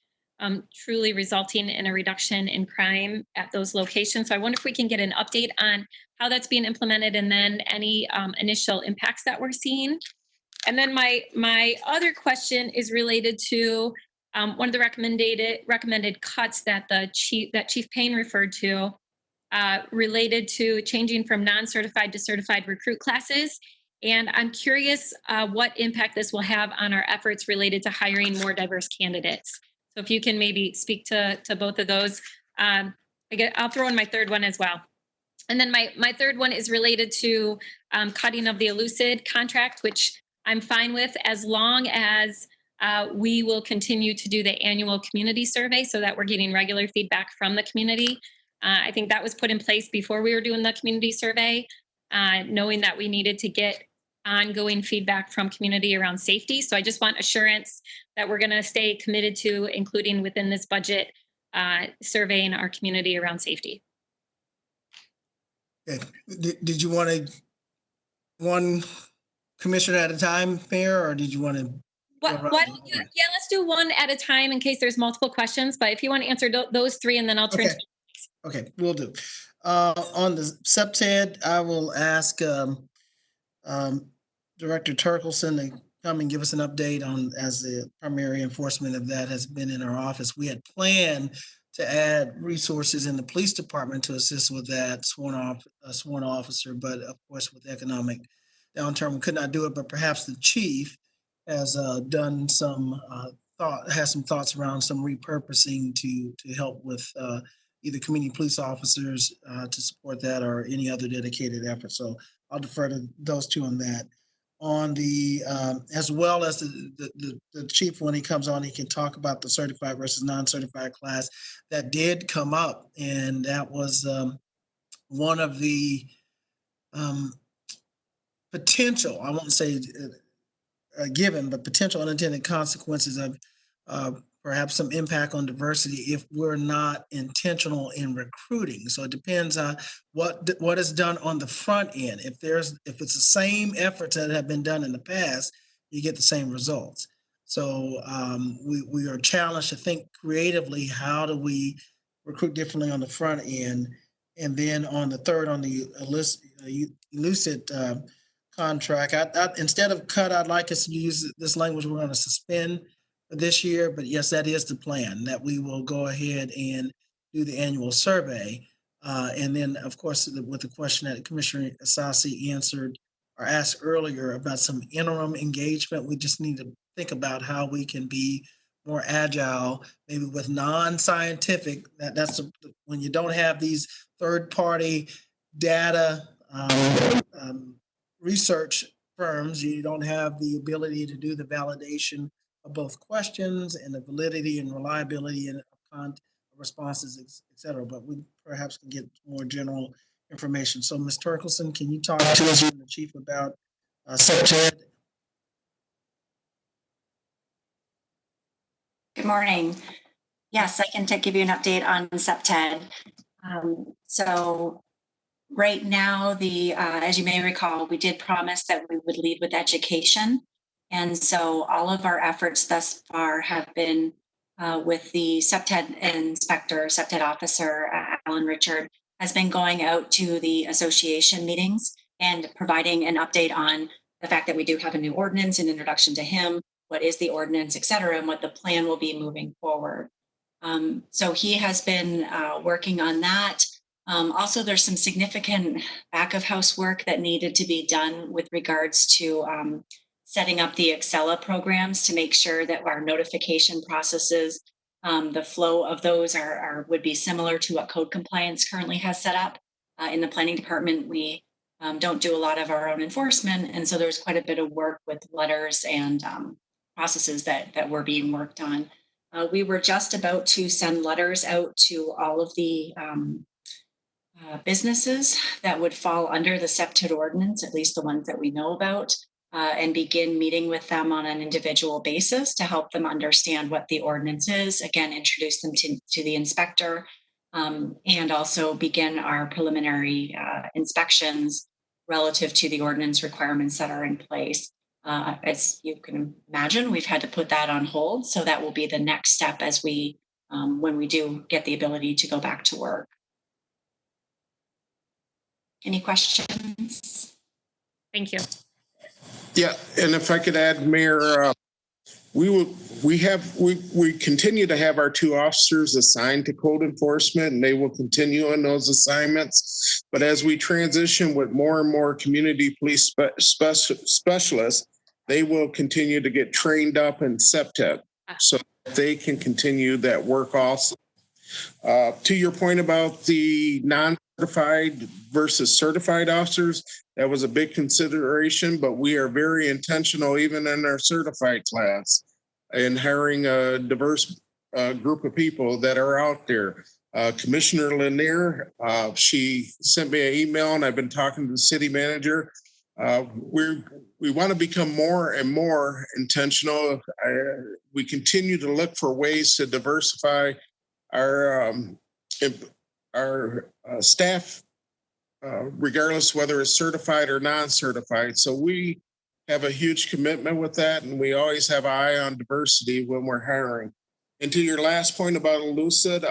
truly resulting in a reduction in crime at those locations. So I wonder if we can get an update on how that's being implemented, and then any initial impacts that we're seeing. And then my other question is related to one of the recommended cuts that Chief Payne referred to, related to changing from non-certified to certified recruit classes. And I'm curious what impact this will have on our efforts related to hiring more diverse candidates. So if you can maybe speak to both of those. I'll throw in my third one as well. And then my third one is related to cutting of the Elucid contract, which I'm fine with, as long as we will continue to do the annual community survey so that we're getting regular feedback from the community. I think that was put in place before we were doing the community survey, knowing that we needed to get ongoing feedback from community around safety. So I just want assurance that we're going to stay committed to including within this budget surveying our community around safety. Okay. Did you want one commissioner at a time, Mayor, or did you want to? Yeah, let's do one at a time in case there's multiple questions. But if you want to answer those three, and then I'll turn. Okay, we'll do. On the SEPTED, I will ask Director Turkelson to come and give us an update on, as the primary enforcement of that has been in our office. We had planned to add resources in the police department to assist with that sworn officer, but of course with economic downturn, we could not do it. But perhaps the chief has done some has some thoughts around some repurposing to help with either community police officers to support that or any other dedicated effort. So I'll defer to those two on that. On the as well as the chief, when he comes on, he can talk about the certified versus non-certified class. That did come up, and that was one of the potential, I won't say given, but potential unintended consequences of perhaps some impact on diversity if we're not intentional in recruiting. So it depends on what is done on the front end. If it's the same efforts that have been done in the past, you get the same results. So we are challenged to think creatively, how do we recruit differently on the front end? And then on the third, on the illicit contract, instead of cut, I'd like us to use this language, we're going to suspend this year, but yes, that is the plan, that we will go ahead and do the annual survey. And then, of course, with the question that Commissioner Asasi answered or asked earlier about some interim engagement, we just need to think about how we can be more agile, maybe with non-scientific, that's when you don't have these third-party data research firms, you don't have the ability to do the validation of both questions and the validity and reliability and responses, et cetera. But we perhaps can get more general information. So Ms. Turkelson, can you talk to us and the chief about SEPTED? Good morning. Yes, I can give you an update on SEPTED. So right now, as you may recall, we did promise that we would lead with education. And so all of our efforts thus far have been with the SEPTED inspector, SEPTED officer, Alan Richard, has been going out to the association meetings and providing an update on the fact that we do have a new ordinance, an introduction to him, what is the ordinance, et cetera, and what the plan will be moving forward. So he has been working on that. Also, there's some significant back of house work that needed to be done with regards to setting up the Excella programs to make sure that our notification processes, the flow of those would be similar to what code compliance currently has set up. In the planning department, we don't do a lot of our own enforcement. And so there's quite a bit of work with letters and processes that were being worked on. We were just about to send letters out to all of the businesses that would fall under the SEPTED ordinance, at least the ones that we know about, and begin meeting with them on an individual basis to help them understand what the ordinance is, again, introduce them to the inspector, and also begin our preliminary inspections relative to the ordinance requirements that are in place. As you can imagine, we've had to put that on hold. So that will be the next step as we, when we do get the ability to go back to work. Any questions? Thank you. Yeah, and if I could add, Mayor, we continue to have our 2 officers assigned to code enforcement, and they will continue on those assignments. But as we transition with more and more community police specialists, they will continue to get trained up in SEPTED so they can continue that work also. To your point about the non-certified versus certified officers, that was a big consideration, but we are very intentional even in our certified class in hiring a diverse group of people that are out there. Commissioner Lanier, she sent me an email and I've been talking to the city manager. We want to become more and more intentional. We continue to look for ways to diversify our staff, regardless whether it's certified or non-certified. So we have a huge commitment with that, and we always have an eye on diversity when we're hiring. And to your last point about Lucid,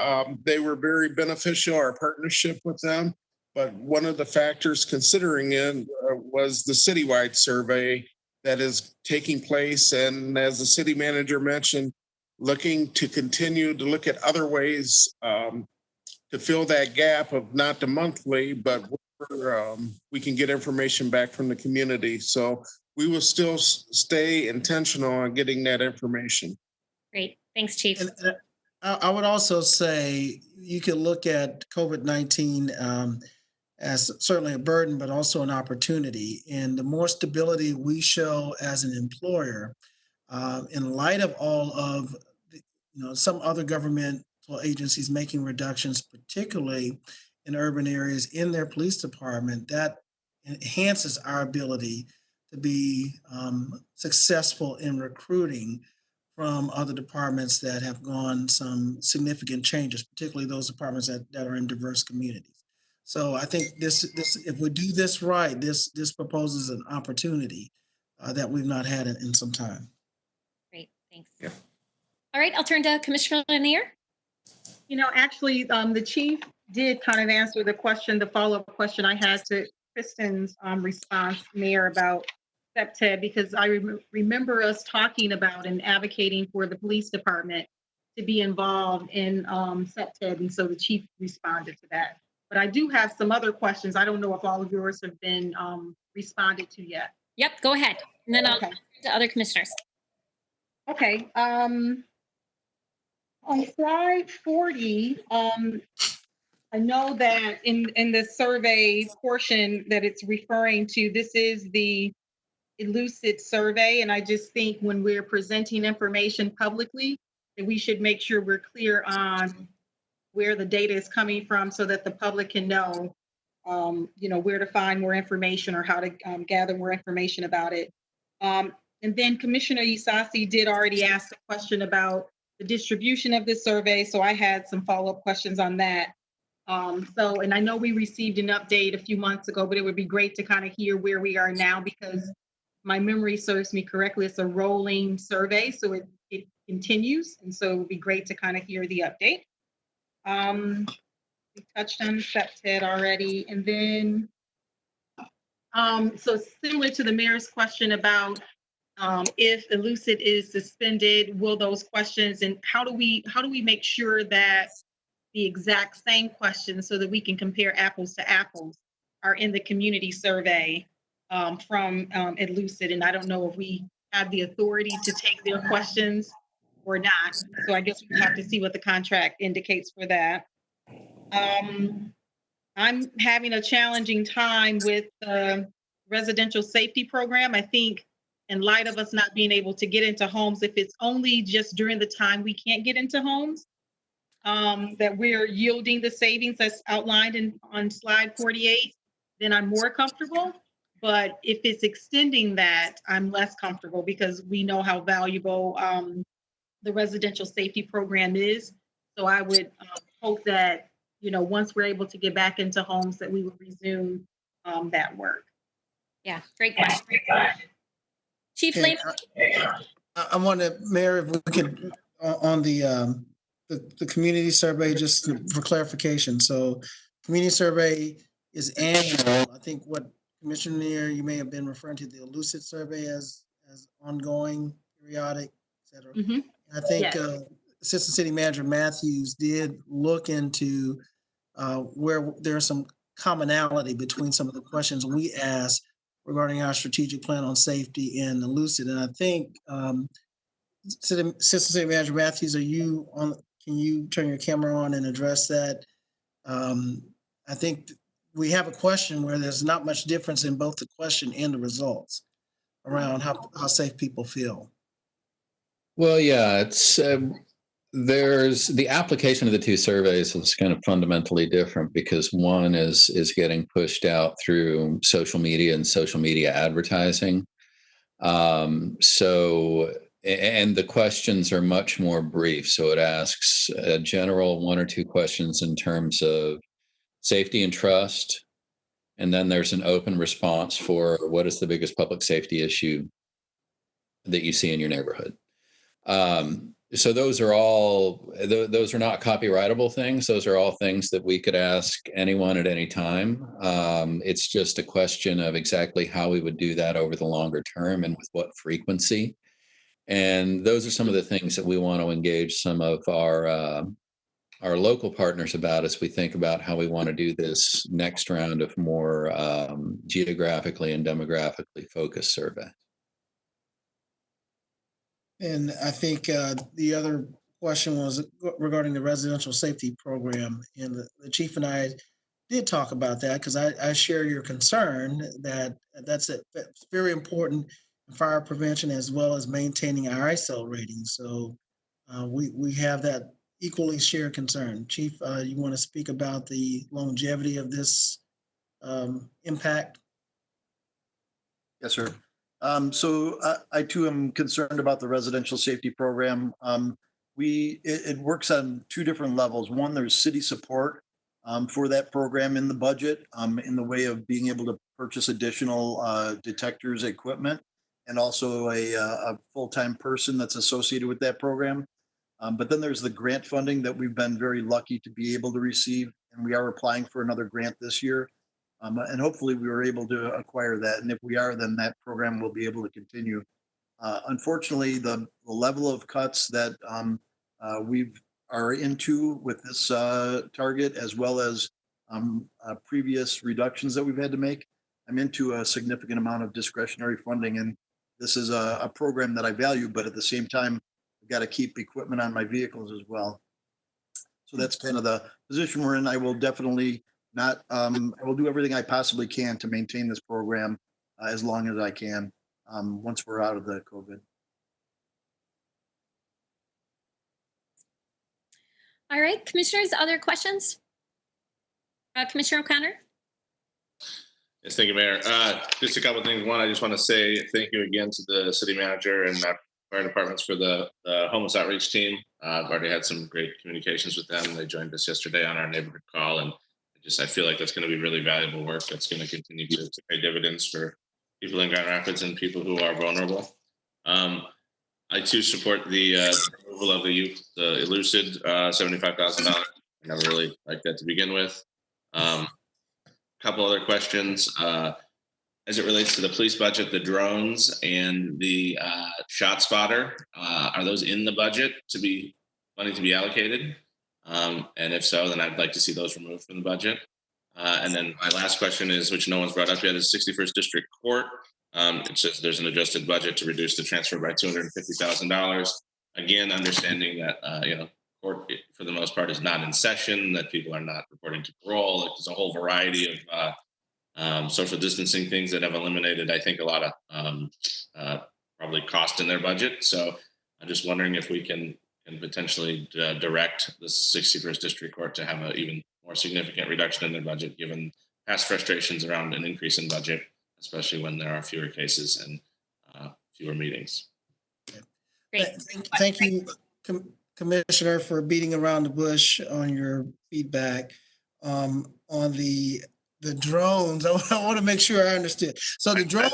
they were very beneficial, our partnership with them. But one of the factors considering it was the citywide survey that is taking place. And as the city manager mentioned, looking to continue to look at other ways to fill that gap of not the monthly, but where, we can get information back from the community. So we will still stay intentional on getting that information. Great. Thanks, Chief. And I would also say you could look at COVID-19 as certainly a burden, but also an opportunity. And the more stability we show as an employer, in light of all of some other governmental agencies making reductions, particularly in urban areas in their police department, that enhances our ability to be successful in recruiting from other departments that have gone some significant changes, particularly those departments that are in diverse communities. So I think this if we do this right, this proposes an opportunity that we've not had in some time. Great, thanks. Yeah. All right, I'll turn to Commissioner Lanier. Actually, the chief did kind of answer the question, the follow-up question I had to Kristen's response, Mayor, about SEPTED, because I remember us talking about and advocating for the police department to be involved in SEPTED, and so the chief responded to that. But I do have some other questions. I don't know if all of yours have been responded to yet. Yep, go ahead, and then I'll turn to other commissioners. Okay. On slide 40, I know that in the survey portion that it's referring to, this is the Lucid survey, and I just think when we're presenting information publicly, that we should make sure we're clear on where the data is coming from so that the public can know, where to find more information or how to gather more information about it. And then Commissioner Isasi did already ask a question about the distribution of this survey, so I had some follow-up questions on that. And I know we received an update a few months ago, but it would be great to kind of hear where we are now, because my memory serves me correctly, it's a rolling survey, so it continues, and so it would be great to kind of hear the update. We touched on SEPTED already, and then so similar to the mayor's question about if Lucid is suspended, will those questions, and how do we make sure that the exact same questions so that we can compare apples to apples are in the community survey from Lucid? And I don't know if we have the authority to take their questions or not. So I guess we have to see what the contract indicates for that. I'm having a challenging time with the residential safety program. I think in light of us not being able to get into homes, if it's only just during the time we can't get into homes, that we're yielding the savings that's outlined on slide 48, then I'm more comfortable. But if it's extending that, I'm less comfortable, because we know how valuable the residential safety program is. So I would hope that, once we're able to get back into homes, that we will resume that work. Yeah, great question. Chief Lane. I want to, Mayor, if we could, on the community survey, just for clarification. So community survey is annual. I think what Commissioner, you may have been referring to the Lucid survey as ongoing, periodic, et cetera. Mm-hmm. I think Yes. Assistant City Manager Matthews did look into where there's some commonality between some of the questions we asked regarding our strategic plan on safety in the Lucid. And I think Assistant City Manager Matthews, are you on? Can you turn your camera on and address that? I think we have a question where there's not much difference in both the question and the results around how safe people feel. Well, yeah, it's there's the application of the two surveys is kind of fundamentally different, because one is getting pushed out through social media and social media advertising. And the questions are much more brief. So it asks a general one or two questions in terms of safety and trust. And then there's an open response for what is the biggest public safety issue that you see in your neighborhood. So those are all, those are not copyrightable things. Those are all things that we could ask anyone at any time. It's just a question of exactly how we would do that over the longer term and with what frequency. And those are some of the things that we want to engage some of our local partners about as we think about how we want to do this next round of more geographically and demographically focused survey. And I think the other question was regarding the residential safety program. And the chief and I did talk about that because I share your concern that that's very important in fire prevention as well as maintaining our ISO rating. So we have that equally shared concern. Chief, you want to speak about the longevity of this impact? Yes, sir. So I too am concerned about the residential safety program. It works on two different levels. One, there's city support for that program in the budget in the way of being able to purchase additional detectors, equipment, and also a full-time person that's associated with that program. But then there's the grant funding that we've been very lucky to be able to receive, and we are applying for another grant this year. And hopefully we were able to acquire that. And if we are, then that program will be able to continue. Unfortunately, the level of cuts that we are into with this target, as well as previous reductions that we've had to make, I'm into a significant amount of discretionary funding. And this is a program that I value, but at the same time, I've got to keep equipment on my vehicles as well. So that's kind of the position we're in. I will definitely I will do everything I possibly can to maintain this program as long as I can once we're out of the COVID. All right, commissioners, other questions? Commissioner O'Connor? Yes, thank you, Mayor. Just a couple of things. One, I just want to say thank you again to the city manager and fire departments for the homeless outreach team. I've already had some great communications with them. They joined us yesterday on our neighborhood call, and I feel like that's going to be really valuable work that's going to continue to pay dividends for people in Grand Rapids and people who are vulnerable. I too support the removal of the elucid $75,000. I never really liked that to begin with. Couple other questions. As it relates to the police budget, the drones and the shot spotter, are those in the budget money to be allocated? And if so, then I'd like to see those removed from the budget. And then my last question is, which no one's brought up yet, is 61st District Court. It says there's an adjusted budget to reduce the transfer by $250,000. Again, understanding that court for the most part is not in session, that people are not reporting to parole. There's a whole variety of social distancing things that have eliminated, I think, a lot of probably cost in their budget. So I'm just wondering if we can potentially direct the 61st District Court to have an even more significant reduction in their budget, given past frustrations around an increase in budget, especially when there are fewer cases and fewer meetings. Great. Thank you, Commissioner, for beating around the bush on your feedback. On the drones, I want to make sure I understood. So the drones,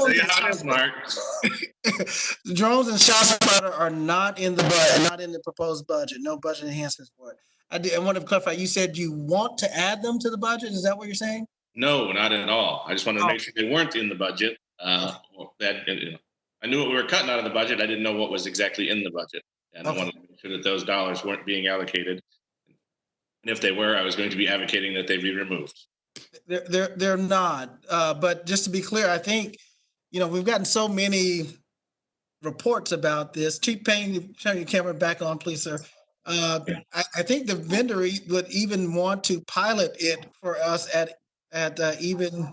the drones and shot spotter are not in the budget, not in the proposed budget. No budget enhancements for it. I want to clarify. You said you want to add them to the budget. Is that what you're saying? No, not at all. I just wanted to make sure they weren't in the budget. I knew what we were cutting out of the budget. I didn't know what was exactly in the budget, and I wanted to make sure that those dollars weren't being allocated. And if they were, I was going to be advocating that they be removed. They're not. But just to be clear, I think we've gotten so many reports about this. Chief Payne, turn your camera back on, please, sir. I think the vendor would even want to pilot it for us at even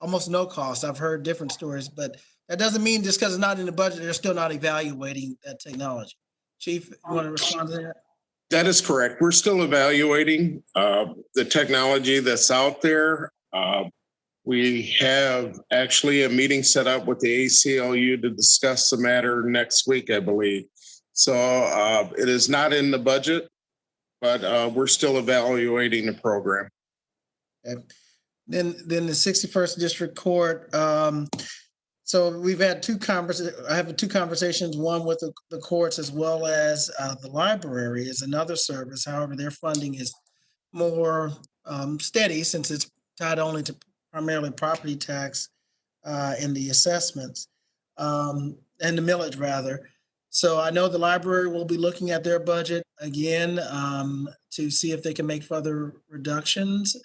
almost no cost. I've heard different stories, but that doesn't mean just because it's not in the budget, they're still not evaluating that technology. Chief, you want to respond to that? That is correct. We're still evaluating the technology that's out there. We have actually a meeting set up with the ACLU to discuss the matter next week, I believe. So it is not in the budget, but we're still evaluating the program. Okay. Then the 61st District Court. So we've had I have two conversations, one with the courts as well as the library is another service. However, their funding is more steady since it's tied only to primarily property tax and the assessments and the millage rather. So I know the library will be looking at their budget again to see if they can make further reductions.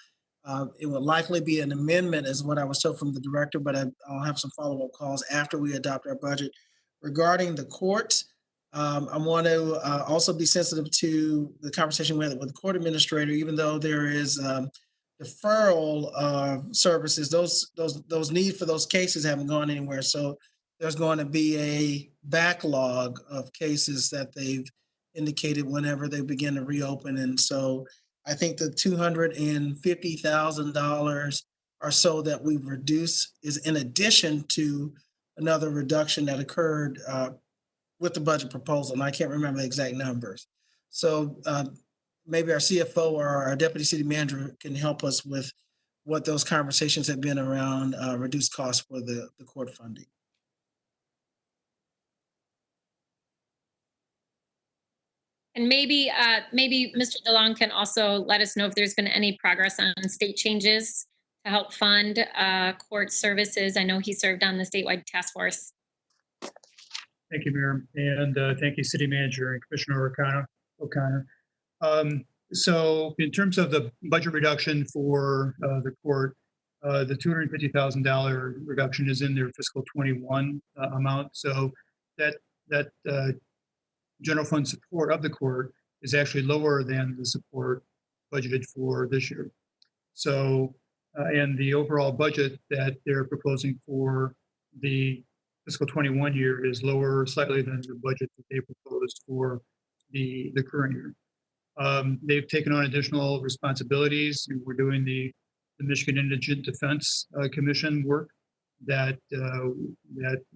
It will likely be an amendment, is what I was told from the director, but I'll have some follow-up calls after we adopt our budget. Regarding the courts, I want to also be sensitive to the conversation we had with the court administrator, even though there is deferral of services, those needs for those cases haven't gone anywhere. So there's going to be a backlog of cases that they've indicated whenever they begin to reopen. And so I think the $250,000 or so that we've reduced is in addition to another reduction that occurred with the budget proposal. And I can't remember the exact numbers. So maybe our CFO or our deputy city manager can help us with what those conversations have been around reduced costs for the court funding. And maybe Mr. DeLong can also let us know if there's been any progress on state changes to help fund court services. I know he served on the statewide task force. Thank you, Mayor, and thank you, City Manager and Commissioner O'Connor. So in terms of the budget reduction for the court, the $250,000 reduction is in their fiscal 21 amount. So that general fund support of the court is actually lower than the support budgeted for this year. So, and the overall budget that they're proposing for the fiscal 21 year is lower slightly than the budget that they proposed for the current year. They've taken on additional responsibilities. We're doing the Michigan Indigent Defense Commission work that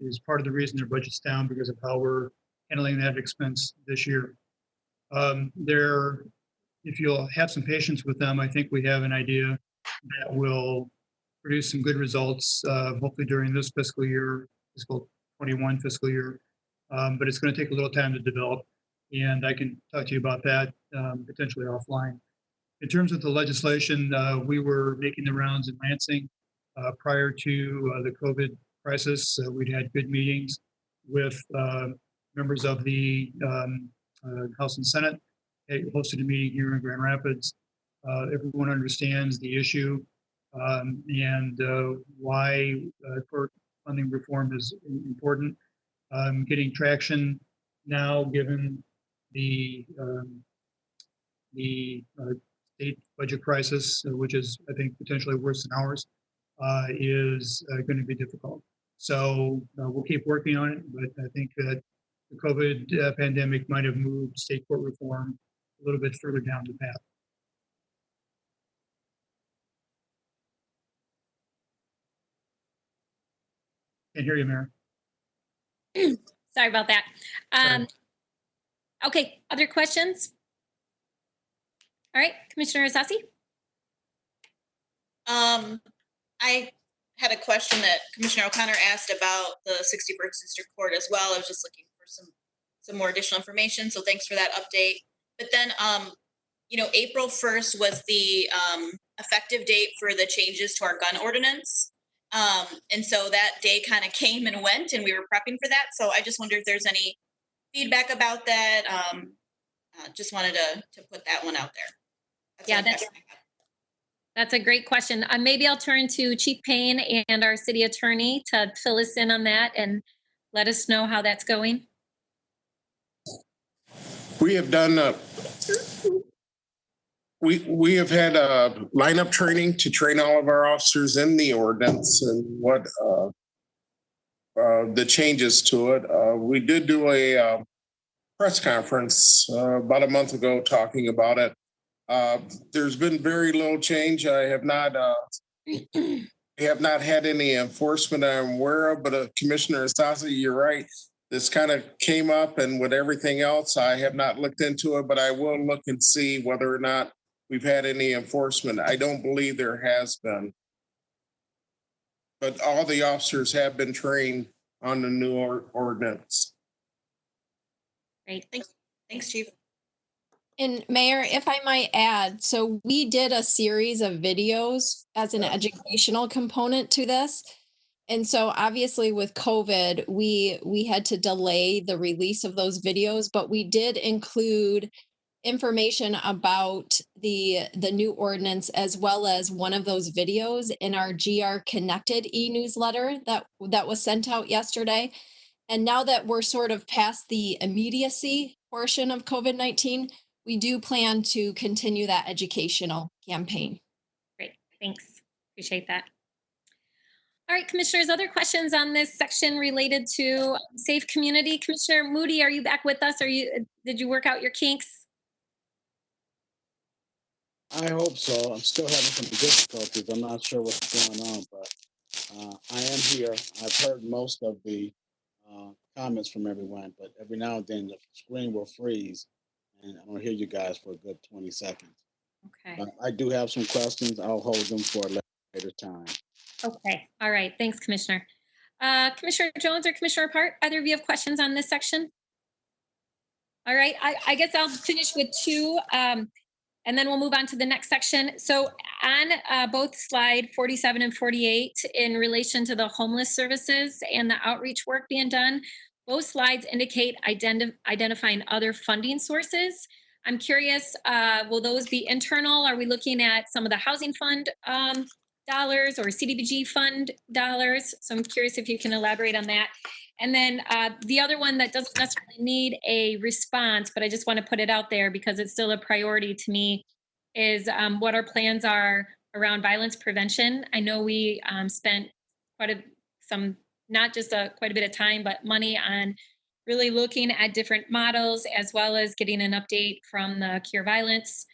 is part of the reason their budget's down, because of how we're handling that expense this year. If you'll have some patience with them, I think we have an idea that will produce some good results, hopefully during this fiscal year, fiscal 21 fiscal year. But it's going to take a little time to develop, and I can talk to you about that potentially offline. In terms of the legislation, we were making the rounds in Lansing prior to the COVID crisis. We'd had good meetings with members of the House and Senate. They hosted a meeting here in Grand Rapids. Everyone understands the issue and why court funding reform is important. Getting traction now, given the state budget crisis, which is, I think, potentially worse than ours, is going to be difficult. So we'll keep working on it, but I think that the COVID pandemic might have moved state court reform a little bit further down the path. Can't hear you, Mayor. Sorry about that. Okay, other questions? All right, Commissioner Sassi. I had a question that Commissioner O'Connor asked about the 61st District Court as well. I was just looking for some more additional information, so thanks for that update. But then, April 1st was the effective date for the changes to our gun ordinance. And so that day kind of came and went, and we were prepping for that. So I just wonder if there's any feedback about that. Just wanted to put that one out there. That's a great question. Maybe I'll turn to Chief Payne and our city attorney to fill us in on that and let us know how that's going. We have done we have had lineup training to train all of our officers in the ordinance and what the changes to it. We did do a press conference about a month ago talking about it. There's been very little change. I have not had any enforcement I'm aware of, but Commissioner Sassi, you're right. This kind of came up, and with everything else, I have not looked into it, but I will look and see whether or not we've had any enforcement. I don't believe there has been. but all the officers have been trained on the new ordinance. Great. Thanks, Chief. And Mayor, if I might add, so we did a series of videos as an educational component to this. And so obviously with COVID, we had to delay the release of those videos, but we did include information about the new ordinance as well as one of those videos in our GR Connected e-newsletter that was sent out yesterday. And now that we're sort of past the immediacy portion of COVID-19, we do plan to continue that educational campaign. Great, thanks. Appreciate that. All right, commissioners, other questions on this section related to safe community? Commissioner Moody, are you back with us? Did you work out your kinks? I hope so. I'm still having some difficulties. I'm not sure what's going on, but I am here. I've heard most of the comments from everyone, but every now and then the screen will freeze and I don't hear you guys for a good 20 seconds. Okay. I do have some questions. I'll hold them for a later time. Okay, all right, thanks, Commissioner. Commissioner Jones or Commissioner Hart, either of you have questions on this section? All right, I guess I'll finish with two, and then we'll move on to the next section. So on both slide 47 and 48, in relation to the homeless services and the outreach work being done, both slides indicate identifying other funding sources. I'm curious, will those be internal? Are we looking at some of the housing fund dollars or CDBG fund dollars? So I'm curious if you can elaborate on that. And then the other one that doesn't necessarily need a response, but I just want to put it out there because it's still a priority to me, is what our plans are around violence prevention. I know we spent quite a bit of time, but money on really looking at different models as well as getting an update from the Cure Violence.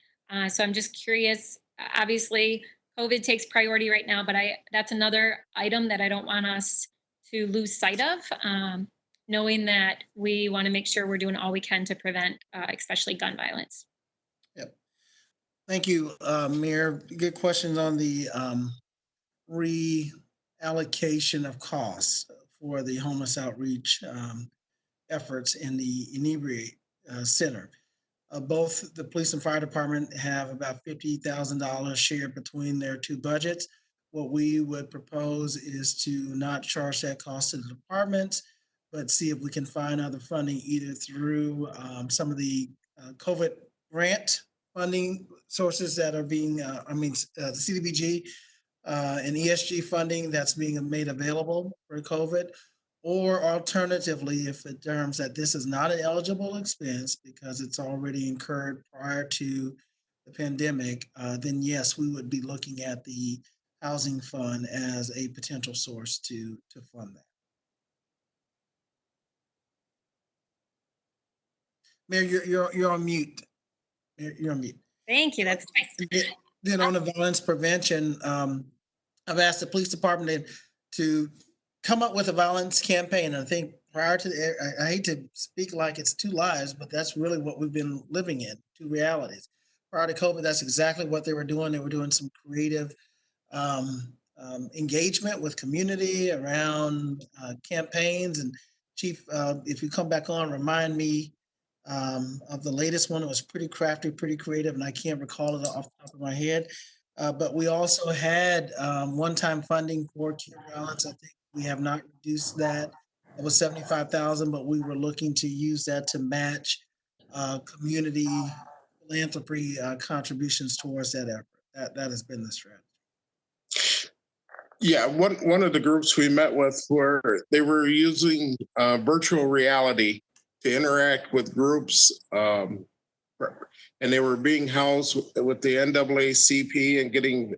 So I'm just curious, obviously COVID takes priority right now, but that's another item that I don't want us to lose sight of, knowing that we want to make sure we're doing all we can to prevent, especially gun violence. Yep. Thank you, Mayor. Good questions on the reallocation of costs for the homeless outreach efforts in the Inebriate Center. Both the police and fire department have about $50,000 shared between their two budgets. What we would propose is to not charge that cost to the departments, but see if we can find other funding either through some of the COVID grant funding sources that are being, the CDBG and ESG funding that's being made available for COVID, or alternatively, if it determines that this is not an eligible expense because it's already incurred prior to the pandemic, then yes, we would be looking at the housing fund as a potential source to fund that. Mayor, you're on mute. You're on mute. Thank you. That's nice. Then on the violence prevention, I've asked the police department to come up with a violence campaign. I think prior to, I hate to speak like it's two lives, but that's really what we've been living in, two realities. Prior to COVID, that's exactly what they were doing. They were doing some creative engagement with community around campaigns. And Chief, if you come back on, remind me of the latest one. It was pretty crafty, pretty creative, and I can't recall it off the top of my head. But we also had one-time funding for Cure Violence. I think we have not reduced that. It was $75,000, but we were looking to use that to match community philanthropy contributions towards that effort. That has been the strategy. Yeah, one of the groups we met with they were using virtual reality to interact with groups, and they were being housed with the NAACP and getting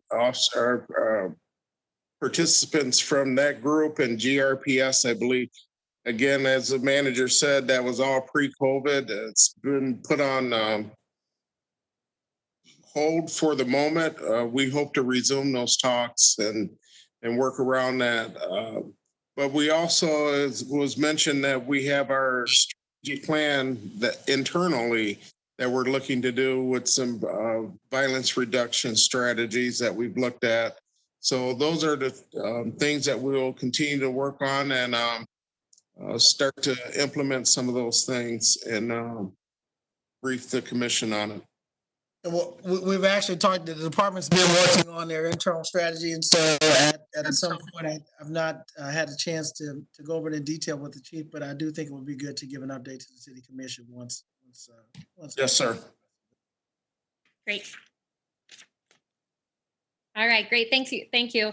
participants from that group and GRPS, I believe. Again, as the manager said, that was all pre-COVID. It's been put on hold for the moment. We hope to resume those talks and work around that. But we also, as was mentioned, that we have our strategy plan that internally that we're looking to do with some violence reduction strategies that we've looked at. So those are the things that we'll continue to work on and start to implement some of those things and brief the commission on it. Well, we've actually talked, the department's been working on their internal strategy, and so at some point, I've not had a chance to go over it in detail with the chief, but I do think it would be good to give an update to the city commission once. Yes, sir. Great. All right, great. Thank you. Thank you.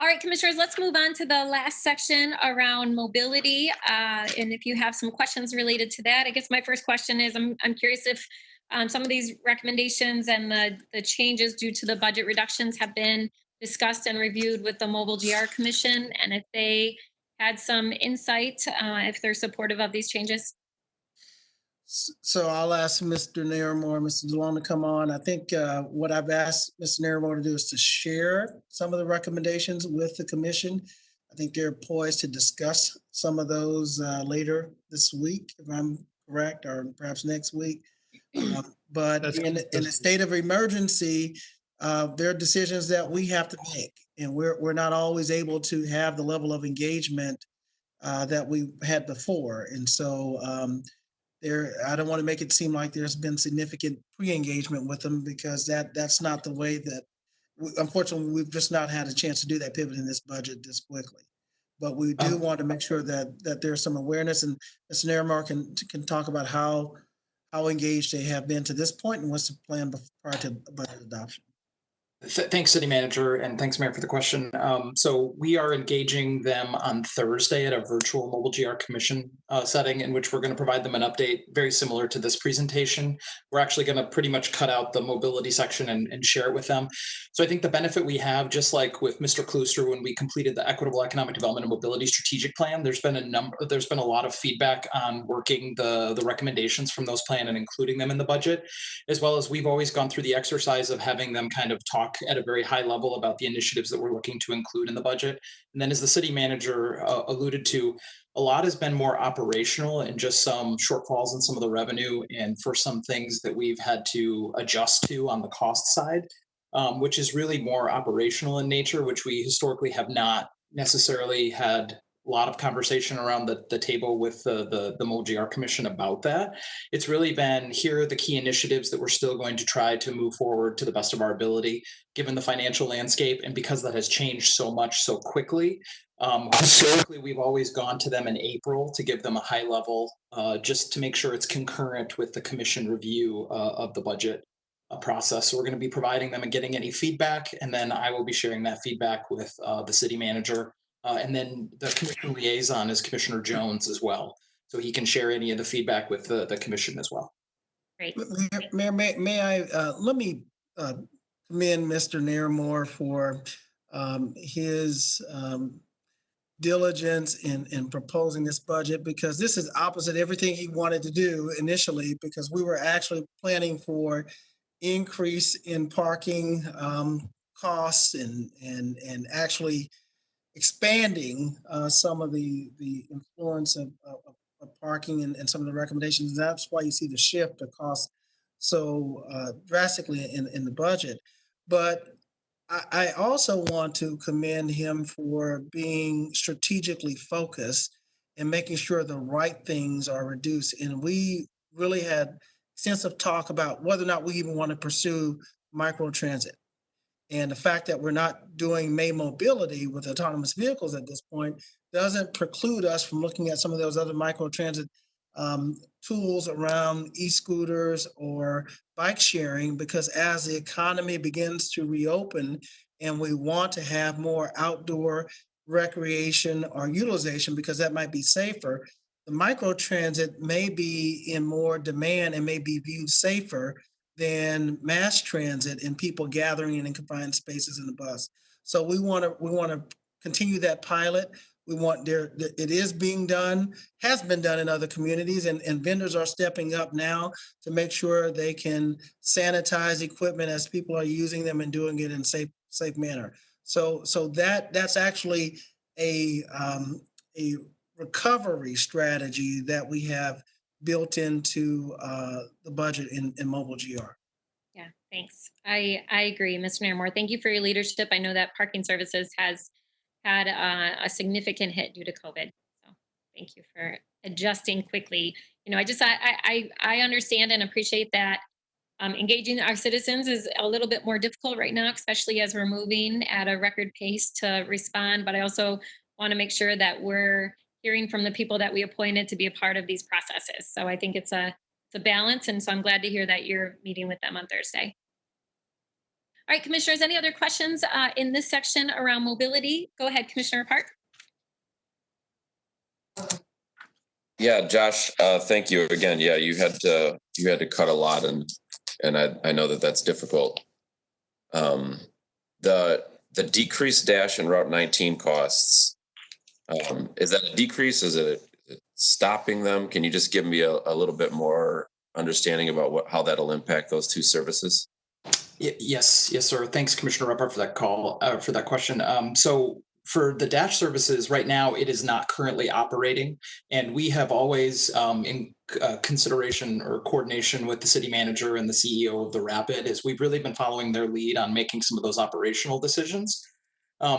All right, commissioners, let's move on to the last section around mobility. And if you have some questions related to that, I guess my first question is, I'm curious if some of these recommendations and the changes due to the budget reductions have been discussed and reviewed with the Mobile GR Commission, and if they had some insight, if they're supportive of these changes. So I'll ask Mr. Naramore, Mr. DeLong to come on. I think what I've asked Mr. Naramore to do is to share some of the recommendations with the commission. I think they're poised to discuss some of those later this week, if I'm correct, or perhaps next week. But in a state of emergency, there are decisions that we have to make, and we're not always able to have the level of engagement that we had before. And so I don't want to make it seem like there's been significant pre-engagement with them, because that's not the way that, unfortunately, we've just not had a chance to do that pivot in this budget this quickly. But we do want to make sure that there's some awareness, and Mr. Naramore can talk about how engaged they have been to this point and what's the plan prior to budget adoption. Thanks, City Manager, and thanks, Mayor, for the question. So we are engaging them on Thursday at a virtual Mobile GR Commission setting, in which we're going to provide them an update very similar to this presentation. We're actually going to pretty much cut out the mobility section and share it with them. So I think the benefit we have, just like with Mr. Klooster when we completed the Equitable Economic Development and Mobility Strategic Plan, there's been a lot of feedback on working the recommendations from those plans and including them in the budget, as well as we've always gone through the exercise of having them kind of talk at a very high level about the initiatives that we're looking to include in the budget. And then, as the city manager alluded to, a lot has been more operational and just some shortfalls in some of the revenue, and for some things that we've had to adjust to on the cost side, which is really more operational in nature, which we historically have not necessarily had a lot of conversation around the table with the Mobile GR Commission about that. It's really been, here are the key initiatives that we're still going to try to move forward to the best of our ability, given the financial landscape, and because that has changed so much so quickly. Historically, we've always gone to them in April to give them a high level, just to make sure it's concurrent with the commission review of the budget process. So we're going to be providing them and getting any feedback, and then I will be sharing that feedback with the city manager. And then the commission liaison is Commissioner Jones as well. So he can share any of the feedback with the commission as well. Great. Mayor, may I, let me commend Mr. Naramore for his diligence in proposing this budget, because this is opposite everything he wanted to do initially, because we were actually planning for increase in parking costs and actually expanding some of the influence of parking and some of the recommendations. That's why you see the shift of costs so drastically in the budget. But I also want to commend him for being strategically focused and making sure the right things are reduced. And we really had extensive talk about whether or not we even want to pursue microtransit. And the fact that we're not doing May mobility with autonomous vehicles at this point doesn't preclude us from looking at some of those other microtransit tools around e-scooters or bike sharing, because as the economy begins to reopen and we want to have more outdoor recreation or utilization, because that might be safer, the microtransit may be in more demand and may be viewed safer than mass transit and people gathering in confined spaces in the bus. So we want to continue that pilot. We want it is being done, has been done in other communities, and vendors are stepping up now to make sure they can sanitize equipment as people are using them and doing it in safe manner. So that's actually a recovery strategy that we have built into the budget in Mobile GR. Yeah, thanks. I agree, Mr. Nairmore. Thank you for your leadership. I know that parking services has had a significant hit due to COVID. So thank you for adjusting quickly. You know, I understand and appreciate that engaging our citizens is a little bit more difficult right now, especially as we're moving at a record pace to respond. But I also want to make sure that we're hearing from the people that we appointed to be a part of these processes. So I think it's a balance, and so I'm glad to hear that you're meeting with them on Thursday. All right, commissioners, any other questions in this section around mobility? Go ahead, Commissioner Park. Yeah, Josh, thank you again. Yeah, you had to cut a lot, and I know that that's difficult. The decreased dash and Route 19 costs, is that a decrease? Is it stopping them? Can you just give me a little bit more understanding about how that'll impact those two services? Yes, sir. Thanks, Commissioner Repart, for that for that question. So for the Dash services, right now it is not currently operating, and we have always, in consideration or coordination with the city manager and the CEO of the Rapid, is we've really been following their lead on making some of those operational decisions.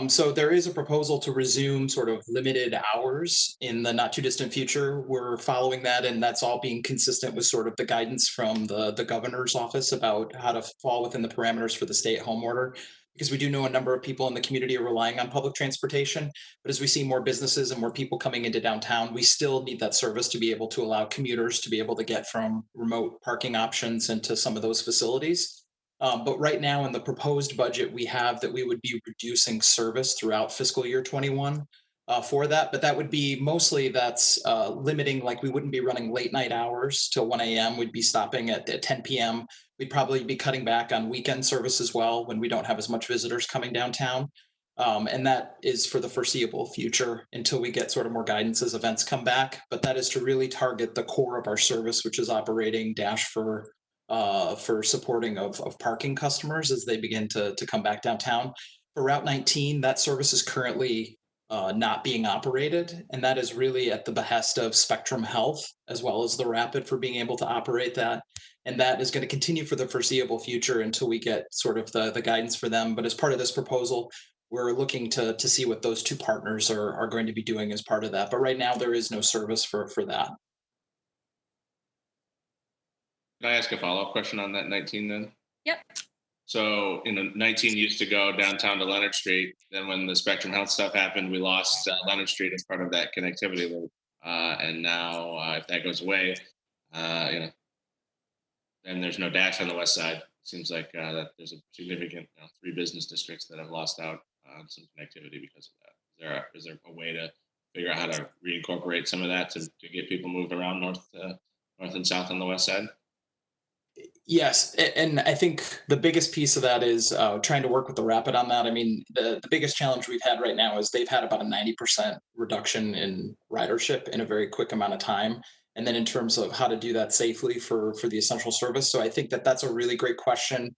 So there is a proposal to resume sort of limited hours in the not too distant future. We're following that, and that's all being consistent with sort of the guidance from the governor's office about how to fall within the parameters for the stay-at-home order. Because we do know a number of people in the community are relying on public transportation, but as we see more businesses and more people coming into downtown, we still need that service to be able to allow commuters to be able to get from remote parking options into some of those facilities. But right now in the proposed budget, we have that we would be reducing service throughout fiscal year 21 for that. But that would be mostly that's limiting, like we wouldn't be running late night hours till 1 a.m. We'd be stopping at 10 p.m. We'd probably be cutting back on weekend service as well when we don't have as much visitors coming downtown. And that is for the foreseeable future until we get sort of more guidance as events come back. But that is to really target the core of our service, which is operating Dash for supporting of parking customers as they begin to come back downtown. For Route 19, that service is currently not being operated, and that is really at the behest of Spectrum Health as well as the Rapid for being able to operate that. And that is going to continue for the foreseeable future until we get sort of the guidance for them. But as part of this proposal, we're looking to see what those two partners are going to be doing as part of that. But right now, there is no service for that. Can I ask a follow-up question on that 19 then? Yep. So, 19 used to go downtown to Leonard Street. Then when the Spectrum Health stuff happened, we lost Leonard Street as part of that connectivity loop. And now if that goes away, then there's no Dash on the west side. It seems like that there's a significant 3 business districts that have lost out on some connectivity because of that. Is there a way to figure out how to reincorporate some of that to get people moved around north and south on the west side? Yes, and I think the biggest piece of that is trying to work with the Rapid on that. I mean, the biggest challenge we've had right now is they've had about a 90% reduction in ridership in a very quick amount of time. And then in terms of how to do that safely for the essential service. So I think that's a really great question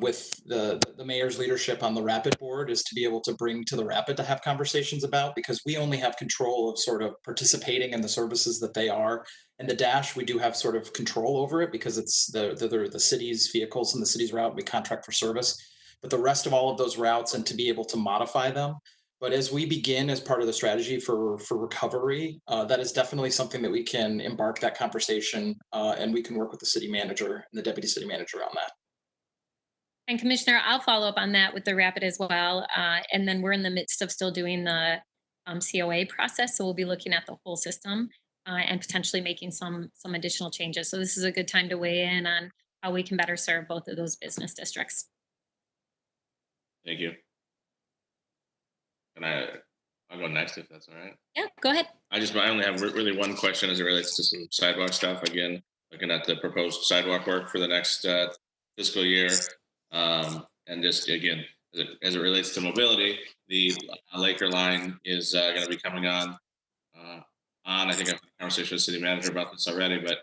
with the mayor's leadership on the Rapid board is to be able to bring to the Rapid to have conversations about, because we only have control of sort of participating in the services that they are. And the Dash, we do have sort of control over it because it's the city's vehicles and the city's route. We contract for service, but the rest of all of those routes and to be able to modify them. But as we begin as part of the strategy for recovery, that is definitely something that we can embark that conversation and we can work with the city manager and the deputy city manager on that. And Commissioner, I'll follow up on that with the Rapid as well. And then we're in the midst of still doing the COA process. So we'll be looking at the whole system and potentially making some additional changes. So this is a good time to weigh in on how we can better serve both of those business districts. Thank you. I'll go next if that's all right. Yeah, go ahead. I only have really one question as it relates to some sidewalk stuff. Again, looking at the proposed sidewalk work for the next fiscal year. And just again, as it relates to mobility, the Laker line is going to be coming on. I think I've had a conversation with the city manager about this already, but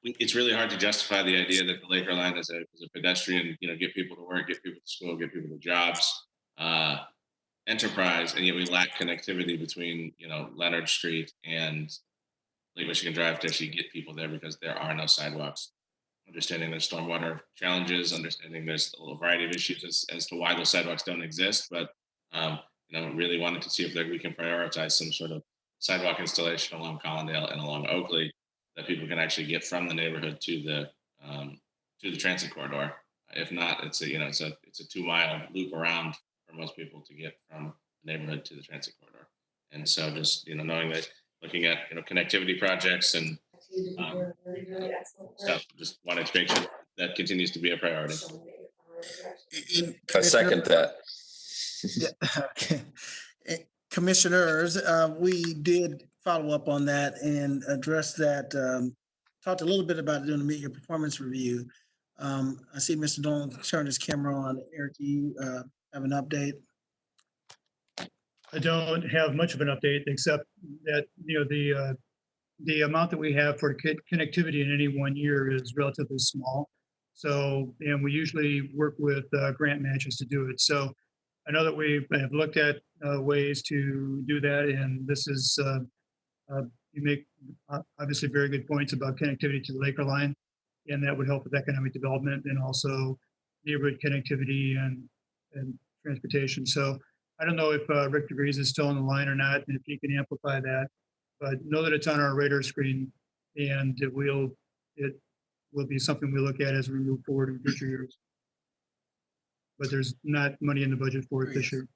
it's really hard to justify the idea that the Laker line is a pedestrian, get people to work, get people to school, get people to jobs, enterprise, and yet we lack connectivity between Leonard Street and Lake Michigan Drive to actually get people there because there are no sidewalks. understanding there's stormwater challenges, understanding there's a little variety of issues as to why those sidewalks don't exist. But really wanted to see if we can prioritize some sort of sidewalk installation along Collindale and along Oakley that people can actually get from the neighborhood to the transit corridor. If not, it's a 2-mile loop around for most people to get from the neighborhood to the transit corridor. And so just knowing that, looking at connectivity projects and stuff, just wanted to make sure that continues to be a priority. I second that. Okay. Commissioners, we did follow up on that and address that. Talked a little bit about doing a mid-year performance review. I see Mr. Dolan turn his camera on. Eric, do you have an update? I don't have much of an update except that the amount that we have for connectivity in any one year is relatively small. So, and we usually work with grant matches to do it. So I know that we have looked at ways to do that, and this is, you make obviously very good points about connectivity to the Laker line, and that would help with economic development and also neighborhood connectivity and transportation. So I don't know if Rick DeVries is still on the line or not, and if he can amplify that, but know that it's on our radar screen, and it will be something we look at as we move forward in future years. But there's not money in the budget for it this year.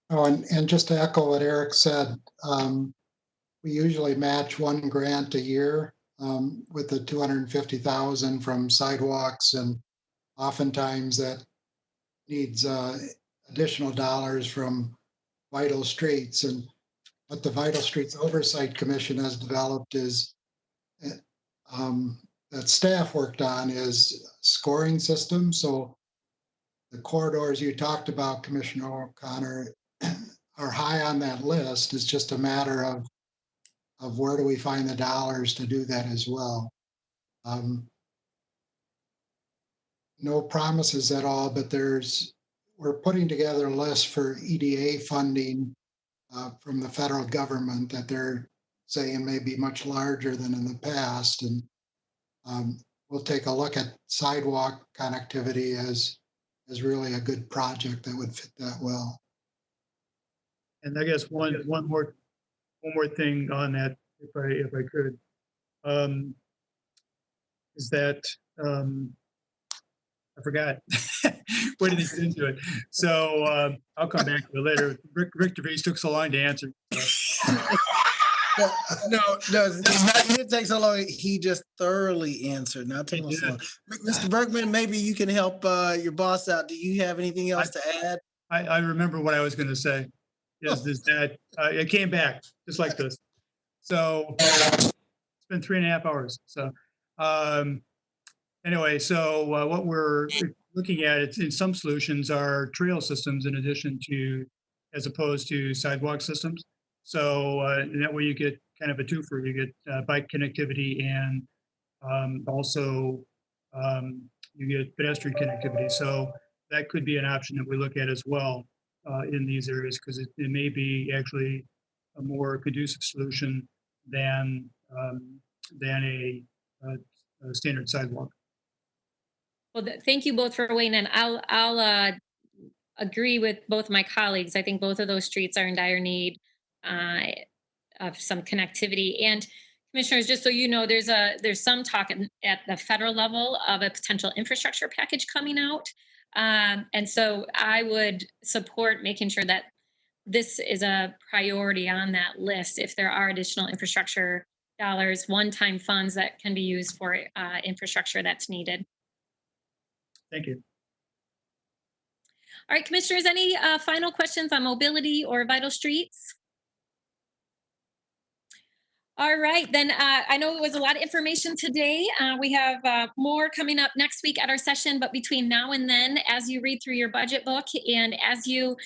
Oh, and just to echo what Eric said, we usually match one grant a year with the 250,000 from sidewalks, and oftentimes that needs additional dollars from Vital Streets. And what the Vital Streets Oversight Commission has developed is that staff worked on is scoring system. So the corridors you talked about, Commissioner O'Connor, are high on that list. It's just a matter of where do we find the dollars to do that as well. No promises at all, but we're putting together a list for EDA funding from the federal government that they're saying may be much larger than in the past. And we'll take a look at sidewalk connectivity as really a good project that would fit that well. And I guess one more thing on that, if I could, is that I forgot. Where did he get into it? So I'll come back to it later. Rick DeVries took so long to answer. No, he didn't take so long. He just thoroughly answered. Not taking so long. Mr. Bergman, maybe you can help your boss out. Do you have anything else to add? I remember what I was going to say. Is that it came back just like this. So it's been 3.5 hours. So anyway, so what we're looking at in some solutions are trail systems in addition to, as opposed to sidewalk systems. So and that way you get kind of a twofer. You get bike connectivity and also you get pedestrian connectivity. So that could be an option that we look at as well in these areas, because it may be actually a more conducive solution than a standard sidewalk. Well, thank you both for weighing in. I'll agree with both my colleagues. I think both of those streets are in dire need of some connectivity. And commissioners, just so you know, there's some talk at the federal level of a potential infrastructure package coming out. And so I would support making sure that this is a priority on that list. If there are additional infrastructure dollars, one-time funds that can be used for infrastructure that's needed. Thank you. All right, commissioners, any final questions on mobility or Vital Streets? All right, then I know it was a lot of information today. We have more coming up next week at our session, but between now and then, as you read through your budget book and as you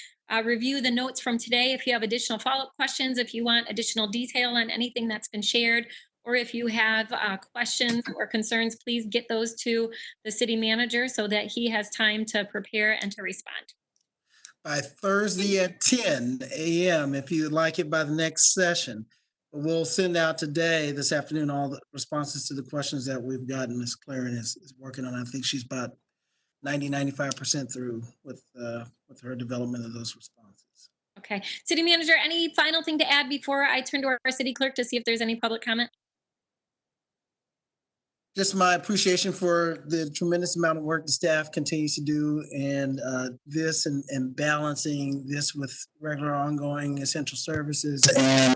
review the notes from today, if you have additional follow-up questions, if you want additional detail on anything that's been shared, or if you have questions or concerns, please get those to the city manager so that he has time to prepare and to respond. By Thursday at 10 a.m., if you'd like it by the next session. We'll send out today, this afternoon, all the responses to the questions that we've gotten. Ms. Claren is working on. I think she's about 95% through with her development of those responses. Okay. City Manager, any final thing to add before I turn to our city clerk to see if there's any public comment? Just my appreciation for the tremendous amount of work the staff continues to do, and this and balancing this with regular ongoing essential services and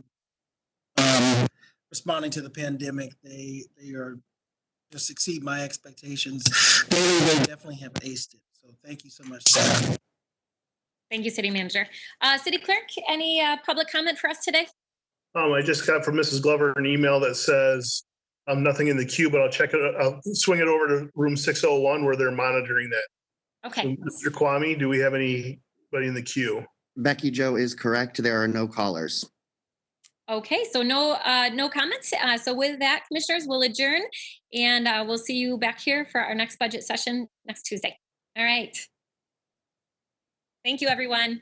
responding to the pandemic. They are just exceed my expectations. They definitely have aced it. So thank you so much, staff. Thank you, City Manager. City Clerk, any public comment for us today? I just got from Mrs. Glover an email that says nothing in the queue, but I'll check it. I'll swing it over to room 601 where they're monitoring that. Okay. So, Mr. Kwame, do we have anybody in the queue? Becky Jo is correct. There are no callers. Okay, so no comments. So with that, commissioners, we'll adjourn, and we'll see you back here for our next budget session next Tuesday. All right. Thank you, everyone.